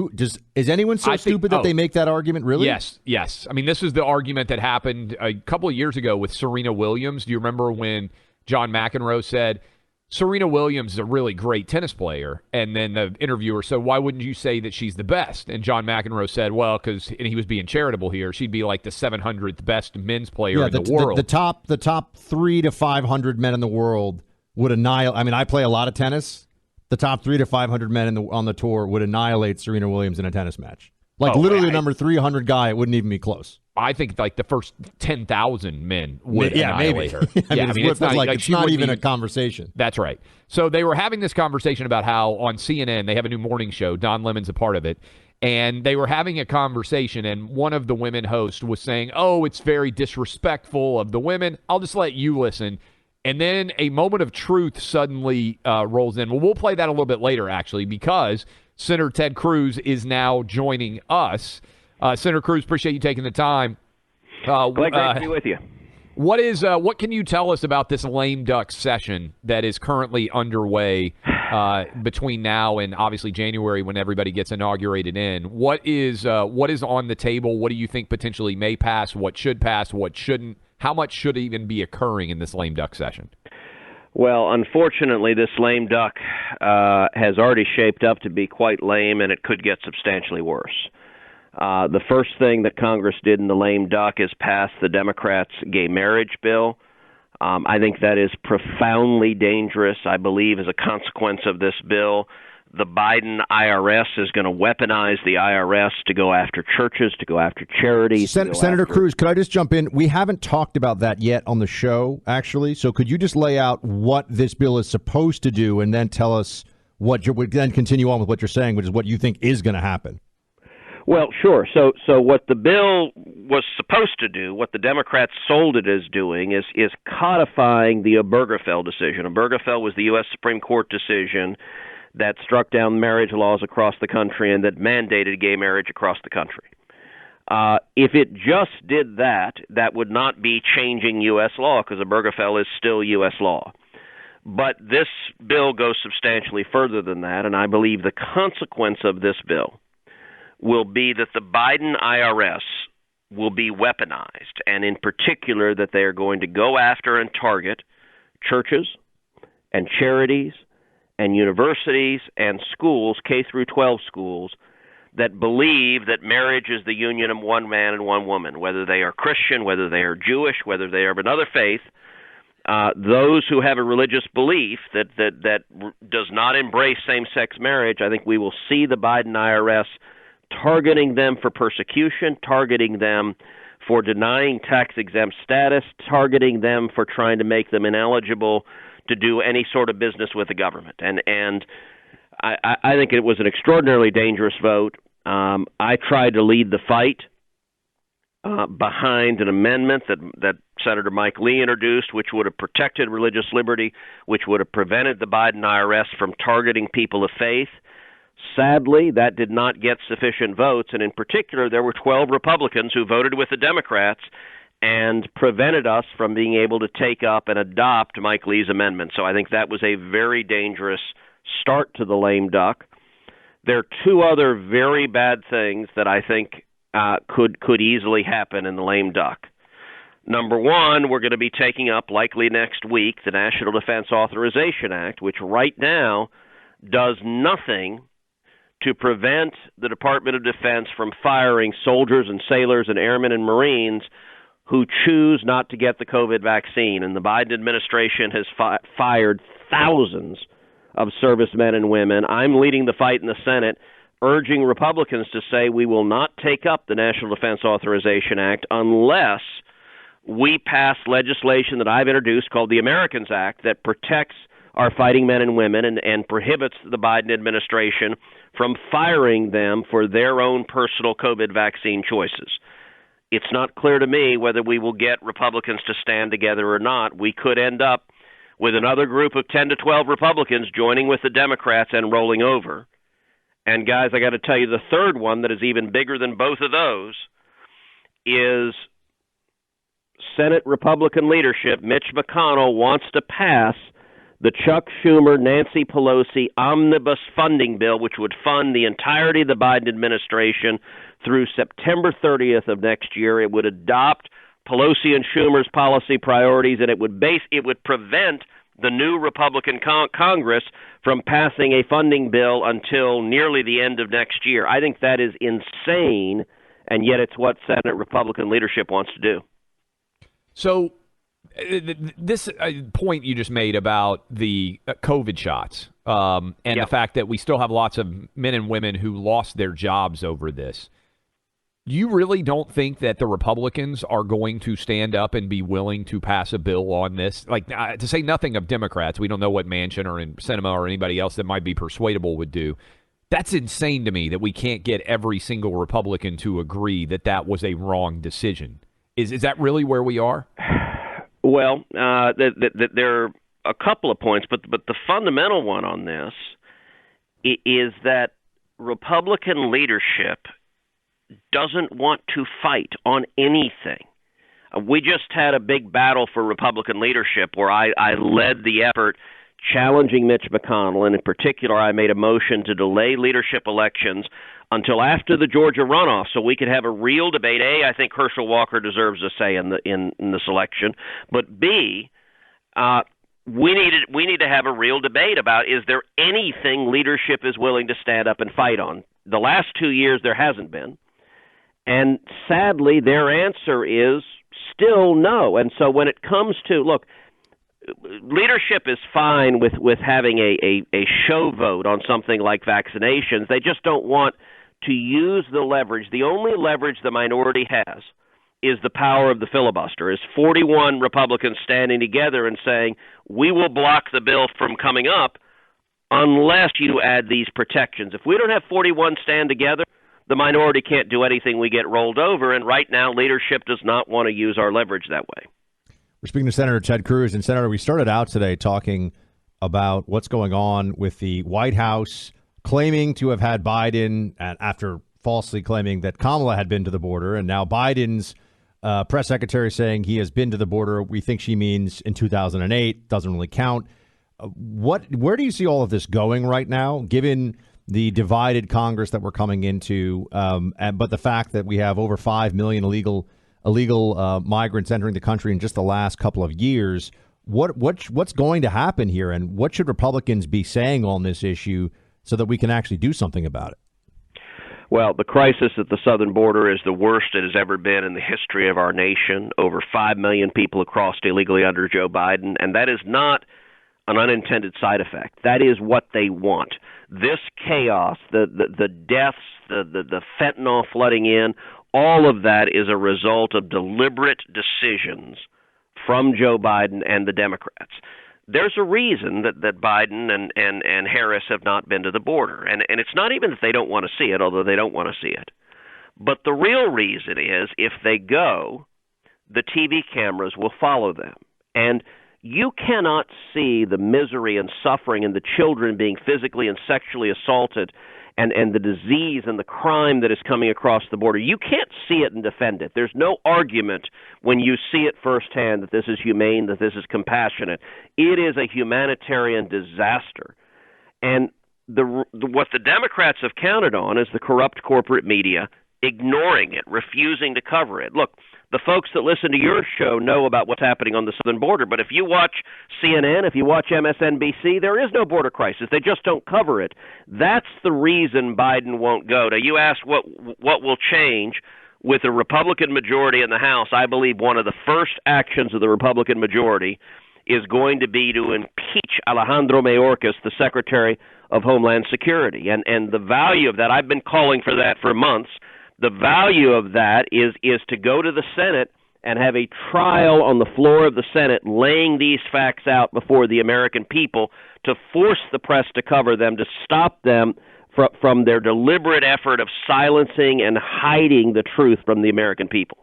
Is anyone so stupid that they make that argument? Really? Yes. I mean, this is the argument that happened a couple of years ago with Serena Williams. Do you remember when John McEnroe said, Serena Williams is a really great tennis player, and then the interviewer said, why wouldn't you say that she's the best? And John McEnroe said, well, because, and he was being charitable here, she'd be like the 700th best men's player in the world. The top 300 to 500 men in the world would annihilate. I mean, I play a lot of tennis. The top 300 to 500 men on the tour would annihilate Serena Williams in a tennis match. Literally the number 300 guy, it wouldn't even be close. I think like the first 10,000 men would annihilate her. It's not even a conversation. That's right. So they were having this conversation about how on CNN, they have a new morning show. Don Lemon's a part of it. And they were having a conversation, and one of the women hosts was saying, oh, it's very disrespectful of the women. I'll just let you listen. And then a moment of truth suddenly rolls in. Well, we'll play that a little bit later, actually, because Senator Ted Cruz is now joining us. Senator Cruz, appreciate you taking the time. Great to be with you. What can you tell us about this lame duck session that is currently underway between now and obviously January when everybody gets inaugurated in? What is on the table? What do you think potentially may pass? What should pass? What shouldn't? How much should even be occurring in this lame duck session? Well, unfortunately, this lame duck has already shaped up to be quite lame, and it could get substantially worse. The first thing that Congress did in the lame duck is pass the Democrats' gay marriage bill. I think that is profoundly dangerous. I believe as a consequence of this bill, the Biden IRS is going to weaponize the IRS to go after churches, to go after charities. Senator Cruz, could I just jump in? We haven't talked about that yet on the show, actually. So could you just lay out what this bill is supposed to do and then tell us then continue on with what you're saying, which is what you think is going to happen? Well, sure. So what the bill was supposed to do, what the Democrats sold it as doing, is codifying the Obergefell decision. Obergefell was the U.S. Supreme Court decision that struck down marriage laws across the country and that mandated gay marriage across the country. If it just did that, that would not be changing U.S. law because Obergefell is still U.S. law. But this bill goes substantially further than that, and I believe the consequence of this bill will be that the Biden IRS will be weaponized, and in particular that they are going to go after and target churches and charities and universities and schools, K through 12 schools, that believe that marriage is the union of one man and one woman, whether they are Christian, whether they are Jewish, whether they are of another faith. Those who have a religious belief that does not embrace same-sex marriage, I think we will see the Biden IRS targeting them for persecution, targeting them for denying tax-exempt status, targeting them for trying to make them ineligible to do any sort of business with the government. And I think it was an extraordinarily dangerous vote. I tried to lead the fight behind an amendment that Senator Mike Lee introduced, which would have protected religious liberty, which would have prevented the Biden IRS from targeting people of faith. Sadly, that did not get sufficient votes, and in particular, there were 12 Republicans who voted with the Democrats and prevented us from being able to take up and adopt Mike Lee's amendment. So I think that was a very dangerous start to the lame duck. There are two other very bad things that I think could easily happen in the lame duck. Number one, we're going to be taking up, likely next week, the National Defense Authorization Act, which right now does nothing to prevent the Department of Defense from firing soldiers and sailors and airmen and Marines who choose not to get the COVID vaccine. And the Biden administration has fired thousands of servicemen and women. I'm leading the fight in the Senate, urging Republicans to say we will not take up the National Defense Authorization Act unless we pass legislation that I've introduced called the Americans Act that protects our fighting men and women and prohibits the Biden administration from firing them for their own personal COVID vaccine choices. It's not clear to me whether we will get Republicans to stand together or not. We could end up with another group of 10 to 12 Republicans joining with the Democrats and rolling over. And guys, I got to tell you, the third one that is even bigger than both of those is Senate Republican leadership. Mitch McConnell wants to pass the Chuck Schumer, Nancy Pelosi omnibus funding bill, which would fund the entirety of the Biden administration through September 30th of next year. It would adopt Pelosi and Schumer's policy priorities, and it would prevent the new Republican Congress from passing a funding bill until nearly the end of next year. I think that is insane, and yet it's what Senate Republican leadership wants to do. So this point you just made about the COVID shots and the fact that we still have lots of men and women who lost their jobs over this. You really don't think that the Republicans are going to stand up and be willing to pass a bill on this? Like, to say nothing of Democrats, we don't know what Manchin or Sinema or anybody else that might be persuadable would do. That's insane to me that we can't get every single Republican to agree that that was a wrong decision. Is that really where we are? Well, there are a couple of points, but the fundamental one on this is that Republican leadership doesn't want to fight on anything. We just had a big battle for Republican leadership where I led the effort challenging Mitch McConnell, and in particular I made a motion to delay leadership elections until after the Georgia runoff so we could have a real debate. A, I think Herschel Walker deserves a say in this election, but B, we need to have a real debate about, is there anything leadership is willing to stand up and fight on? The last 2 years there hasn't been. And sadly, their answer is still no. And so when it comes to, look, leadership is fine with having a show vote on something like vaccinations. They just don't want to use the leverage. The only leverage the minority has is the power of the filibuster, is 41 Republicans standing together and saying, we will block the bill from coming up unless you add these protections. If we don't have 41 stand together, the minority can't do anything. We get rolled over, and right now leadership does not want to use our leverage that way. We're speaking to Senator Ted Cruz. And, Senator, we started out today talking about what's going on with the White House claiming to have had Biden, and after falsely claiming that Kamala had been to the border, and now Biden's press secretary saying he has been to the border. We think she means in 2008. Doesn't really count. Where do you see all of this going right now, given the divided Congress that we're coming into, but the fact that we have over 5 million illegal migrants entering the country in just the last couple of years? What's going to happen here, and what should Republicans be saying on this issue so that we can actually do something about it? Well, the crisis at the southern border is the worst it has ever been in the history of our nation. Over 5 million people have crossed illegally under Joe Biden, and that is not an unintended side effect. That is what they want. This chaos, the deaths, the fentanyl flooding in, all of that is a result of deliberate decisions from Joe Biden and the Democrats. There's a reason that Biden and Harris have not been to the border. And it's not even that they don't want to see it, although they don't want to see it. But the real reason is if they go, the TV cameras will follow them. And you cannot see the misery and suffering and the children being physically and sexually assaulted and the disease and the crime that is coming across the border. You can't see it and defend it. There's no argument when you see it firsthand that this is humane, that this is compassionate. It is a humanitarian disaster. And what the Democrats have counted on is the corrupt corporate media ignoring it, refusing to cover it. Look, the folks that listen to your show know about what's happening on the southern border, but if you watch CNN, if you watch MSNBC, there is no border crisis. They just don't cover it. That's the reason Biden won't go. Now, you asked what will change with a Republican majority in the House. I believe one of the first actions of the Republican majority is going to be to impeach Alejandro Mayorkas, the Secretary of Homeland Security. And the value of that, I've been calling for that for months. The value of that is to go to the Senate and have a trial on the floor of the Senate laying these facts out before the American people to force the press to cover them, to stop them from their deliberate effort of silencing and hiding the truth from the American people.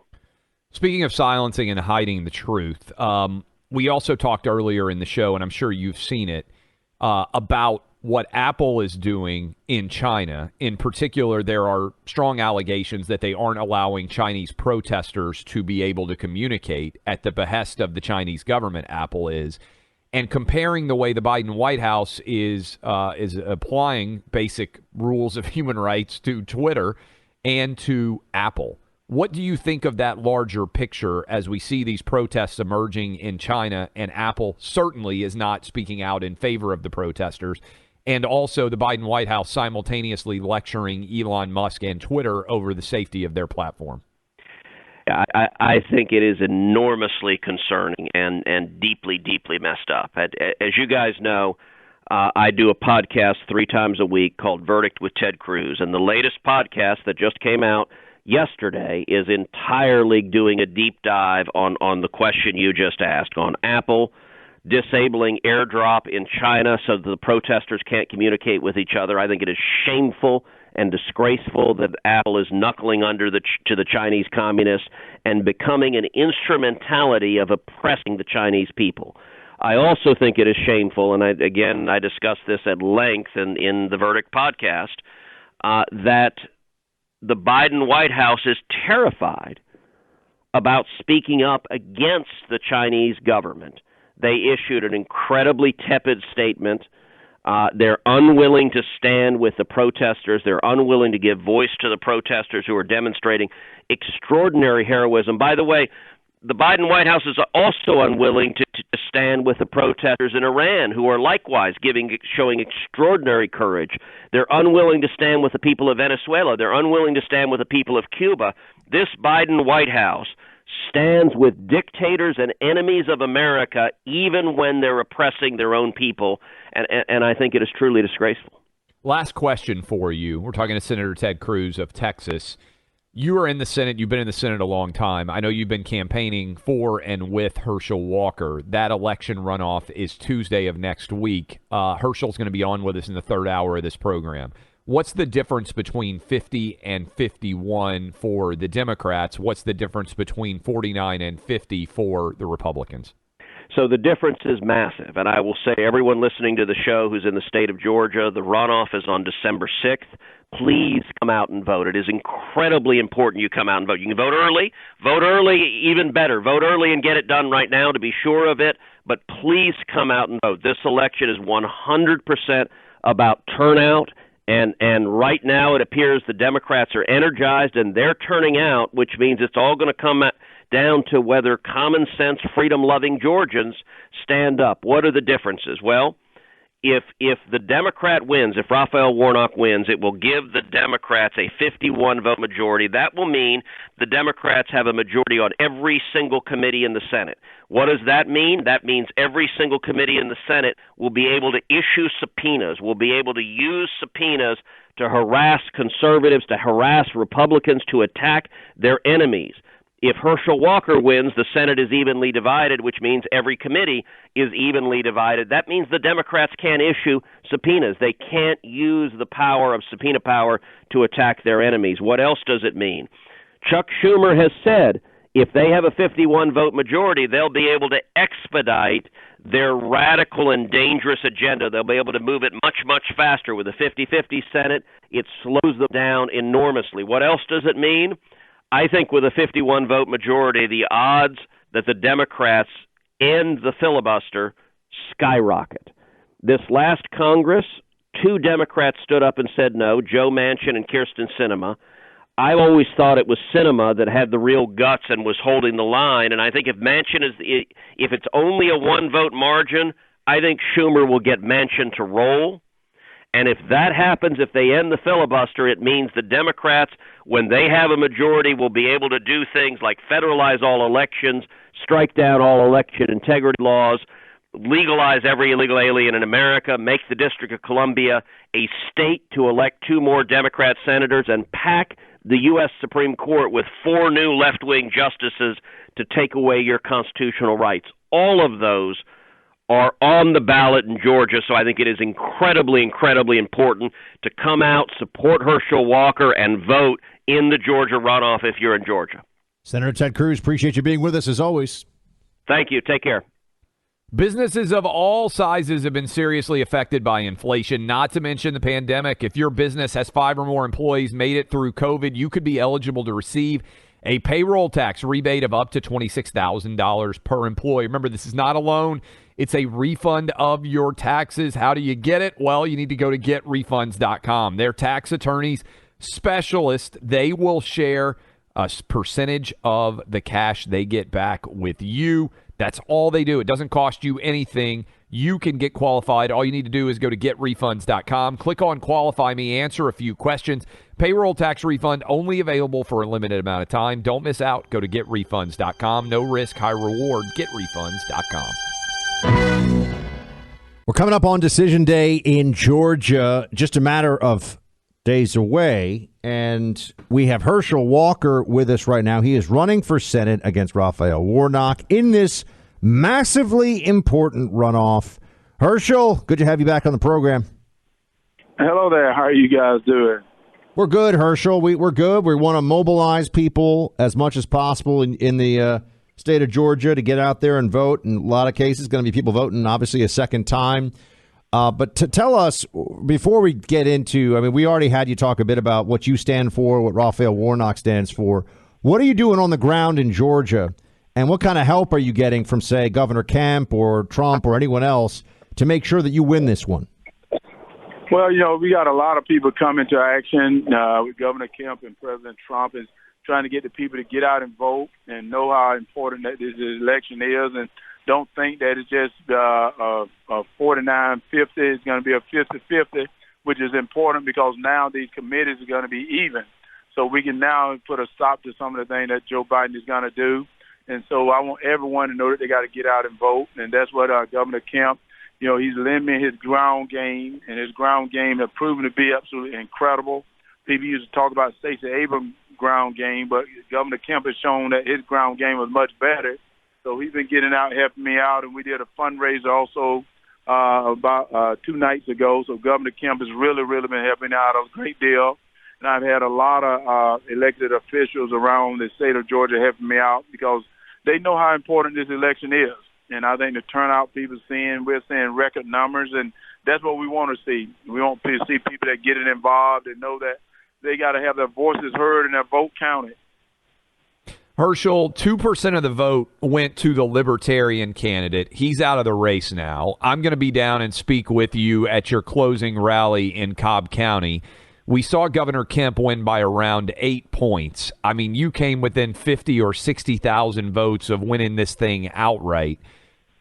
Speaking of silencing and hiding the truth, we also talked earlier in the show, and I'm sure you've seen it, about what Apple is doing in China. In particular, there are strong allegations that they aren't allowing Chinese protesters to be able to communicate at the behest of the Chinese government, Apple is. And comparing the way the Biden White House is applying basic rules of human rights to Twitter and to Apple. What do you think of that larger picture as we see these protests emerging in China, and Apple certainly is not speaking out in favor of the protesters, and also the Biden White House simultaneously lecturing Elon Musk and Twitter over the safety of their platform? I think it is enormously concerning and deeply, deeply messed up. As you guys know, I do a podcast 3 times a week called Verdict with Ted Cruz, and the latest podcast that just came out yesterday is entirely doing a deep dive on the question you just asked, on Apple disabling AirDrop in China so that the protesters can't communicate with each other. I think it is shameful and disgraceful that Apple is knuckling under to the Chinese communists and becoming an instrumentality of oppressing the Chinese people. I also think it is shameful, and I discussed this at length in the Verdict podcast, that the Biden White House is terrified about speaking up against the Chinese government. They issued an incredibly tepid statement. They're unwilling to stand with the protesters. They're unwilling to give voice to the protesters who are demonstrating extraordinary heroism. By the way, the Biden White House is also unwilling to stand with the protesters in Iran, who are likewise showing extraordinary courage. They're unwilling to stand with the people of Venezuela. They're unwilling to stand with the people of Cuba. This Biden White House stands with dictators and enemies of America, even when they're oppressing their own people, and I think it is truly disgraceful. Last question for you. We're talking to Senator Ted Cruz of Texas. You are in the Senate. You've been in the Senate a long time. I know you've been campaigning for and with Herschel Walker. That election runoff is Tuesday of next week. Herschel's going to be on with us in the third hour of this program. What's the difference between 50 and 51 for the Democrats? What's the difference between 49 and 50 for the Republicans? So the difference is massive, and I will say everyone listening to the show who's in the state of Georgia, the runoff is on December 6th. Please come out and vote. It is incredibly important you come out and vote. You can vote early, even better. Vote early and get it done right now to be sure of it, but please come out and vote. This election is 100% about turnout. And right now it appears the Democrats are energized and they're turning out, which means it's all going to come down to whether common sense, freedom-loving Georgians stand up. What are the differences? Well, if the Democrat wins, if Raphael Warnock wins, it will give the Democrats a 51-vote majority. That will mean the Democrats have a majority on every single committee in the Senate. What does that mean? That means every single committee in the Senate will be able to issue subpoenas, will be able to use subpoenas to harass conservatives, to harass Republicans, to attack their enemies. If Herschel Walker wins, the Senate is evenly divided, which means every committee is evenly divided. That means the Democrats can't issue subpoenas. They can't use the power of subpoena power to attack their enemies. What else does it mean? Chuck Schumer has said if they have a 51-vote majority, they'll be able to expedite their radical and dangerous agenda. They'll be able to move it much, much faster. With a 50-50 Senate, it slows them down enormously. What else does it mean? I think with a 51-vote majority, the odds that the Democrats end the filibuster skyrocket. This last Congress, 2 Democrats stood up and said no, Joe Manchin and Kyrsten Sinema. I always thought it was Sinema that had the real guts and was holding the line, and I think if it's only a 1-vote margin, I think Schumer will get Manchin to roll. And if that happens, if they end the filibuster, it means the Democrats, when they have a majority, will be able to do things like federalize all elections, strike down all election integrity laws, legalize every illegal alien in America, make the District of Columbia a state to elect 2 more Democrat senators, and pack the U.S. Supreme Court with 4 new left-wing justices to take away your constitutional rights. All of those are on the ballot in Georgia, so I think it is incredibly, incredibly important to come out, support Herschel Walker, and vote in the Georgia runoff if you're in Georgia. Senator Ted Cruz, appreciate you being with us as always. Thank you. Take care. Businesses of all sizes have been seriously affected by inflation, not to mention the pandemic. If your business has 5 or more employees made it through COVID, you could be eligible to receive a payroll tax rebate of up to $26,000 per employee. Remember, this is not a loan. It's a refund of your taxes. How do you get it? Well, you need to go to getrefunds.com. Their tax attorneys, specialists, they will share a percentage of the cash they get back with you. That's all they do. It doesn't cost you anything. You can get qualified. All you need to do is go to getrefunds.com, click on Qualify Me, answer a few questions. Payroll tax refund only available for a limited amount of time. Don't miss out. Go to getrefunds.com. No risk, high reward. Getrefunds.com. We're coming up on Decision Day in Georgia, just a matter of days away, and we have Herschel Walker with us right now. He is running for Senate against Raphael Warnock in this massively important runoff. Herschel, good to have you back on the program. Hello there. How are you guys doing? We're good, Herschel. We're good. We want to mobilize people as much as possible in the state of Georgia to get out there and vote. In a lot of cases, going to be people voting, obviously, a second time. But to tell us, before we get into, I mean, we already had you talk a bit about what you stand for, what Raphael Warnock stands for. What are you doing on the ground in Georgia? And what kind of help are you getting from, say, Governor Kemp or Trump or anyone else to make sure that you win this one? Well, we got a lot of people coming to action with Governor Kemp and President Trump is trying to get the people to get out and vote and know how important that this election is, and don't think that it's just a 49-50. It's going to be a 50-50, which is important because now these committees are going to be even. So we can now put a stop to some of the things that Joe Biden is going to do. And so I want everyone to know that they got to get out and vote. And that's what Governor Kemp, he's limiting his ground game, and his ground game has proven to be absolutely incredible. People used to talk about Stacey Abrams' ground game, but Governor Kemp has shown that his ground game was much better. So he's been getting out, helping me out, and we did a fundraiser also about 2 nights ago. So Governor Kemp has really, really been helping out a great deal. And I've had a lot of elected officials around the state of Georgia helping me out because they know how important this election is. And I think the turnout we're seeing record numbers, and that's what we want to see. We want to see people that get involved and know that they got to have their voices heard and their vote counted. Herschel, 2% of the vote went to the Libertarian candidate. He's out of the race now. I'm going to be down and speak with you at your closing rally in Cobb County. We saw Governor Kemp win by around 8 points. I mean, you came within 50 or 60,000 votes of winning this thing outright.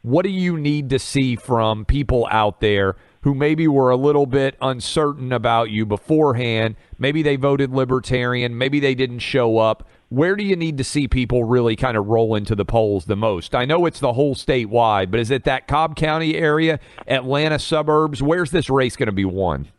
What do you need to see from people out there who maybe were a little bit uncertain about you beforehand? Maybe they voted Libertarian. Maybe they didn't show up. Where do you need to see people really kind of roll into the polls the most? I know it's the whole statewide, but is it that Cobb County area, Atlanta suburbs? Where's this race going to be won?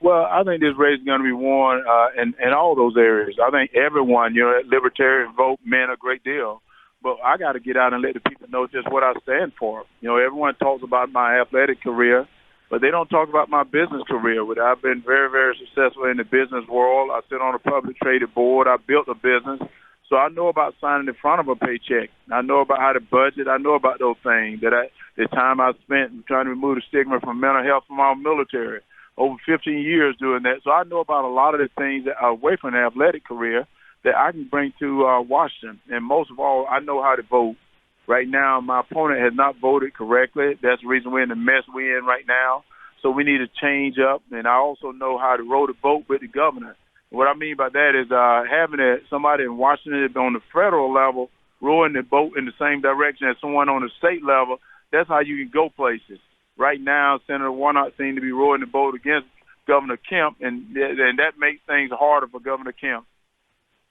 Well, I think this race is going to be won in all those areas. I think everyone, Libertarian vote meant a great deal. But I got to get out and let the people know just what I stand for. Everyone talks about my athletic career, but they don't talk about my business career. I've been very, very successful in the business world. I sit on a public traded board. I built a business. So I know about signing in front of a paycheck. I know about how to budget. I know about those things. The time I spent trying to remove the stigma from mental health from our military. Over 15 years doing that. So I know about a lot of the things that are away from the athletic career that I can bring to Washington. And most of all, I know how to vote. Right now, my opponent has not voted correctly. That's the reason we're in the mess we're in right now. So we need to change up. And I also know how to roll the boat with the governor. What I mean by that is having somebody in Washington on the federal level rowing the boat in the same direction as someone on the state level. That's how you can go places. Right now, Senator Warnock seems to be rowing the boat against Governor Kemp, and that makes things harder for Governor Kemp.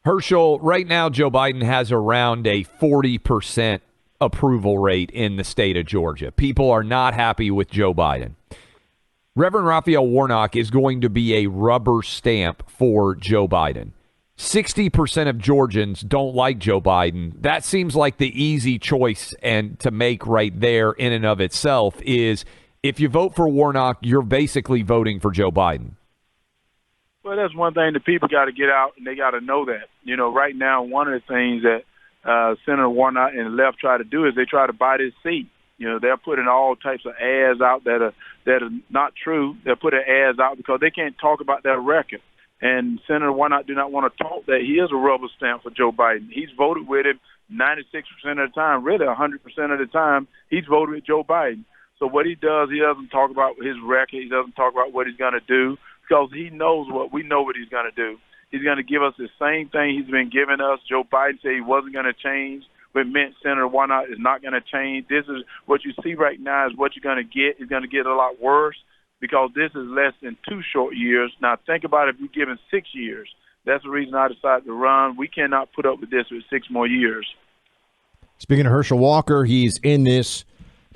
Herschel, right now Joe Biden has around a 40% approval rate in the state of Georgia. People are not happy with Joe Biden. Reverend Raphael Warnock is going to be a rubber stamp for Joe Biden. 60% of Georgians don't like Joe Biden. That seems like the easy choice and to make right there in and of itself is if you vote for Warnock, you're basically voting for Joe Biden. Well, that's one thing that people got to get out, and they got to know that. Right now, one of the things that Senator Warnock and the left try to do is they try to buy this seat. They're putting all types of ads out that are not true. They're putting ads out because they can't talk about their record. And Senator Warnock do not want to talk that he is a rubber stamp for Joe Biden. He's voted with him 96% of the time, really 100% of the time. He's voted with Joe Biden. So what he does, he doesn't talk about his record. He doesn't talk about what he's going to do because he knows we know what he's going to do. He's going to give us the same thing he's been giving us. Joe Biden said he wasn't going to change, but meant Senator Warnock is not going to change. This is what you see right now is what you're going to get. It's going to get a lot worse because this is less than 2 short years. Now think about it, if you're given 6 years. That's the reason I decided to run. We cannot put up with this with 6 more years. Speaking of Herschel Walker, he's in this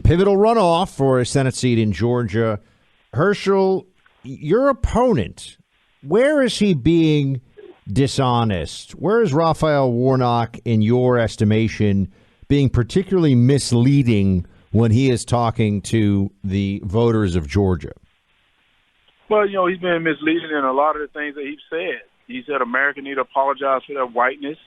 pivotal runoff for a Senate seat in Georgia. Herschel, your opponent, where is he being dishonest? Where is Raphael Warnock, in your estimation, being particularly misleading when he is talking to the voters of Georgia? Well, he's been misleading in a lot of the things that he's said. He said America need to apologize for their whiteness.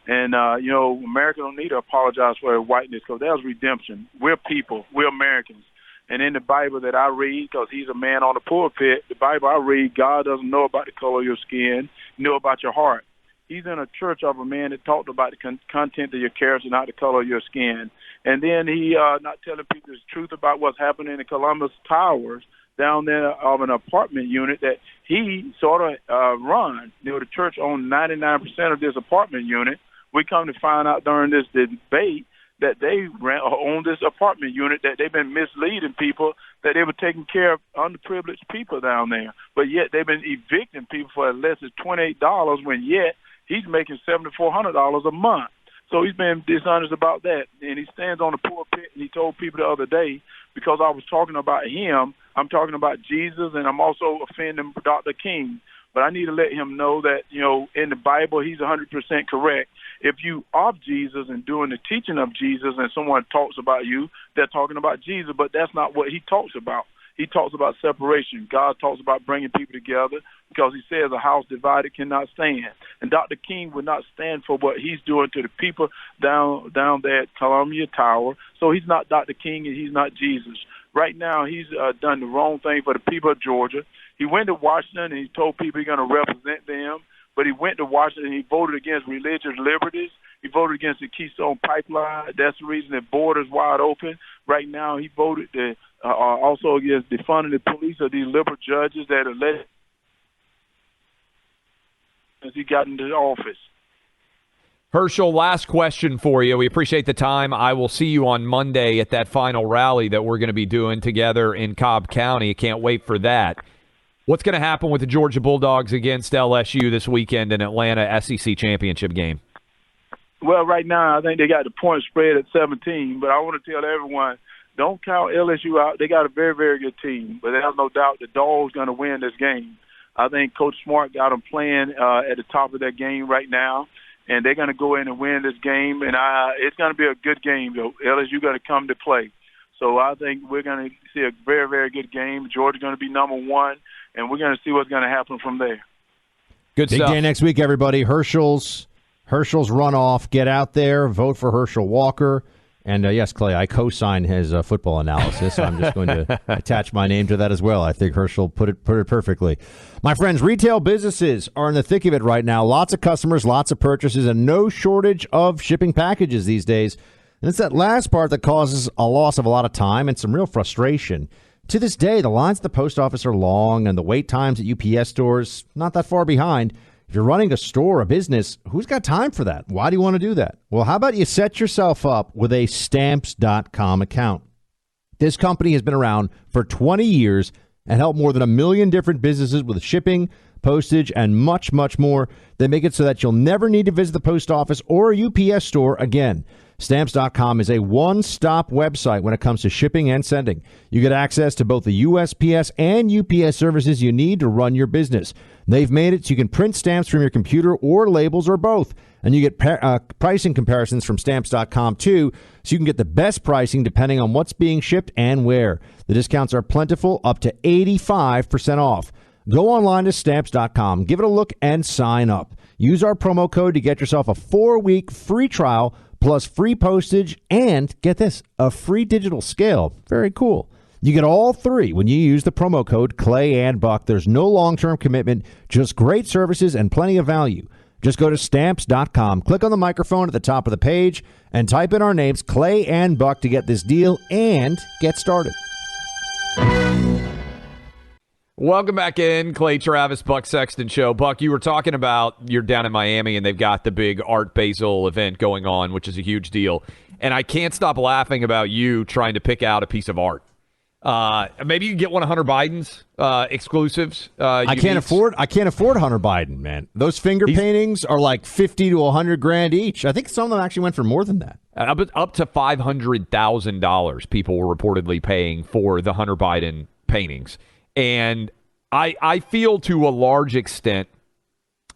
And, America don't need to apologize for their whiteness because there's redemption. We're people. We're Americans. And in the Bible that I read, because he's a man on the pulpit, the Bible I read, God doesn't know about the color of your skin, he knows about your heart. He's in a church of a man that talked about the content of your character, not the color of your skin. And then he not telling people the truth about what's happening in the Columbus Towers down there of an apartment unit that he sort of run. The church owned 99% of this apartment unit. We come to find out during this debate that they own this apartment unit, that they've been misleading people, that they were taking care of underprivileged people down there. But yet they've been evicting people for as less as $28 when yet he's making $7,400 a month. So he's been dishonest about that. And he stands on the pulpit and he told people the other day, because I was talking about him, I'm talking about Jesus, and I'm also offending Dr. King. But I need to let him know that, in the Bible, he's 100% correct. If you are Jesus and doing the teaching of Jesus and someone talks about you, they're talking about Jesus, but that's not what he talks about. He talks about separation. God talks about bringing people together because he says a house divided cannot stand. And Dr. King would not stand for what he's doing to the people down there at Columbia Tower. So he's not Dr. King and he's not Jesus. Right now, he's done the wrong thing for the people of Georgia. He went to Washington and he told people he's going to represent them. But he went to Washington and he voted against religious liberties. He voted against the Keystone Pipeline. That's the reason the border's wide open. Right now, he voted also against defunding the police or these liberal judges that are let as he got into office. Herschel, last question for you. We appreciate the time. I will see you on Monday at that final rally that we're going to be doing together in Cobb County. Can't wait for that. What's going to happen with the Georgia Bulldogs against LSU this weekend in Atlanta SEC championship game? Well, right now, I think they got the point spread at 17, but I want to tell everyone, don't count LSU out. They got a very, very good team, but there's no doubt the Dogs going to win this game. I think Coach Smart got them playing at the top of their game right now, and they're going to go in and win this game, and it's going to be a good game, though. LSU going to come to play. So I think we're going to see a very, very good game. Georgia's going to be number one, and we're going to see what's going to happen from there. Good Big stuff. Day next week, everybody. Herschel's runoff. Get out there, vote for Herschel Walker. And yes, Clay, I co-sign his football analysis. So I'm just going to attach my name to that as well. I think Herschel put it perfectly. My friends, retail businesses are in the thick of it right now. Lots of customers, lots of purchases, and no shortage of shipping packages these days. And it's that last part that causes a loss of a lot of time and some real frustration. To this day, the lines at the post office are long, and the wait times at UPS stores not that far behind. If you're running a store, a business, who's got time for that? Why do you want to do that? Well, how about you set yourself up with a Stamps.com account? This company has been around for 20 years and helped more than 1 million different businesses with shipping, postage, and much, much more. They make it so that you'll never need to visit the post office or a UPS store again. Stamps.com is a one-stop website when it comes to shipping and sending. You get access to both the USPS and UPS services you need to run your business. They've made it so you can print stamps from your computer or labels or both. And you get pricing comparisons from Stamps.com, too, so you can get the best pricing depending on what's being shipped and where. The discounts are plentiful, up to 85% off. Go online to Stamps.com, give it a look, and sign up. Use our promo code to get yourself a 4-week free trial, plus free postage, and, get this, a free digital scale. Very cool. You get all three when you use the promo code Clay and Buck. There's no long-term commitment, just great services and plenty of value. Just go to Stamps.com, click on the microphone at the top of the page, and type in our names, Clay and Buck, to get this deal and get started. Welcome back in, Clay Travis, Buck Sexton Show. Buck, you were talking about you're down in Miami and they've got the big Art Basel event going on, which is a huge deal. And I can't stop laughing about you trying to pick out a piece of art. Maybe you can get one of Hunter Biden's exclusives. I can't afford Hunter Biden, man. Those finger paintings are like $50 to $100 each. I think some of them actually went for more than that. Up to $500,000 people were reportedly paying for the Hunter Biden paintings. And I feel to a large extent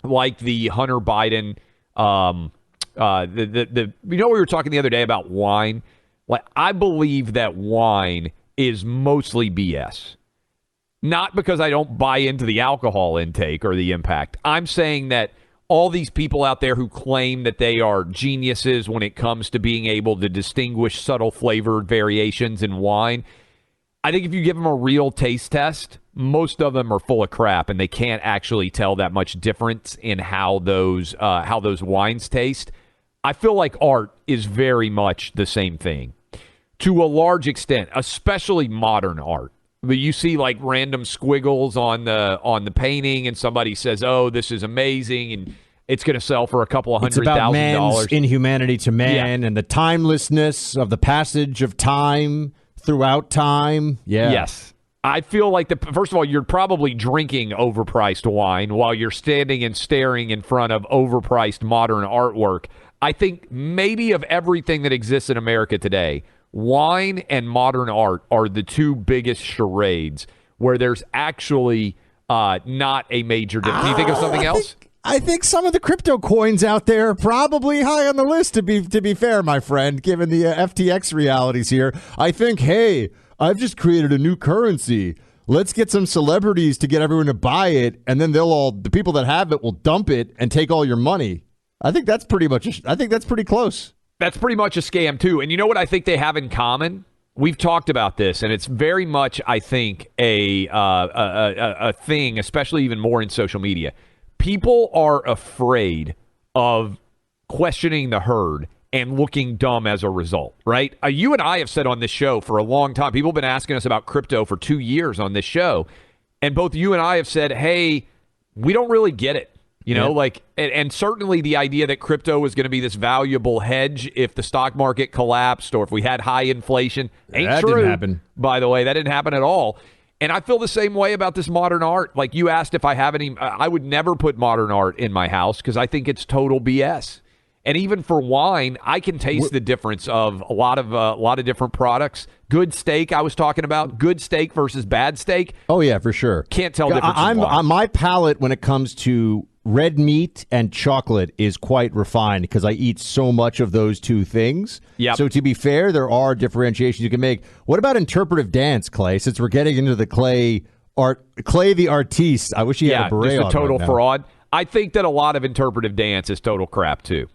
like the Hunter Biden, we were talking the other day about wine. Like, I believe that wine is mostly BS. Not because I don't buy into the alcohol intake or the impact. I'm saying that all these people out there who claim that they are geniuses when it comes to being able to distinguish subtle flavored variations in wine, I think if you give them a real taste test, most of them are full of crap, and they can't actually tell that much difference in how those wines taste. I feel like art is very much the same thing, to a large extent, especially modern art. But you see like random squiggles on the painting, and somebody says, "Oh, this is amazing," and it's going to sell for a couple of $100,000. It's about man's inhumanity to man, and the timelessness of the passage of time throughout time. Yeah. Yes. I feel like, first of all, you're probably drinking overpriced wine while you're standing and staring in front of overpriced modern artwork. I think maybe of everything that exists in America today, wine and modern art are the two biggest charades where there's actually not a major difference. Can you think of something else? I think some of the crypto coins out there are probably high on the list, to be fair, my friend, given the FTX realities here. I think, hey, I've just created a new currency. Let's get some celebrities to get everyone to buy it, and then the people that have it will dump it and take all your money. I think that's pretty close. That's pretty much a scam, too. And you know what I think they have in common? We've talked about this, and it's very much, I think, a thing, especially even more in social media. People are afraid of questioning the herd and looking dumb as a result, right? You and I have said on this show for a long time, people have been asking us about crypto for 2 years on this show, and both you and I have said, hey, we don't really get it. And certainly the idea that crypto is going to be this valuable hedge if the stock market collapsed or if we had high inflation ain't that true. Didn't happen. By the way, that didn't happen at all. And I feel the same way about this modern art. Like you asked if I have any, I would never put modern art in my house because I think it's total BS. And even for wine, I can taste the difference of a lot of different products. Good steak, I was talking about. Good steak versus bad steak. Oh yeah, for sure. Can't tell difference. On my palate when it comes to red meat and chocolate is quite refined because I eat so much of those two things. Yep. So to be fair, there are differentiations you can make. What about interpretive dance, Clay? Since we're getting into the Clay the artiste. I wish he had a beret on. Just a total right fraud. I think that a lot of interpretive dance is total crap too.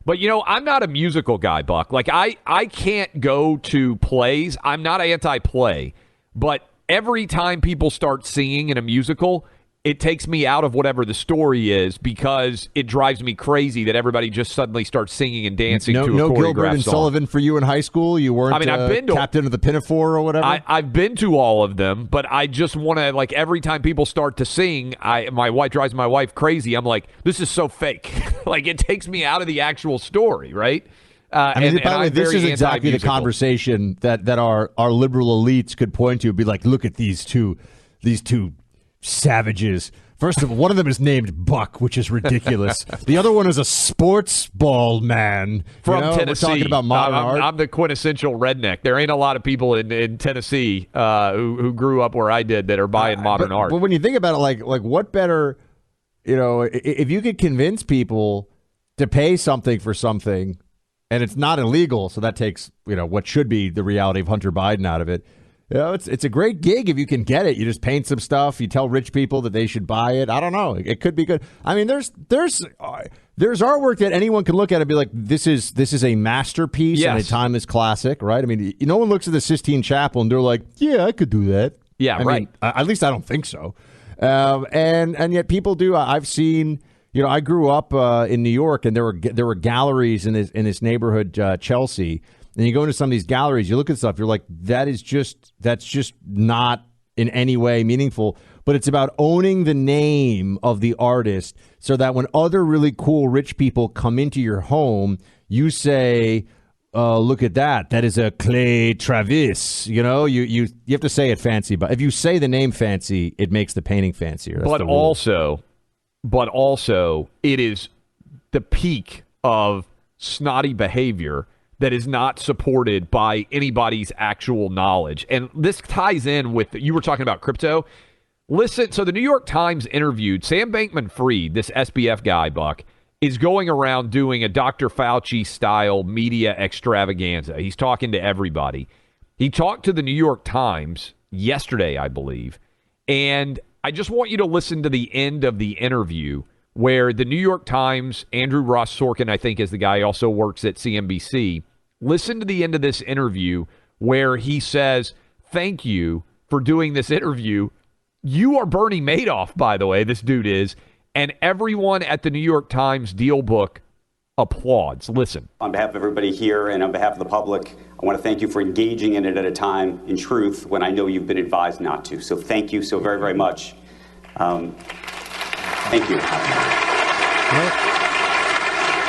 But, I'm not a musical guy, Buck. Like, I can't go to plays. I'm not anti-play. But every time people start singing in a musical, it takes me out of whatever the story is because it drives me crazy that everybody just suddenly starts singing and dancing to a choreographed No Gilbert and song. Sullivan for you in high school? You weren't I've been to, captain of the Pinafore or whatever? I've been to all of them, but I just want to, like, every time people start to sing, my wife drives my wife crazy. I'm like, this is so fake. Like, it takes me out of the actual story, right? By the way, this is exactly the conversation that our liberal elites could point to. Be like, look at these two savages First of all, one of them is named Buck, which is ridiculous. The other one is a sports ball man from Tennessee. We're talking about modern art. I'm the quintessential redneck. There ain't a lot of people in Tennessee who grew up where I did that are buying modern art. But when you think about it, like what better, if you could convince people to pay something for something, and it's not illegal, so that takes what should be the reality of Hunter Biden out of it. It's a great gig if you can get it. You just paint some stuff. You tell rich people that they should buy it. I don't know. It could be good. I mean, there's artwork that anyone can look at and be like, this is a masterpiece and a timeless classic, right? I mean, no one looks at the Sistine Chapel and they're like, yeah, I could do that. Yeah, right. At least I don't think so. And yet people do. I've seen. I grew up in New York, and there were galleries in this neighborhood, Chelsea. And you go into some of these galleries, you look at stuff, you're like, that's just not in any way meaningful. But it's about owning the name of the artist so that when other really cool rich people come into your home, you say, look at that. That is a Clay Travis. You have to say it fancy. But if you say the name fancy, it makes the painting fancier. That's But also, it is the peak of snotty behavior that is not supported by anybody's actual knowledge. And this ties in with, you were talking about crypto. Listen, so the New York Times interviewed Sam Bankman-Fried, this SBF guy, Buck, is going around doing a Dr. Fauci-style media extravaganza. He's talking to everybody. He talked to the New York Times yesterday, I believe, and I just want you to listen to the end of the interview where the New York Times, Andrew Ross Sorkin, I think is the guy, also works at CNBC. Listen to the end of this interview where he says, thank you for doing this interview. You are Bernie Madoff, by the way, this dude is. And everyone at the New York Times deal book applauds. Listen. On behalf of everybody here and on behalf of the public, I want to thank you for engaging in it at a time, in truth, when I know you've been advised not to. So thank you so very, very much. Thank you.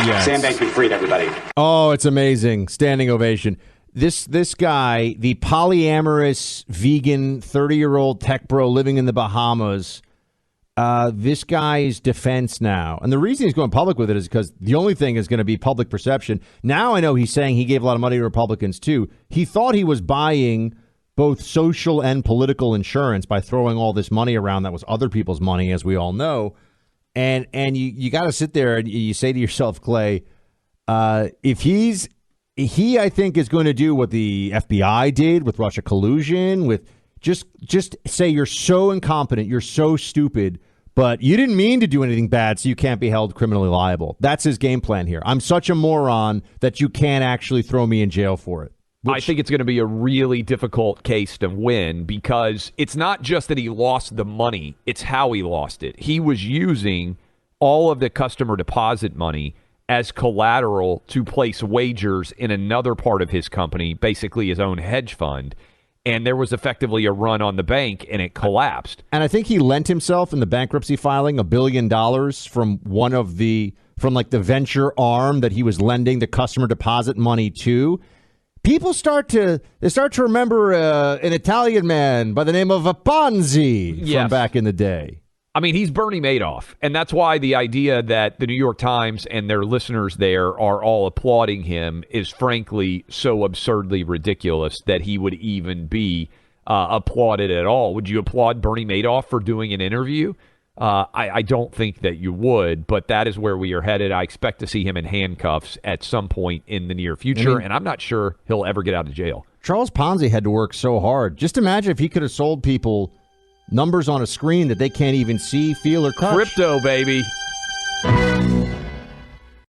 Yes. Sam Bankman-Fried, everybody. Oh, it's amazing. Standing ovation. This guy, the polyamorous, vegan, 30-year-old tech bro living in the Bahamas, this guy's defense now. And the reason he's going public with it is because the only thing is going to be public perception. Now I know he's saying he gave a lot of money to Republicans, too. He thought he was buying both social and political insurance by throwing all this money around that was other people's money, as we all know. And you got to sit there and you say to yourself, Clay, if he, I think, is going to do what the FBI did with Russia collusion, with just say you're so incompetent, you're so stupid, but you didn't mean to do anything bad, so you can't be held criminally liable. That's his game plan here. I'm such a moron that you can't actually throw me in jail for it. I think it's going to be a really difficult case to win because it's not just that he lost the money, it's how he lost it. He was using all of the customer deposit money as collateral to place wagers in another part of his company, basically his own hedge fund. And there was effectively a run on the bank, and it collapsed. And I think he lent himself in the bankruptcy filing $1 billion from the venture arm that he was lending the customer deposit money to. People start to remember an Italian man by the name of Ponzi from back in the day. I mean, he's Bernie Madoff, and that's why the idea that the New York Times and their listeners there are all applauding him is frankly so absurdly ridiculous that he would even be applauded at all. Would you applaud Bernie Madoff for doing an interview? I don't think that you would, but that is where we are headed. I expect to see him in handcuffs at some point in the near future, and I'm not sure he'll ever get out of jail. Charles Ponzi had to work so hard. Just imagine if he could have sold people numbers on a screen that they can't even see, feel, or touch. Crypto, baby.